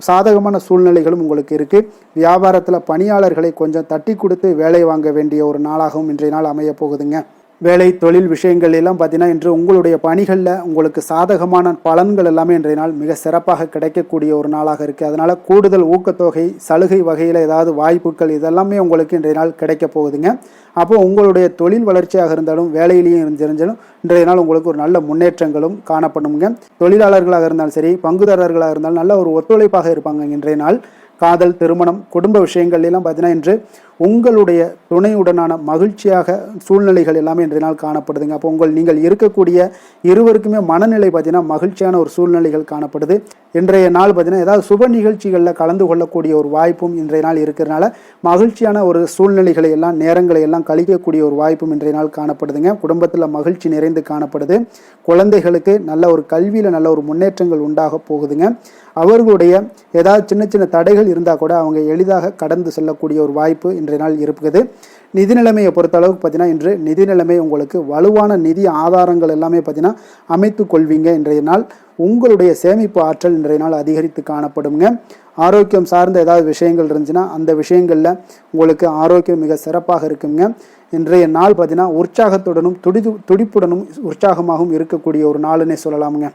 சாதகமான சூழ்நிலைகளும் உங்களுக்கு இருக்குது. வியாபாரத்தில் பணியாளர்களை கொஞ்சம் தட்டி கொடுத்து வேலை வாங்க வேண்டிய ஒரு நாளாகவும் இன்றைய நாள் அமைய போகுதுங்க. வேலை தொழில் விஷயங்கள் எல்லாம் பார்த்தீங்கன்னா இன்று உங்களுடைய பணிகளில் உங்களுக்கு சாதகமான பலன்கள் எல்லாமே இன்றைய நாள் மிக சிறப்பாக கிடைக்கக்கூடிய ஒரு நாளாக இருக்குது. அதனால் கூடுதல் ஊக்கத்தொகை சலுகை வகையில் ஏதாவது வாய்ப்புகள் இதெல்லாமே உங்களுக்கு இன்றைய நாள் கிடைக்க போகுதுங்க. அப்போ உங்களுடைய தொழில் வளர்ச்சியாக இருந்தாலும் வேலையிலையும் இருந்தாலும் இன்றைய நாள் உங்களுக்கு ஒரு நல்ல முன்னேற்றங்களும் காணப்படுங்க. தொழிலாளர்களாக இருந்தாலும் சரி பங்குதாரர்களாக இருந்தாலும் நல்ல ஒரு ஒத்துழைப்பாக இருப்பாங்க இன்றைய நாள். காதல் திருமணம் குடும்ப விஷயங்கள் எல்லாம் பார்த்தீங்கன்னா இன்று உங்களுடைய துணையுடனான மகிழ்ச்சியாக சூழ்நிலைகள் எல்லாமே இன்றைய நாள் காணப்படுதுங்க. அப்போ நீங்கள் இருக்கக்கூடிய இருவருக்குமே மனநிலை பார்த்தீங்கன்னா மகிழ்ச்சியான ஒரு சூழ்நிலைகள் காணப்படுது. இன்றைய நாள் பார்த்தீங்கன்னா ஏதாவது சுப நிகழ்ச்சிகளில் கலந்து கொள்ளக்கூடிய ஒரு வாய்ப்பும் இன்றைய நாள் இருக்கிறதுனால மகிழ்ச்சியான ஒரு சூழ்நிலைகளை எல்லாம் நேரங்களை எல்லாம் கழிக்கக்கூடிய ஒரு வாய்ப்பும் இன்றைய நாள் காணப்படுதுங்க. குடும்பத்தில் மகிழ்ச்சி நிறைந்து காணப்படுது. குழந்தைகளுக்கு நல்ல ஒரு கல்வியில் நல்ல ஒரு முன்னேற்றங்கள் உண்டாக போகுதுங்க. அவர்களுடைய ஏதாவது சின்ன சின்ன தடைகள் இருந்தால் கூட அவங்க எளிதாக கடந்து செல்லக்கூடிய ஒரு வாய்ப்பு இன்றைய நாள் இருக்குது. நிதி நிலைமையை பொறுத்த அளவுக்கு பார்த்தீங்கன்னா இன்று நிதி நிலைமை உங்களுக்கு வலுவான நிதி ஆதாரங்கள் எல்லாமே பார்த்தீங்கன்னா அமைத்து கொள்வீங்க. இன்றைய நாள் உங்களுடைய சேமிப்பு ஆற்றல் இன்றைய நாள் அதிகரித்து காணப்படுங்க. ஆரோக்கியம் சார்ந்த ஏதாவது விஷயங்கள் இருந்துச்சுன்னா அந்த விஷயங்களில் உங்களுக்கு ஆரோக்கியம் மிக சிறப்பாக இருக்குங்க. இன்றைய நாள் பார்த்தீங்கன்னா உற்சாகத்துடனும் துடிப்புடனும் உற்சாகமாகவும் இருக்கக்கூடிய ஒரு நாளுன்னே சொல்லலாமுங்க.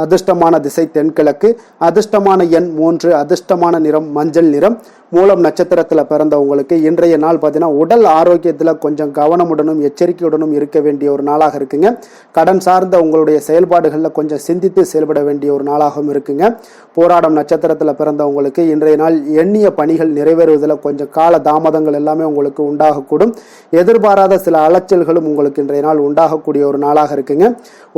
அதிர்ஷ்டமான திசை தென்கிழக்கு, அதிர்ஷ்டமான எண் 3, அதிர்ஷ்டமான நிறம் மஞ்சள் நிறம். மூலம் நட்சத்திரத்தில் பிறந்தவங்களுக்கு இன்றைய நாள் பார்த்தீங்கன்னா உடல் ஆரோக்கியத்தில் கொஞ்சம் கவனமுடனும் எச்சரிக்கையுடனும் இருக்க வேண்டிய ஒரு நாளாக இருக்குங்க. கடன் சார்ந்த உங்களுடைய செயல்பாடுகளில் கொஞ்சம் சிந்தித்து செயல்பட வேண்டிய ஒரு நாளாகவும் இருக்குங்க. போராடம் நட்சத்திரத்தில் பிறந்தவங்களுக்கு இன்றைய நாள் எண்ணிய பணிகள் நிறைவேறுவதில் கொஞ்சம் கால தாமதங்கள் எல்லாமே உங்களுக்கு உண்டாகக்கூடும். எதிர்பாராத சில அலைச்சல்களும் உங்களுக்கு இன்றைய நாள் உண்டாகக்கூடிய ஒரு நாளாக இருக்குங்க.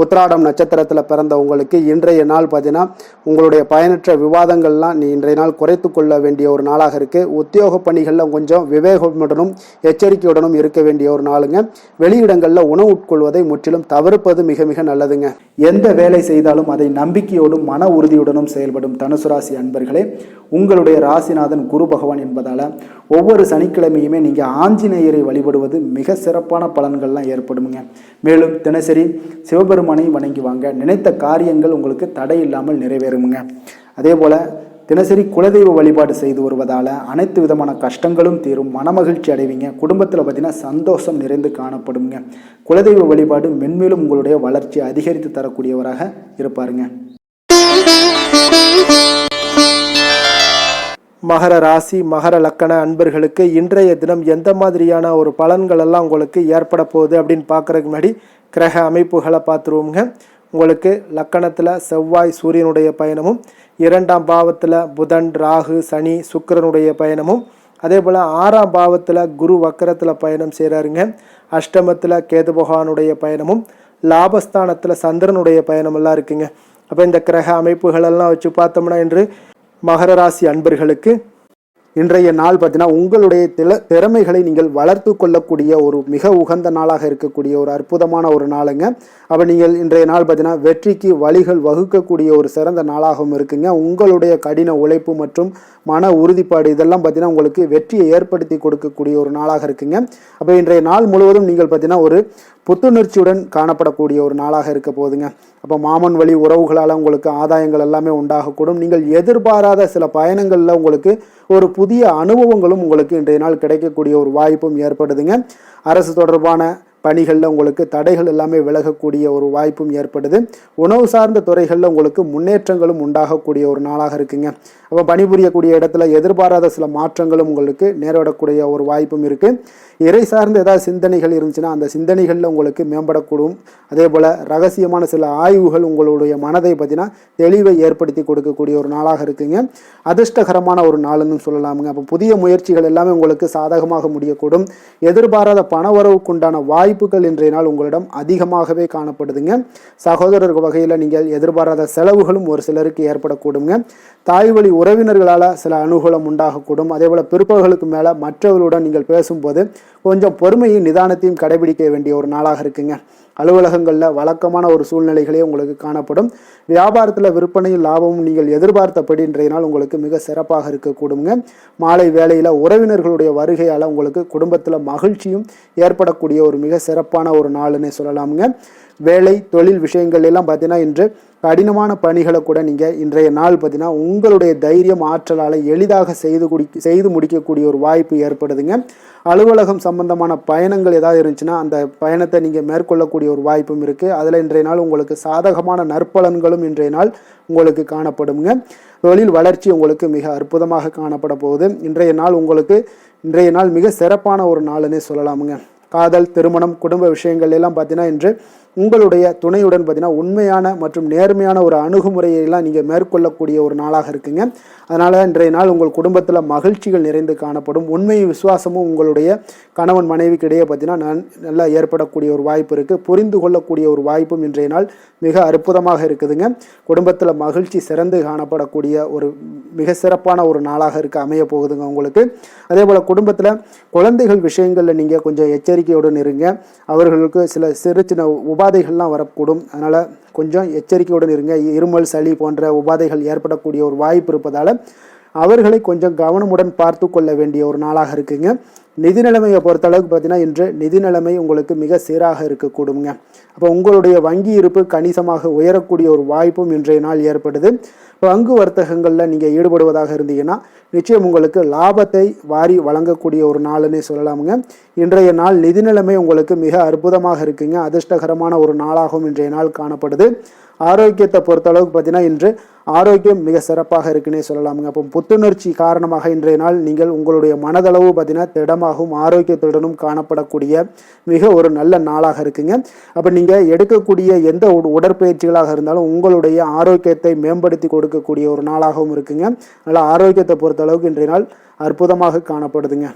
உத்திராடம் நட்சத்திரத்தில் பிறந்தவங்களுக்கு இன்றைய நாள் பார்த்தீங்கன்னா உங்களுடைய பயனற்ற விவாதங்கள்லாம் இன்றைய நாள் குறைத்து கொள்ள வேண்டிய ஒரு நாளாக இருக்கு. உத்தியோக பணிகளில் கொஞ்சம் விவேகமுடனும் எச்சரிக்கையுடனும் இருக்க வேண்டிய ஒரு நாளுங்க. வெளியிடங்களில் உணவு உட்கொள்வதை முற்றிலும் தவிர்ப்பது மிக மிக நல்லதுங்க. எந்த வேலை செய்தாலும் அதை நம்பிக்கையோடும் மன உறுதியுடனும் செயல்படும் தனுசு ராசி அன்பர்களே, உங்களுடைய ராசிநாதன் குரு பகவான் என்பதால ஒவ்வொரு சனிக்கிழமையுமே நீங்கள் ஆஞ்சநேயரை வழிபடுவது மிக சிறப்பான பலன்கள்லாம் ஏற்படுங்க. மேலும் தினசரி சிவபெருமானை வணங்கி வாங்க, நினைத்த காரியங்கள் உங்களுக்கு தடை இல்லாமல் நிறைவேறுங்க. அதே போல தினசரி குலதெய்வ வழிபாடு செய்து வருவதால் அனைத்து விதமான கஷ்டங்களும் தீரும், மனமகிழ்ச்சி அடைவீங்க. குடும்பத்தில் பார்த்தீங்கன்னா சந்தோஷம் நிறைந்து காணப்படுங்க. குலதெய்வ வழிபாடு மென்மேலும் உங்களுடைய வளர்ச்சி அதிகரித்து தரக்கூடியவராக இருப்பாருங்க. மகர ராசி மகர லக்கண அன்பர்களுக்கு இன்றைய தினம் எந்த மாதிரியான ஒரு பலன்கள் எல்லாம் உங்களுக்கு ஏற்பட போகுது அப்படின்னு பார்க்குறதுக்கு முன்னாடி கிரக அமைப்புகளை பார்த்துருவோங்க. உங்களுக்கு லக்கணத்தில் செவ்வாய் சூரியனுடைய பயணமும், 2ஆம் பாவத்தில் புதன் ராகு சனி சுக்கிரனுடைய பயணமும், அதே போல் 6ஆம் பாவத்தில் குரு வக்கரத்தில் பயணம் செய்கிறாருங்க. அஷ்டமத்தில் கேது பகவானுடைய பயணமும், லாபஸ்தானத்தில் சந்திரனுடைய பயணமெல்லாம் இருக்குங்க. அப்போ இந்த கிரக அமைப்புகளெல்லாம் வச்சு பார்த்தோம்னா இன்று மகர ராசி அன்பர்களுக்கு இன்றைய நாள் பார்த்தீங்கன்னா உங்களுடைய திறமைகளை நீங்கள் வளர்த்து கொள்ளக்கூடிய ஒரு மிக உகந்த நாளாக இருக்கக்கூடிய ஒரு அற்புதமான ஒரு நாளுங்க. அப்போ நீங்கள் இன்றைய நாள் பார்த்தீங்கன்னா வெற்றிக்கு வழிகள் வகுக்கக்கூடிய ஒரு சிறந்த நாளாகவும் இருக்குங்க. உங்களுடைய கடின உழைப்பு மற்றும் மன உறுதிப்பாடு இதெல்லாம் பார்த்தீங்கன்னா உங்களுக்கு வெற்றியை ஏற்படுத்தி கொடுக்கக்கூடிய ஒரு நாளாக இருக்குங்க. அப்போ இன்றைய நாள் முழுவதும் நீங்கள் பார்த்தீங்கன்னா ஒரு புத்துணர்ச்சியுடன் காணப்படக்கூடிய ஒரு நாளாக இருக்க போகுதுங்க. அப்போ மாமன் வழி உறவுகளால் உங்களுக்கு ஆதாயங்கள் எல்லாமே உண்டாகக்கூடும். நீங்கள் எதிர்பாராத சில பயணங்களில் உங்களுக்கு ஒரு புதிய அனுபவங்களும் உங்களுக்கு இன்றைய நாள் கிடைக்கக்கூடிய ஒரு வாய்ப்பும் ஏற்படுதுங்க. அரசு தொடர்பான பணிகளில் உங்களுக்கு தடைகள் எல்லாமே விலகக்கூடிய ஒரு வாய்ப்பும் ஏற்படுது. உணவு சார்ந்த துறைகளில் உங்களுக்கு முன்னேற்றங்களும் உண்டாகக்கூடிய ஒரு நாளாக இருக்குங்க. அப்போ பணிபுரியக்கூடிய இடத்துல எதிர்பாராத சில மாற்றங்களும் உங்களுக்கு நேரிடக்கூடிய ஒரு வாய்ப்பும் இருக்குது. இறை சார்ந்த ஏதாவது சிந்தனைகள் இருந்துச்சுன்னா அந்த சிந்தனைகளில் உங்களுக்கு மேம்படக்கூடும். அதே போல் ரகசியமான சில ஆய்வுகள் உங்களுடைய மனதை பார்த்தீங்கன்னா தெளிவை ஏற்படுத்தி கொடுக்கக்கூடிய ஒரு நாளாக இருக்குங்க. அதிர்ஷ்டகரமான ஒரு நாளுன்னு சொல்லலாமுங்க. அப்போ புதிய முயற்சிகள் எல்லாமே உங்களுக்கு சாதகமாக முடியக்கூடும். எதிர்பாராத பணவரவுக்குண்டான வாய்ப்புகள் இன்றைய நாள் உங்களிடம் அதிகமாகவே காணப்படுதுங்க. சகோதரர் வகையில் நீங்கள் எதிர்பாராத செலவுகளும் ஒரு சிலருக்கு ஏற்படக்கூடுங்க. தாய் வழி உறவினர்களால் சில அனுகூலம் உண்டாகக்கூடும். அதே போல் பிற்பகலுக்கு மேலே மற்றவர்களுடன் நீங்கள் பேசும்போது கொஞ்சம் பொறுமையும் நிதானத்தையும் கடைபிடிக்க வேண்டிய ஒரு நாளாக இருக்குங்க. அலுவலகங்களில் வழக்கமான ஒரு சூழ்நிலைகளே உங்களுக்கு காணப்படும். வியாபாரத்தில் விற்பனையும் லாபமும் நீங்கள் எதிர்பார்த்தபடி இன்றைய நாள் உங்களுக்கு மிக சிறப்பாக இருக்கக்கூடுங்க. மாலை வேளையில் உறவினர்களுடைய வருகையால் உங்களுக்கு குடும்பத்தில் மகிழ்ச்சியும் ஏற்படக்கூடிய ஒரு மிக சிறப்பான ஒரு நாளுன்னே சொல்லலாமுங்க. வேலை தொழில் விஷயங்கள் எல்லாம் பார்த்தீங்கன்னா இன்று கடினமான பணிகளை கூட நீங்கள் இன்றைய நாள் பார்த்தீங்கன்னா உங்களுடைய தைரியம் ஆற்றலால் எளிதாக செய்து முடிக்கக்கூடிய ஒரு வாய்ப்பு ஏற்படுதுங்க. அலுவலகம் சம்பந்தமான பயணங்கள் ஏதாவது இருந்துச்சுன்னா அந்த பயணத்தை நீங்கள் மேற்கொள்ளக்கூடிய ஒரு வாய்ப்பும் இருக்குது. அதில் இன்றைய நாள் உங்களுக்கு சாதகமான நற்பலன்களும் இன்றைய நாள் உங்களுக்கு காணப்படுங்க. தொழில் வளர்ச்சி உங்களுக்கு மிக அற்புதமாக காணப்பட போகுது. இன்றைய நாள் மிக சிறப்பான ஒரு நாளுன்னே சொல்லலாமுங்க. காதல், திருமணம், குடும்ப விஷயங்கள் எல்லாம் பார்த்தீங்கன்னா இன்று உங்களுடைய துணையுடன் பார்த்தீங்கன்னா உண்மையான மற்றும் நேர்மையான ஒரு அணுகுமுறையெல்லாம் நீங்கள் மேற்கொள்ளக்கூடிய ஒரு நாளாக இருக்குங்க. அதனால் இன்றைய நாள் உங்கள் குடும்பத்தில் மகிழ்ச்சிகள் நிறைந்து காணப்படும். உண்மையும் விசுவாசமும் உங்களுடைய கணவன் மனைவிக்கு இடையே பார்த்தீங்கன்னா நல்லா ஏற்படக்கூடிய ஒரு வாய்ப்பு இருக்குது. புரிந்து கொள்ளக்கூடிய ஒரு வாய்ப்பும் இன்றைய நாள் மிக அற்புதமாக இருக்குதுங்க. குடும்பத்தில் மகிழ்ச்சி சிறந்து காணப்படக்கூடிய ஒரு மிக சிறப்பான ஒரு நாளாக அமைய போகுதுங்க உங்களுக்கு. அதே போல் குடும்பத்தில் குழந்தைகள் விஷயங்களில் நீங்கள் கொஞ்சம் எச்சரிக்கையுடன் இருங்க. அவர்களுக்கு சிறு சின்ன உபாதைகள்லாம் வரக்கூடும். அதனால் கொஞ்சம் எச்சரிக்கையுடன் இருங்க. இருமல், சளி போன்ற உபாதைகள் ஏற்படக்கூடிய ஒரு வாய்ப்பு இருப்பதால் அவர்களை கொஞ்சம் கவனமுடன் பார்த்து கொள்ள வேண்டிய ஒரு நாளாக இருக்குங்க. நிதி நிலைமையை பொறுத்தளவுக்கு பார்த்தீங்கன்னா இன்று நிதி நிலைமை உங்களுக்கு மிக சீராக இருக்கக்கூடுங்க. அப்போ உங்களுடைய வங்கி இருப்பு கணிசமாக உயரக்கூடிய ஒரு வாய்ப்பும் இன்றைய நாள் ஏற்படுது. பங்கு வர்த்தகங்களில் நீங்கள் ஈடுபடுவதாக இருந்தீங்கன்னா நிச்சயம் உங்களுக்கு லாபத்தை வாரி வழங்கக்கூடிய ஒரு நாளுன்னே சொல்லலாமுங்க. இன்றைய நாள் நிதி நிலைமை உங்களுக்கு மிக அற்புதமாக இருக்குங்க. அதிர்ஷ்டகரமான ஒரு நாளாகவும் இன்றைய நாள் காணப்படுது. ஆரோக்கியத்தை பொறுத்தளவுக்கு பார்த்தீங்கன்னா இன்று ஆரோக்கியம் மிக சிறப்பாக இருக்குன்னே சொல்லலாமுங்க. அப்போ புத்துணர்ச்சி காரணமாக இன்றைய நாள் நீங்கள் உங்களுடைய மனதளவு பார்த்தீங்கன்னா திடமாகவும் ஆரோக்கியத்துடனும் காணப்படக்கூடிய மிக ஒரு நல்ல நாளாக இருக்குங்க. அப்போ நீங்கள் எடுக்கக்கூடிய எந்த உடற்பயிற்சிகளாக இருந்தாலும் உங்களுடைய ஆரோக்கியத்தை மேம்படுத்தி கொடுக்கக்கூடிய ஒரு நாளாகவும் இருக்குங்க. அதனால் ஆரோக்கியத்தை பொறுத்தளவுக்கு இன்றைய நாள் அற்புதமாக காணப்படுதுங்க.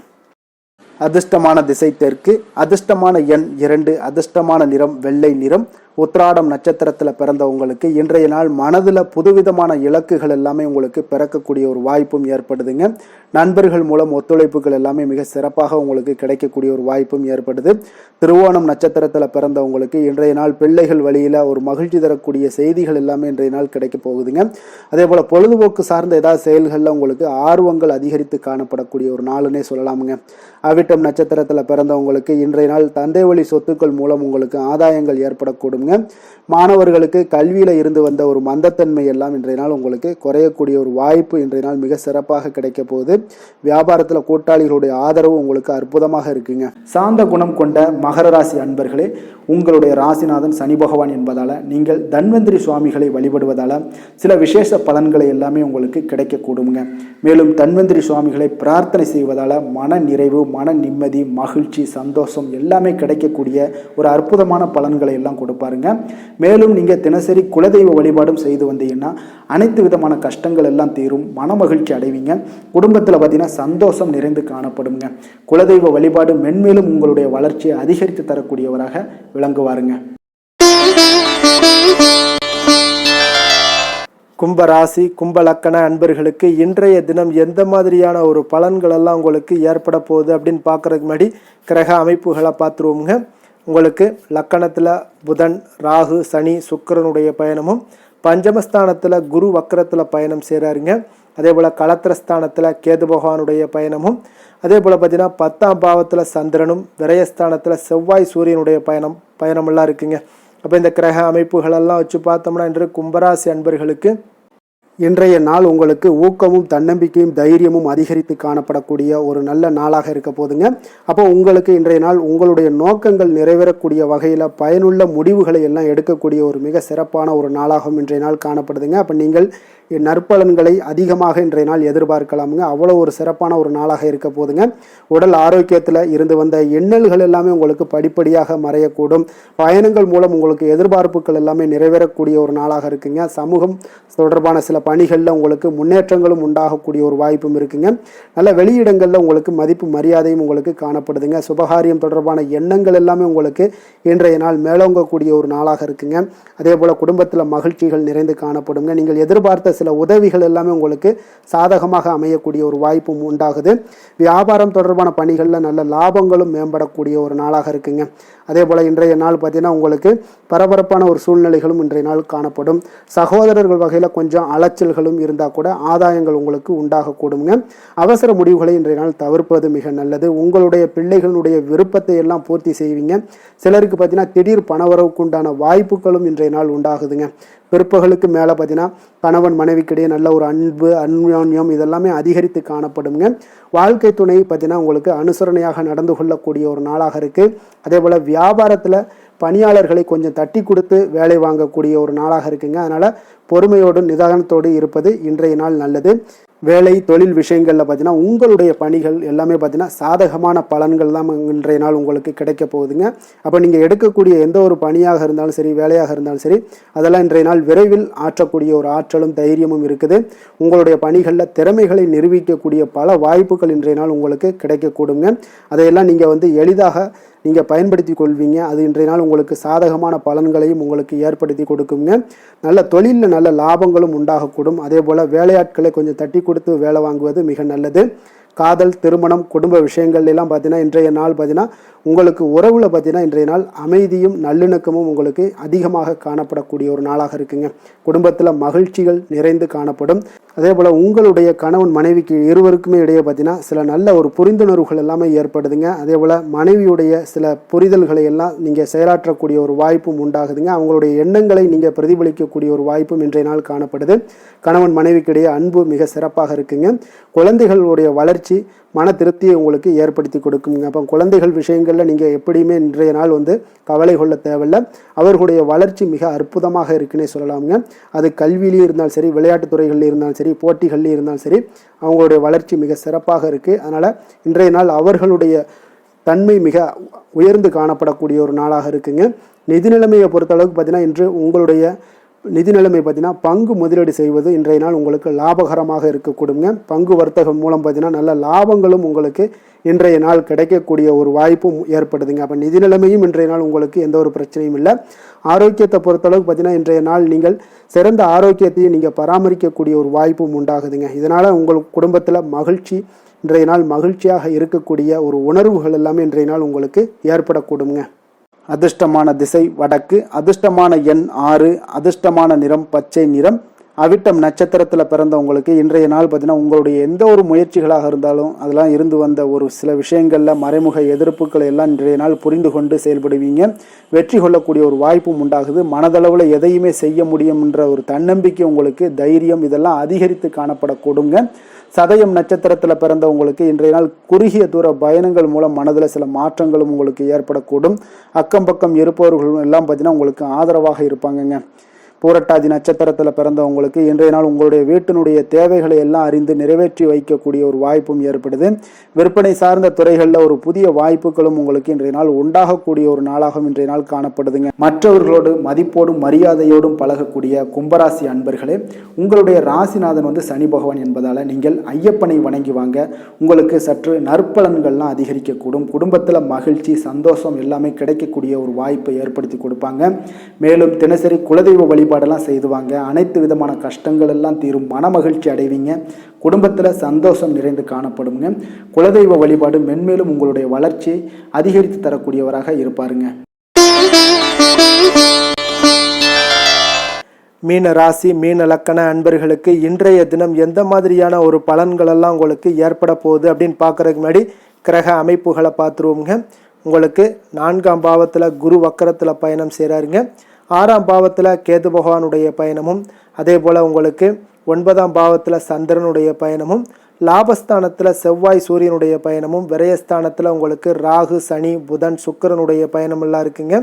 அதிர்ஷ்டமான திசை தெற்கு, அதிர்ஷ்டமான எண் 2, அதிர்ஷ்டமான நிறம் வெள்ளை நிறம். உத்திராடம் நட்சத்திரத்தில் பிறந்த உங்களுக்கு இன்றைய நாள் மனதில் புதுவிதமான இலக்குகள் எல்லாமே உங்களுக்கு பிறக்கக்கூடிய ஒரு வாய்ப்பும் ஏற்படுதுங்க. நண்பர்கள் மூலம் ஒத்துழைப்புகள் எல்லாமே மிக சிறப்பாக உங்களுக்கு கிடைக்கக்கூடிய ஒரு வாய்ப்பும் ஏற்படுது. திருவோணம் நட்சத்திரத்தில் பிறந்த உங்களுக்கு இன்றைய நாள் பிள்ளைகள் வழியில் ஒரு மகிழ்ச்சி தரக்கூடிய செய்திகள் எல்லாமே இன்றைய நாள் கிடைக்க போகுதுங்க. அதே போல் பொழுதுபோக்கு சார்ந்த ஏதாவது செயல்களில் உங்களுக்கு ஆர்வங்கள் அதிகரித்து காணப்படக்கூடிய ஒரு நாளுன்னே சொல்லலாமுங்க. அவிட்டம் நட்சத்திரத்தில் பிறந்தவங்களுக்கு இன்றைய நாள் தந்தை வழி சொத்துக்கள் மூலம் உங்களுக்கு ஆதாயங்கள் ஏற்படக்கூடும். மாணவர்களுக்கு கல்வியில இருந்து வந்த ஒரு மந்தத்தன்மை எல்லாம் இன்றைய நாள் உங்களுக்கு குறையக்கூடிய ஒரு வாய்ப்பு இன்றைய நாள் மிக சிறப்பாக கிடைக்க போகுது. வியாபாரத்துல கூட்டாளிகளுடைய ஆதரவு உங்களுக்கு அற்புதமாக இருக்குங்க. சாந்த குணம் கொண்ட மகர ராசி அன்பர்களே, உங்களுடைய ராசிநாதன் சனி பகவான் என்பதால நீங்கள் தன்வந்திரி சுவாமிகளை வழிபடுவதால சில விசேஷ பலன்களை எல்லாமே உங்களுக்கு கிடைக்கக்கூடுங்க. மேலும் தன்வந்திரி சுவாமிகளை பிரார்த்தனை செய்வதால மன நிறைவு, மன நிம்மதி, மகிழ்ச்சி, சந்தோஷம் எல்லாமே கிடைக்கக்கூடிய ஒரு அற்புதமான பலன்களை எல்லாம் கொடுப்பாருங்க. மேலும் நீங்க தினசரி குலதெய்வ வழிபாடும் செய்து வந்தீங்கன்னா அனைத்து விதமான கஷ்டங்கள் எல்லாம் தீரும், மன மகிழ்ச்சி அடைவீங்க. குடும்பத்தில் பார்த்தீங்கன்னா சந்தோஷம் நிறைந்து காணப்படுங்க. குலதெய்வ வழிபாடு மென்மேலும் உங்களுடைய வளர்ச்சியை அதிகரித்து தரக்கூடியவராக விளங்குவாருங்க. கும்பராசி கும்பலக்கண அன்பர்களுக்கு இன்றைய தினம் எந்த மாதிரியான ஒரு பலன்கள் எல்லாம் உங்களுக்கு ஏற்பட போகுது அப்படின்னு பார்க்கறதுக்கு முன்னாடி கிரக அமைப்புகளை பார்த்துருவோங்க. உங்களுக்கு லக்கணத்தில் புதன், ராகு, சனி, சுக்கிரனுடைய பயணமும், பஞ்சமஸ்தானத்தில் குரு வக்கரத்தில் பயணம் செய்கிறாருங்க. அதே போல் களத்திரஸ்தானத்தில் கேது பகவானுடைய பயணமும், அதே போல் பார்த்தீங்கன்னா 10ஆம் பாவத்தில் சந்திரனும், விரயஸ்தானத்தில் செவ்வாய் சூரியனுடைய பயணமெல்லாம் இருக்குங்க. அப்போ இந்த கிரக அமைப்புகளெல்லாம் வச்சு பார்த்தோம்னா இன்று கும்பராசி அன்பர்களுக்கு இன்றைய நாள் உங்களுக்கு ஊக்கமும் தன்னம்பிக்கையும் தைரியமும் அதிகரித்து காணப்படக்கூடிய ஒரு நல்ல நாளாக இருக்க போதுங்க. அப்போ உங்களுக்கு இன்றைய நாள் உங்களுடைய நோக்கங்கள் நிறைவேறக்கூடிய வகையில் பயனுள்ள முடிவுகளை எல்லாம் எடுக்கக்கூடிய ஒரு மிக சிறப்பான ஒரு நாளாகவும் இன்றைய நாள் காணப்படுதுங்க. அப்போ நீங்கள் நற்பலன்களை அதிகமாக இன்றைய நாள் எதிர்பார்க்கலாமுங்க. அவ்வளோ ஒரு சிறப்பான ஒரு நாளாக இருக்க போதுங்க. உடல் ஆரோக்கியத்தில் இருந்து வந்த எண்ணல்கள் எல்லாமே உங்களுக்கு படிப்படியாக மறையக்கூடும். பயணங்கள் மூலம் உங்களுக்கு எதிர்பார்ப்புகள் எல்லாமே நிறைவேறக்கூடிய ஒரு நாளாக இருக்குங்க. சமூகம் தொடர்பான சில பணிகளில் உங்களுக்கு முன்னேற்றங்களும் உண்டாகக்கூடிய ஒரு வாய்ப்பும் இருக்குங்க. நல்ல வெளியிடங்களில் உங்களுக்கு மதிப்பு மரியாதையும் உங்களுக்கு காணப்படுதுங்க. சுபகாரியம் தொடர்பான எண்ணங்கள் எல்லாமே உங்களுக்கு இன்றைய நாள் மேலோங்கக்கூடிய ஒரு நாளாக இருக்குங்க. அதே போல் குடும்பத்தில் மகிழ்ச்சிகள் நிறைந்து காணப்படுங்க. நீங்கள் எதிர்பார்த்த சில உதவிகள் எல்லாமே உங்களுக்கு சாதகமாக அமையக்கூடிய ஒரு வாய்ப்பும் உண்டாகுது. வியாபாரம் தொடர்பான பணிகளில் நல்ல லாபங்களும் மேம்படக்கூடிய ஒரு நாளாக இருக்குங்க. அதே போல் இன்றைய நாள் பார்த்தீங்கன்னா உங்களுக்கு பரபரப்பான ஒரு சூழ்நிலைகளும் இன்றைய நாள் காணப்படும். சகோதரர்கள் வகையில் கொஞ்சம் அலைச்சல்களும் இருந்தால் கூட ஆதாயங்கள் உங்களுக்கு உண்டாகக்கூடுங்க. அவசர முடிவுகளை இன்றைய நாள் தவிர்ப்பது மிக நல்லது. உங்களுடைய பிள்ளைகளுடைய விருப்பத்தை எல்லாம் பூர்த்தி செய்வீங்க. சிலருக்கு பார்த்தீங்கன்னா திடீர் பணவரவுக்கு உண்டான வாய்ப்புகளும் இன்றைய நாள் உண்டாகுதுங்க. பிற்பகலுக்கு மேலே பார்த்தீங்கன்னா கணவன் மனைவிக்கிடையே நல்ல ஒரு அன்பு அந்யோன்யம் இதெல்லாமே அதிகரித்து காணப்படுங்க. வாழ்க்கை துணை பார்த்தீங்கன்னா உங்களுக்கு அனுசரணையாக நடந்து கொள்ளக்கூடிய ஒரு நாளாக இருக்குது. அதே போல் வியாபாரத்தில் பணியாளர்களை கொஞ்சம் தட்டி கொடுத்து வேலை வாங்கக்கூடிய ஒரு நாளாக இருக்குங்க. அதனால் பொறுமையோடு நிதானத்தோடு இருப்பது இன்றைய நாள் நல்லது. வேலை தொழில் விஷயங்களில் பார்த்தீங்கன்னா உங்களுடைய பணிகள் எல்லாமே பார்த்தீங்கன்னா சாதகமான பலன்கள் தான் இன்றைய நாள் உங்களுக்கு கிடைக்க போகுதுங்க. அப்போ நீங்கள் எடுக்கக்கூடிய எந்த ஒரு பணியாக இருந்தாலும் சரி, வேலையாக இருந்தாலும் சரி, அதெல்லாம் இன்றைய நாள் விரைவில் ஆற்றக்கூடிய ஒரு ஆற்றலும் தைரியமும் இருக்குது. உங்களுடைய பணிகளில் திறமைகளை நிரூபிக்கக்கூடிய பல வாய்ப்புகள் இன்றைய நாள் உங்களுக்கு கிடைக்கக்கூடுங்க. அதையெல்லாம் நீங்கள் எளிதாக நீங்கள் பயன்படுத்தி கொள்வீங்க. அது இன்றைய நாள் உங்களுக்கு சாதகமான பலன்களையும் உங்களுக்கு ஏற்படுத்தி கொடுக்குங்க. நல்ல தொழிலில் நல்ல லாபங்களும் உண்டாகக்கூடும். அதே போல் வேலையாட்களை கொஞ்சம் தட்டி கொடுத்து வேலை வாங்குவது மிக நல்லது. காதல், திருமணம், குடும்ப விஷயங்கள் எல்லாம் பார்த்தீங்கன்னா இன்றைய நாள் பார்த்தீங்கன்னா உங்களுக்கு உறவில் பார்த்தீங்கன்னா இன்றைய நாள் அமைதியும் நல்லிணக்கமும் உங்களுக்கு அதிகமாக காணப்படக்கூடிய ஒரு நாளாக இருக்குங்க. குடும்பத்தில் மகிழ்ச்சிகள் நிறைந்து காணப்படும். அதே போல் உங்களுடைய கணவன் மனைவிக்கு இருவருக்குமே இடையே பார்த்தீங்கன்னா சில நல்ல ஒரு புரிந்துணர்வுகள் எல்லாமே ஏற்படுதுங்க. அதே போல் மனைவியுடைய சில புரிதல்களை எல்லாம் நீங்கள் செயலாற்றக்கூடிய ஒரு வாய்ப்பும் உண்டாகுதுங்க. அவங்களுடைய எண்ணங்களை நீங்கள் பிரதிபலிக்கக்கூடிய ஒரு வாய்ப்பும் இன்றைய நாள் காணப்படுது. கணவன் மனைவிக்கிடையே அன்பு மிக சிறப்பாக இருக்குங்க. குழந்தைகளுடைய வளர்ச்சி மன திருப்தியை உங்களுக்கு ஏற்படுத்தி கொடுக்குங்க. அப்போ குழந்தைகள் விஷயங்களில் நீங்கள் எப்படியுமே இன்றைய நாள் கவலை கொள்ள தேவையில்லை. அவர்களுடைய வளர்ச்சி மிக அற்புதமாக இருக்குன்னே சொல்லலாமுங்க. அது கல்வியிலையும் இருந்தாலும் சரி, விளையாட்டுத் துறைகளில் இருந்தாலும் சரி, போட்டிகள்லையும் இருந்தாலும் சரி, அவங்களுடைய வளர்ச்சி மிக சிறப்பாக இருக்குது. அதனால் இன்றைய நாள் அவர்களுடைய தன்மை மிக உயர்ந்து காணப்படக்கூடிய ஒரு நாளாக இருக்குங்க. நிதி நிலைமையை பொறுத்தளவுக்கு பார்த்தீங்கன்னா இன்று உங்களுடைய நிதி நிலைமை பார்த்தீங்கன்னா பங்கு முதலீடு செய்வது இன்றைய நாள் உங்களுக்கு லாபகரமாக இருக்கக்கூடுங்க. பங்கு வர்த்தகம் மூலம் பார்த்தீங்கன்னா நல்ல லாபங்களும் உங்களுக்கு இன்றைய நாள் கிடைக்கக்கூடிய ஒரு வாய்ப்பும் ஏற்படுதுங்க. அப்போ நிதி நிலைமையும் இன்றைய நாள் உங்களுக்கு எந்த ஒரு பிரச்சனையும் இல்லை. ஆரோக்கியத்தை பொறுத்தளவுக்கு பார்த்தீங்கன்னா இன்றைய நாள் நீங்கள் சிறந்த ஆரோக்கியத்தையும் நீங்கள் பராமரிக்கக்கூடிய ஒரு வாய்ப்பும் உண்டாகுதுங்க. இதனால் உங்கள் குடும்பத்தில் மகிழ்ச்சி இன்றைய நாள் மகிழ்ச்சியாக இருக்கக்கூடிய ஒரு உணர்வுகள் எல்லாமே இன்றைய நாள் உங்களுக்கு ஏற்படக்கூடுங்க. அதிர்ஷ்டமான திசை வடக்கு, அதிர்ஷ்டமான எண் 6, அதிர்ஷ்டமான நிறம் பச்சை நிறம். அவிட்டம் நட்சத்திரத்தில் பிறந்தவங்களுக்கு இன்றைய நாள் பார்த்தீங்கன்னா உங்களுடைய எந்த ஒரு முயற்சிகளாக இருந்தாலும் அதெல்லாம் இருந்து வந்த ஒரு சில விஷயங்களில் மறைமுக எதிர்ப்புகளை எல்லாம் இன்றைய நாள் புரிந்து கொண்டு செயல்படுவீங்க. வெற்றி கொள்ளக்கூடிய ஒரு வாய்ப்பும் உண்டாகுது. மனதளவில் எதையுமே செய்ய முடியும் என்ற ஒரு தன்னம்பிக்கை உங்களுக்கு, தைரியம் இதெல்லாம் அதிகரித்து காணப்படக்கூடுங்க. சதயம் நட்சத்திரத்தில் பிறந்தவங்களுக்கு இன்றைய நாள் குறுகிய தூர பயணங்கள் மூலம் மனதில் சில மாற்றங்களும் உங்களுக்கு ஏற்படக்கூடும். அக்கம் பக்கம் இருப்பவர்களும் எல்லாம் பார்த்தீங்கன்னா உங்களுக்கு ஆதரவாக இருப்பாங்கங்க. பூரட்டாதி நட்சத்திரத்தில் பிறந்தவங்களுக்கு இன்றைய நாள் உங்களுடைய வீட்டினுடைய தேவைகளை எல்லாம் அறிந்து நிறைவேற்றி வைக்கக்கூடிய ஒரு வாய்ப்பும் ஏற்படுது. விற்பனை சார்ந்த துறைகளில் ஒரு புதிய வாய்ப்புகளும் உங்களுக்கு இன்றைய நாள் உண்டாகக்கூடிய ஒரு நாளாகவும் இன்றைய நாள் காணப்படுதுங்க. மற்றவர்களோடு மதிப்போடும் மரியாதையோடும் பழகக்கூடிய கும்பராசி அன்பர்களே, உங்களுடைய ராசிநாதன் சனி பகவான் என்பதால் நீங்கள் ஐயப்பனை வணங்கி வாங்க. உங்களுக்கு சற்று நற்பலன்கள்லாம் அதிகரிக்கக்கூடும். குடும்பத்தில் மகிழ்ச்சி, சந்தோஷம் எல்லாமே கிடைக்கக்கூடிய ஒரு வாய்ப்பை ஏற்படுத்தி கொடுப்பாங்க. மேலும் தினசரி குலதெய்வ வழிபாடெல்லாம் செய்துவாங்க. அனைத்து விதமான கஷ்டங்கள் எல்லாம் தீரும். மன மகிழ்ச்சி அடைவீங்க. குடும்பத்தில் சந்தோஷம் நிறைந்து காணப்படுங்க. குலதெய்வ வழிபாடு மென்மேலும் உங்களுடைய வளர்ச்சியை அதிகரித்து தரக்கூடியவராக இருப்பாருங்க. மீன ராசி, மீன லக்கண அன்பர்களுக்கு இன்றைய தினம் எந்த மாதிரியான ஒரு பலன்களெல்லாம் உங்களுக்கு ஏற்பட போகுது அப்படின்னு பார்க்குறதுக்கு முன்னாடி கிரக அமைப்புகளை பார்த்துருவோங்க. உங்களுக்கு 4ஆம் பாவத்தில் குரு வக்கரத்தில் பயணம் செய்கிறாருங்க. 6ஆம் பாவத்தில் கேது பகவானுடைய பயணமும், அதே போல் உங்களுக்கு 9ஆம் பாவத்தில் சந்திரனுடைய பயணமும், லாபஸ்தானத்தில் செவ்வாய் சூரியனுடைய பயணமும், விரயஸ்தானத்தில் உங்களுக்கு ராகு சனி புதன் சுக்கிரனுடைய பயணமெல்லாம் இருக்குங்க.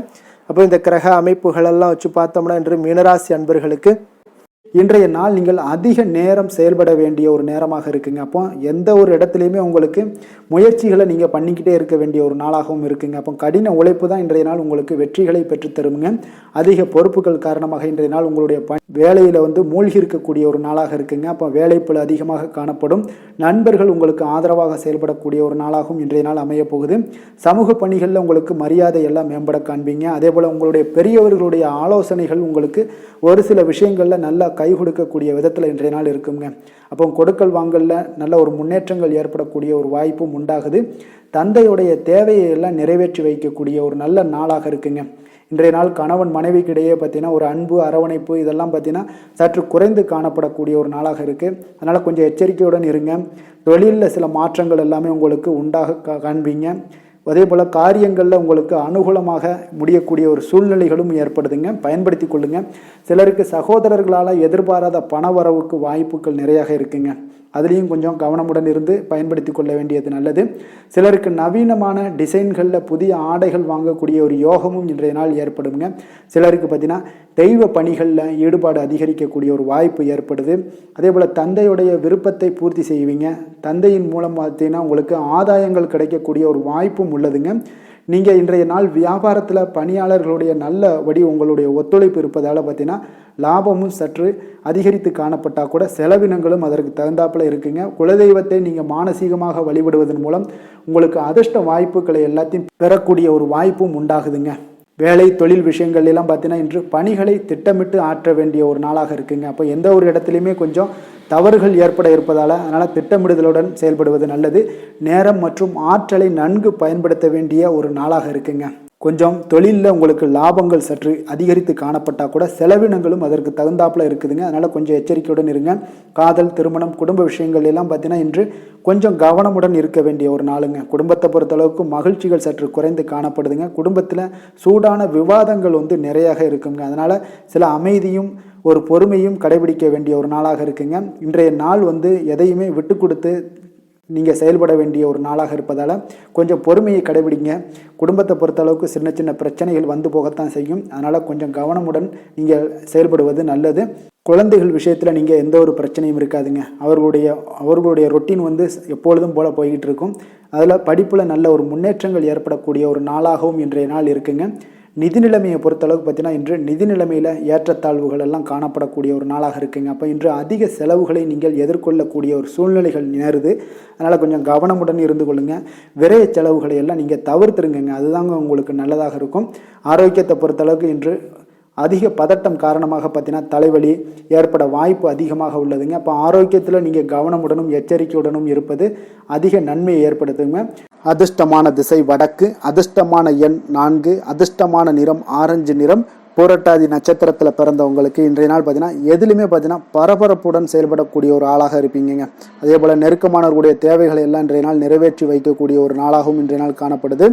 அப்போ இந்த கிரக அமைப்புகளெல்லாம் வச்சு பார்த்தோம்னா இன்று மீனராசி அன்பர்களுக்கு இன்றைய நாள் நீங்கள் அதிக நேரம் செயல்பட வேண்டிய ஒரு நேரமாக இருக்குங்க. அப்போ எந்த ஒரு இடத்துலையுமே உங்களுக்கு முயற்சிகளை நீங்கள் பண்ணிக்கிட்டே இருக்க வேண்டிய ஒரு நாளாகவும் இருக்குங்க. அப்போ கடின உழைப்பு தான் இன்றைய நாள் உங்களுக்கு வெற்றிகளை பெற்றுத்தருங்க. அதிக பொறுப்புகள் காரணமாக இன்றைய நாள் உங்களுடைய வேலையில் மூழ்கி இருக்கக்கூடிய ஒரு நாளாக இருக்குங்க. அப்போ வேலைப்பளு அதிகமாக காணப்படும். நண்பர்கள் உங்களுக்கு ஆதரவாக செயல்படக்கூடிய ஒரு நாளாகவும் இன்றைய நாள் அமைய போகுது. சமூக பணிகளில் உங்களுக்கு மரியாதை எல்லாம் மேம்பட காண்பீங்க. அதே போல் உங்களுடைய பெரியவர்களுடைய ஆலோசனைகள் உங்களுக்கு ஒரு சில விஷயங்களில் நல்லா கை கொடுக்கக்கூடிய விதத்தில் இன்றைய நாள் இருக்குங்க. அப்போ கொடுக்கல் வாங்கலில் நல்ல ஒரு முன்னேற்றங்கள் ஏற்படக்கூடிய ஒரு வாய்ப்பும் உண்டாகுது. தந்தையுடைய தேவையை எல்லாம் நிறைவேற்றி வைக்கக்கூடிய ஒரு நல்ல நாளாக இருக்குங்க. இன்றைய நாள் கணவன் மனைவிக்கிடையே பார்த்தீங்கன்னா ஒரு அன்பு அரவணைப்பு இதெல்லாம் பார்த்தீங்கன்னா சற்று குறைந்து காணப்படக்கூடிய ஒரு நாளாக இருக்குது. அதனால் கொஞ்சம் எச்சரிக்கையுடன் இருங்க. தொழிலில் சில மாற்றங்கள் எல்லாமே உங்களுக்கு உண்டாக காண்பீங்க. அதே போல் காரியங்களில் உங்களுக்கு அனுகூலமாக முடியக்கூடிய ஒரு சூழ்நிலைகளும் ஏற்படுதுங்க, பயன்படுத்தி கொள்ளுங்கள். சிலருக்கு சகோதரர்களால் எதிர்பாராத பண வரவுக்கு வாய்ப்புகள் நிறையாக இருக்குங்க. அதுலேயும் கொஞ்சம் கவனமுடன் இருந்து பயன்படுத்தி கொள்ள வேண்டியது நல்லது. சிலருக்கு நவீனமான டிசைன்களில் புதிய ஆடைகள் வாங்கக்கூடிய ஒரு யோகமும் இன்றைய நாள் ஏற்படுங்க. சிலருக்கு பார்த்தீங்கன்னா தெய்வ பணிகளில் ஈடுபாடு அதிகரிக்கக்கூடிய ஒரு வாய்ப்பு ஏற்படுது. அதே போல் தந்தையுடைய விருப்பத்தை பூர்த்தி செய்வீங்க. தந்தையின் மூலம் பார்த்தீங்கன்னா உங்களுக்கு ஆதாயங்கள் கிடைக்கக்கூடிய ஒரு வாய்ப்பும் உள்ளதுங்க. நீங்கள் இன்றைய நாள் வியாபாரத்தில் பணியாளர்களுடைய நல்லபடி உங்களுடைய ஒத்துழைப்பு இருப்பதால் பார்த்தீங்கன்னா லாபமும் சற்று அதிகரித்து காணப்பட்டால் கூட செலவினங்களும் அதற்கு தகுந்தாப்பில் இருக்குங்க. குலதெய்வத்தை நீங்கள் மானசீகமாக வழிபடுவதன் மூலம் உங்களுக்கு அதிர்ஷ்ட வாய்ப்புகளை எல்லாத்தையும் பெறக்கூடிய ஒரு வாய்ப்பும் உண்டாகுதுங்க. வேலை தொழில் விஷயங்கள் எல்லாம் பார்த்தீங்கன்னா இன்று பணிகளை திட்டமிட்டு ஆற்ற வேண்டிய ஒரு நாளாக இருக்குங்க. அப்போ எந்த ஒரு இடத்துலையுமே கொஞ்சம் தவறுகள் ஏற்பட இருப்பதால் அதனால் திட்டமிடுதலுடன் செயல்படுவது நல்லது. நேரம் மற்றும் ஆற்றலை நன்கு பயன்படுத்த வேண்டிய ஒரு நாளாக இருக்குங்க. கொஞ்சம் தொழிலில் உங்களுக்கு லாபங்கள் சற்று அதிகரித்து காணப்பட்டால் கூட செலவினங்களும் அதற்கு தகுந்தாப்பில் இருக்குதுங்க. அதனால் கொஞ்சம் எச்சரிக்கையுடன் இருங்க. காதல், திருமணம், குடும்ப விஷயங்கள் எல்லாம் பார்த்தீங்கன்னா இன்று கொஞ்சம் கவனமுடன் இருக்க வேண்டிய ஒரு நாளுங்க. குடும்பத்தை பொறுத்தளவுக்கு மகிழ்ச்சிகள் சற்று குறைந்து காணப்படுதுங்க. குடும்பத்தில் சூடான விவாதங்கள் நிறையாக இருக்குங்க. அதனால் சில அமைதியும் ஒரு பொறுமையும் கடைபிடிக்க வேண்டிய ஒரு நாளாக இருக்குங்க. இன்றைய நாள் எதையுமே விட்டு கொடுத்து நீங்கள் செயல்பட வேண்டிய ஒரு நாளாக இருப்பதால் கொஞ்சம் பொறுமையை கடைபிடிங்க. குடும்பத்தை பொறுத்தளவுக்கு சின்ன சின்ன பிரச்சனைகள் வந்து போகத்தான் செய்யும். அதனால் கொஞ்சம் கவனமுடன் நீங்கள் செயல்படுவது நல்லது. குழந்தைகள் விஷயத்தில் நீங்கள் எந்த ஒரு பிரச்சனையும் இருக்காதுங்க. அவர்களுடைய ரொட்டீன் எப்பொழுதும் போல் போய்கிட்டு இருக்கும். அதில் படிப்பில் நல்ல ஒரு முன்னேற்றங்கள் ஏற்படக்கூடிய ஒரு நாளாகவும் இன்றைய நாள் இருக்குங்க. நிதி நிலைமையை பொறுத்தளவுக்கு பார்த்தீங்கன்னா இன்று நிதி நிலைமையில் ஏற்றத்தாழ்வுகள் எல்லாம் காணப்படக்கூடிய ஒரு நாளாக இருக்குங்க. அப்போ இன்று அதிக செலவுகளை நீங்கள் எதிர்கொள்ளக்கூடிய ஒரு சூழ்நிலைகள் நேருது. அதனால் கொஞ்சம் கவனமுடன் இருந்து கொள்ளுங்கள். விரைய செலவுகளை எல்லாம் நீங்கள் தவிர்த்துருங்க. அதுதாங்க உங்களுக்கு நல்லதாக இருக்கும். ஆரோக்கியத்தை பொறுத்தளவுக்கு இன்று அதிக பதட்டம் காரணமாக பார்த்தீங்கன்னா தலைவலி ஏற்பட வாய்ப்பு அதிகமாக உள்ளதுங்க. அப்போ ஆரோக்கியத்தில் நீங்கள் கவனமுடனும் எச்சரிக்கையுடனும் இருப்பது அதிக நன்மையை ஏற்படுத்துங்க. அதிர்ஷ்டமான திசை வடக்கு, அதிர்ஷ்டமான எண் 4, அதிர்ஷ்டமான நிறம் ஆரஞ்சு நிறம். பூரட்டாதி நட்சத்திரத்தில் பிறந்தவங்களுக்கு இன்றைய நாள் பார்த்தீங்கன்னா எதுலையுமே பார்த்தீங்கன்னா பரபரப்புடன் செயல்படக்கூடிய ஒரு ஆளாக இருப்பீங்க. அதே போல் நெருக்கமானவர்களுடைய தேவைகளை எல்லாம் இன்றைய நாள் நிறைவேற்றி வைக்கக்கூடிய ஒரு நாளாகவும் இன்றைய நாள் காணப்படுது.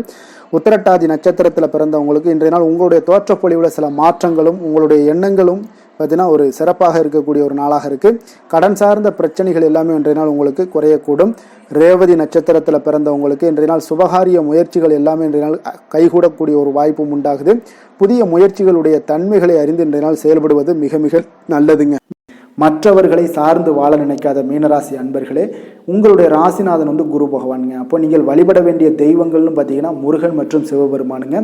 உத்திரட்டாதி நட்சத்திரத்தில் பிறந்தவங்களுக்கு இன்றைய நாள் உங்களுடைய தோற்றப்பொழிவில் சில மாற்றங்களும் உங்களுடைய எண்ணங்களும் பார்த்தீங்கன்னா ஒரு சிறப்பாக இருக்கக்கூடிய ஒரு நாளாக இருக்குது. கடன் சார்ந்த பிரச்சனைகள் எல்லாமே இன்றைய நாள் உங்களுக்கு குறையக்கூடும். ரேவதி நட்சத்திரத்தில் பிறந்தவங்களுக்கு இன்றைய நாள் சுபகாரிய முயற்சிகள் எல்லாமே இன்றைய நாள் கைகூடக்கூடிய ஒரு வாய்ப்பும் உண்டாகுது. புதிய முயற்சிகளுடைய தன்மைகளை அறிந்து இன்றைய நாள் செயல்படுவது மிக மிக நல்லதுங்க. மற்றவர்களை சார்ந்து வாழ நினைக்காத மீனராசி அன்பர்களே, உங்களுடைய ராசிநாதன் குரு பகவானுங்க. அப்போ நீங்கள் வழிபட வேண்டிய தெய்வங்கள்னு பார்த்தீங்கன்னா முருகன் மற்றும் சிவபெருமானுங்க.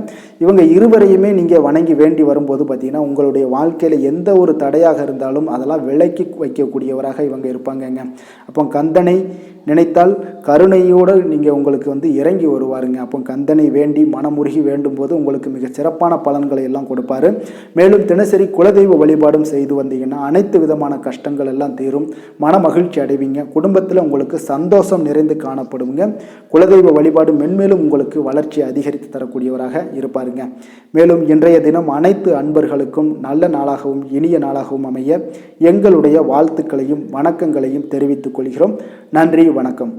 இவங்க இருவரையுமே நீங்கள் வணங்கி வேண்டி வரும்போது பார்த்தீங்கன்னா உங்களுடைய வாழ்க்கையில் எந்த ஒரு தடையாக இருந்தாலும் அதெல்லாம் விலக்கி வைக்கக்கூடியவராக இவங்க இருப்பாங்கங்க. அப்போ கந்தனை நினைத்தால் கருணையோடு நீங்கள் உங்களுக்கு இறங்கி வருவாருங்க. அப்போ கந்தனை வேண்டி மனமுருகி வேண்டும் போது உங்களுக்கு மிக சிறப்பான பலன்களை எல்லாம் கொடுப்பாரு. மேலும் தினசரி குலதெய்வ வழிபாடும் செய்து வந்தீங்கன்னா அனைத்து விதமான கஷ்டங்கள் எல்லாம் தீரும். மன மகிழ்ச்சி அடைவீங்க. குடும்பத்தில் உங்களுக்கு சந்தோஷம் நிறைந்து காணப்படுங்க. குலதெய்வ வழிபாடு மென்மேலும் உங்களுக்கு வளர்ச்சி அதிகரித்து தரக்கூடியவராக இருப்பாருங்க. மேலும் இன்றைய தினம் அனைத்து அன்பர்களுக்கும் நல்ல நாளாகவும் இனிய நாளாகவும் அமைய எங்களுடைய வாழ்த்துக்களையும் வணக்கங்களையும் தெரிவித்துக் கொள்கிறோம். நன்றி, வணக்கம்.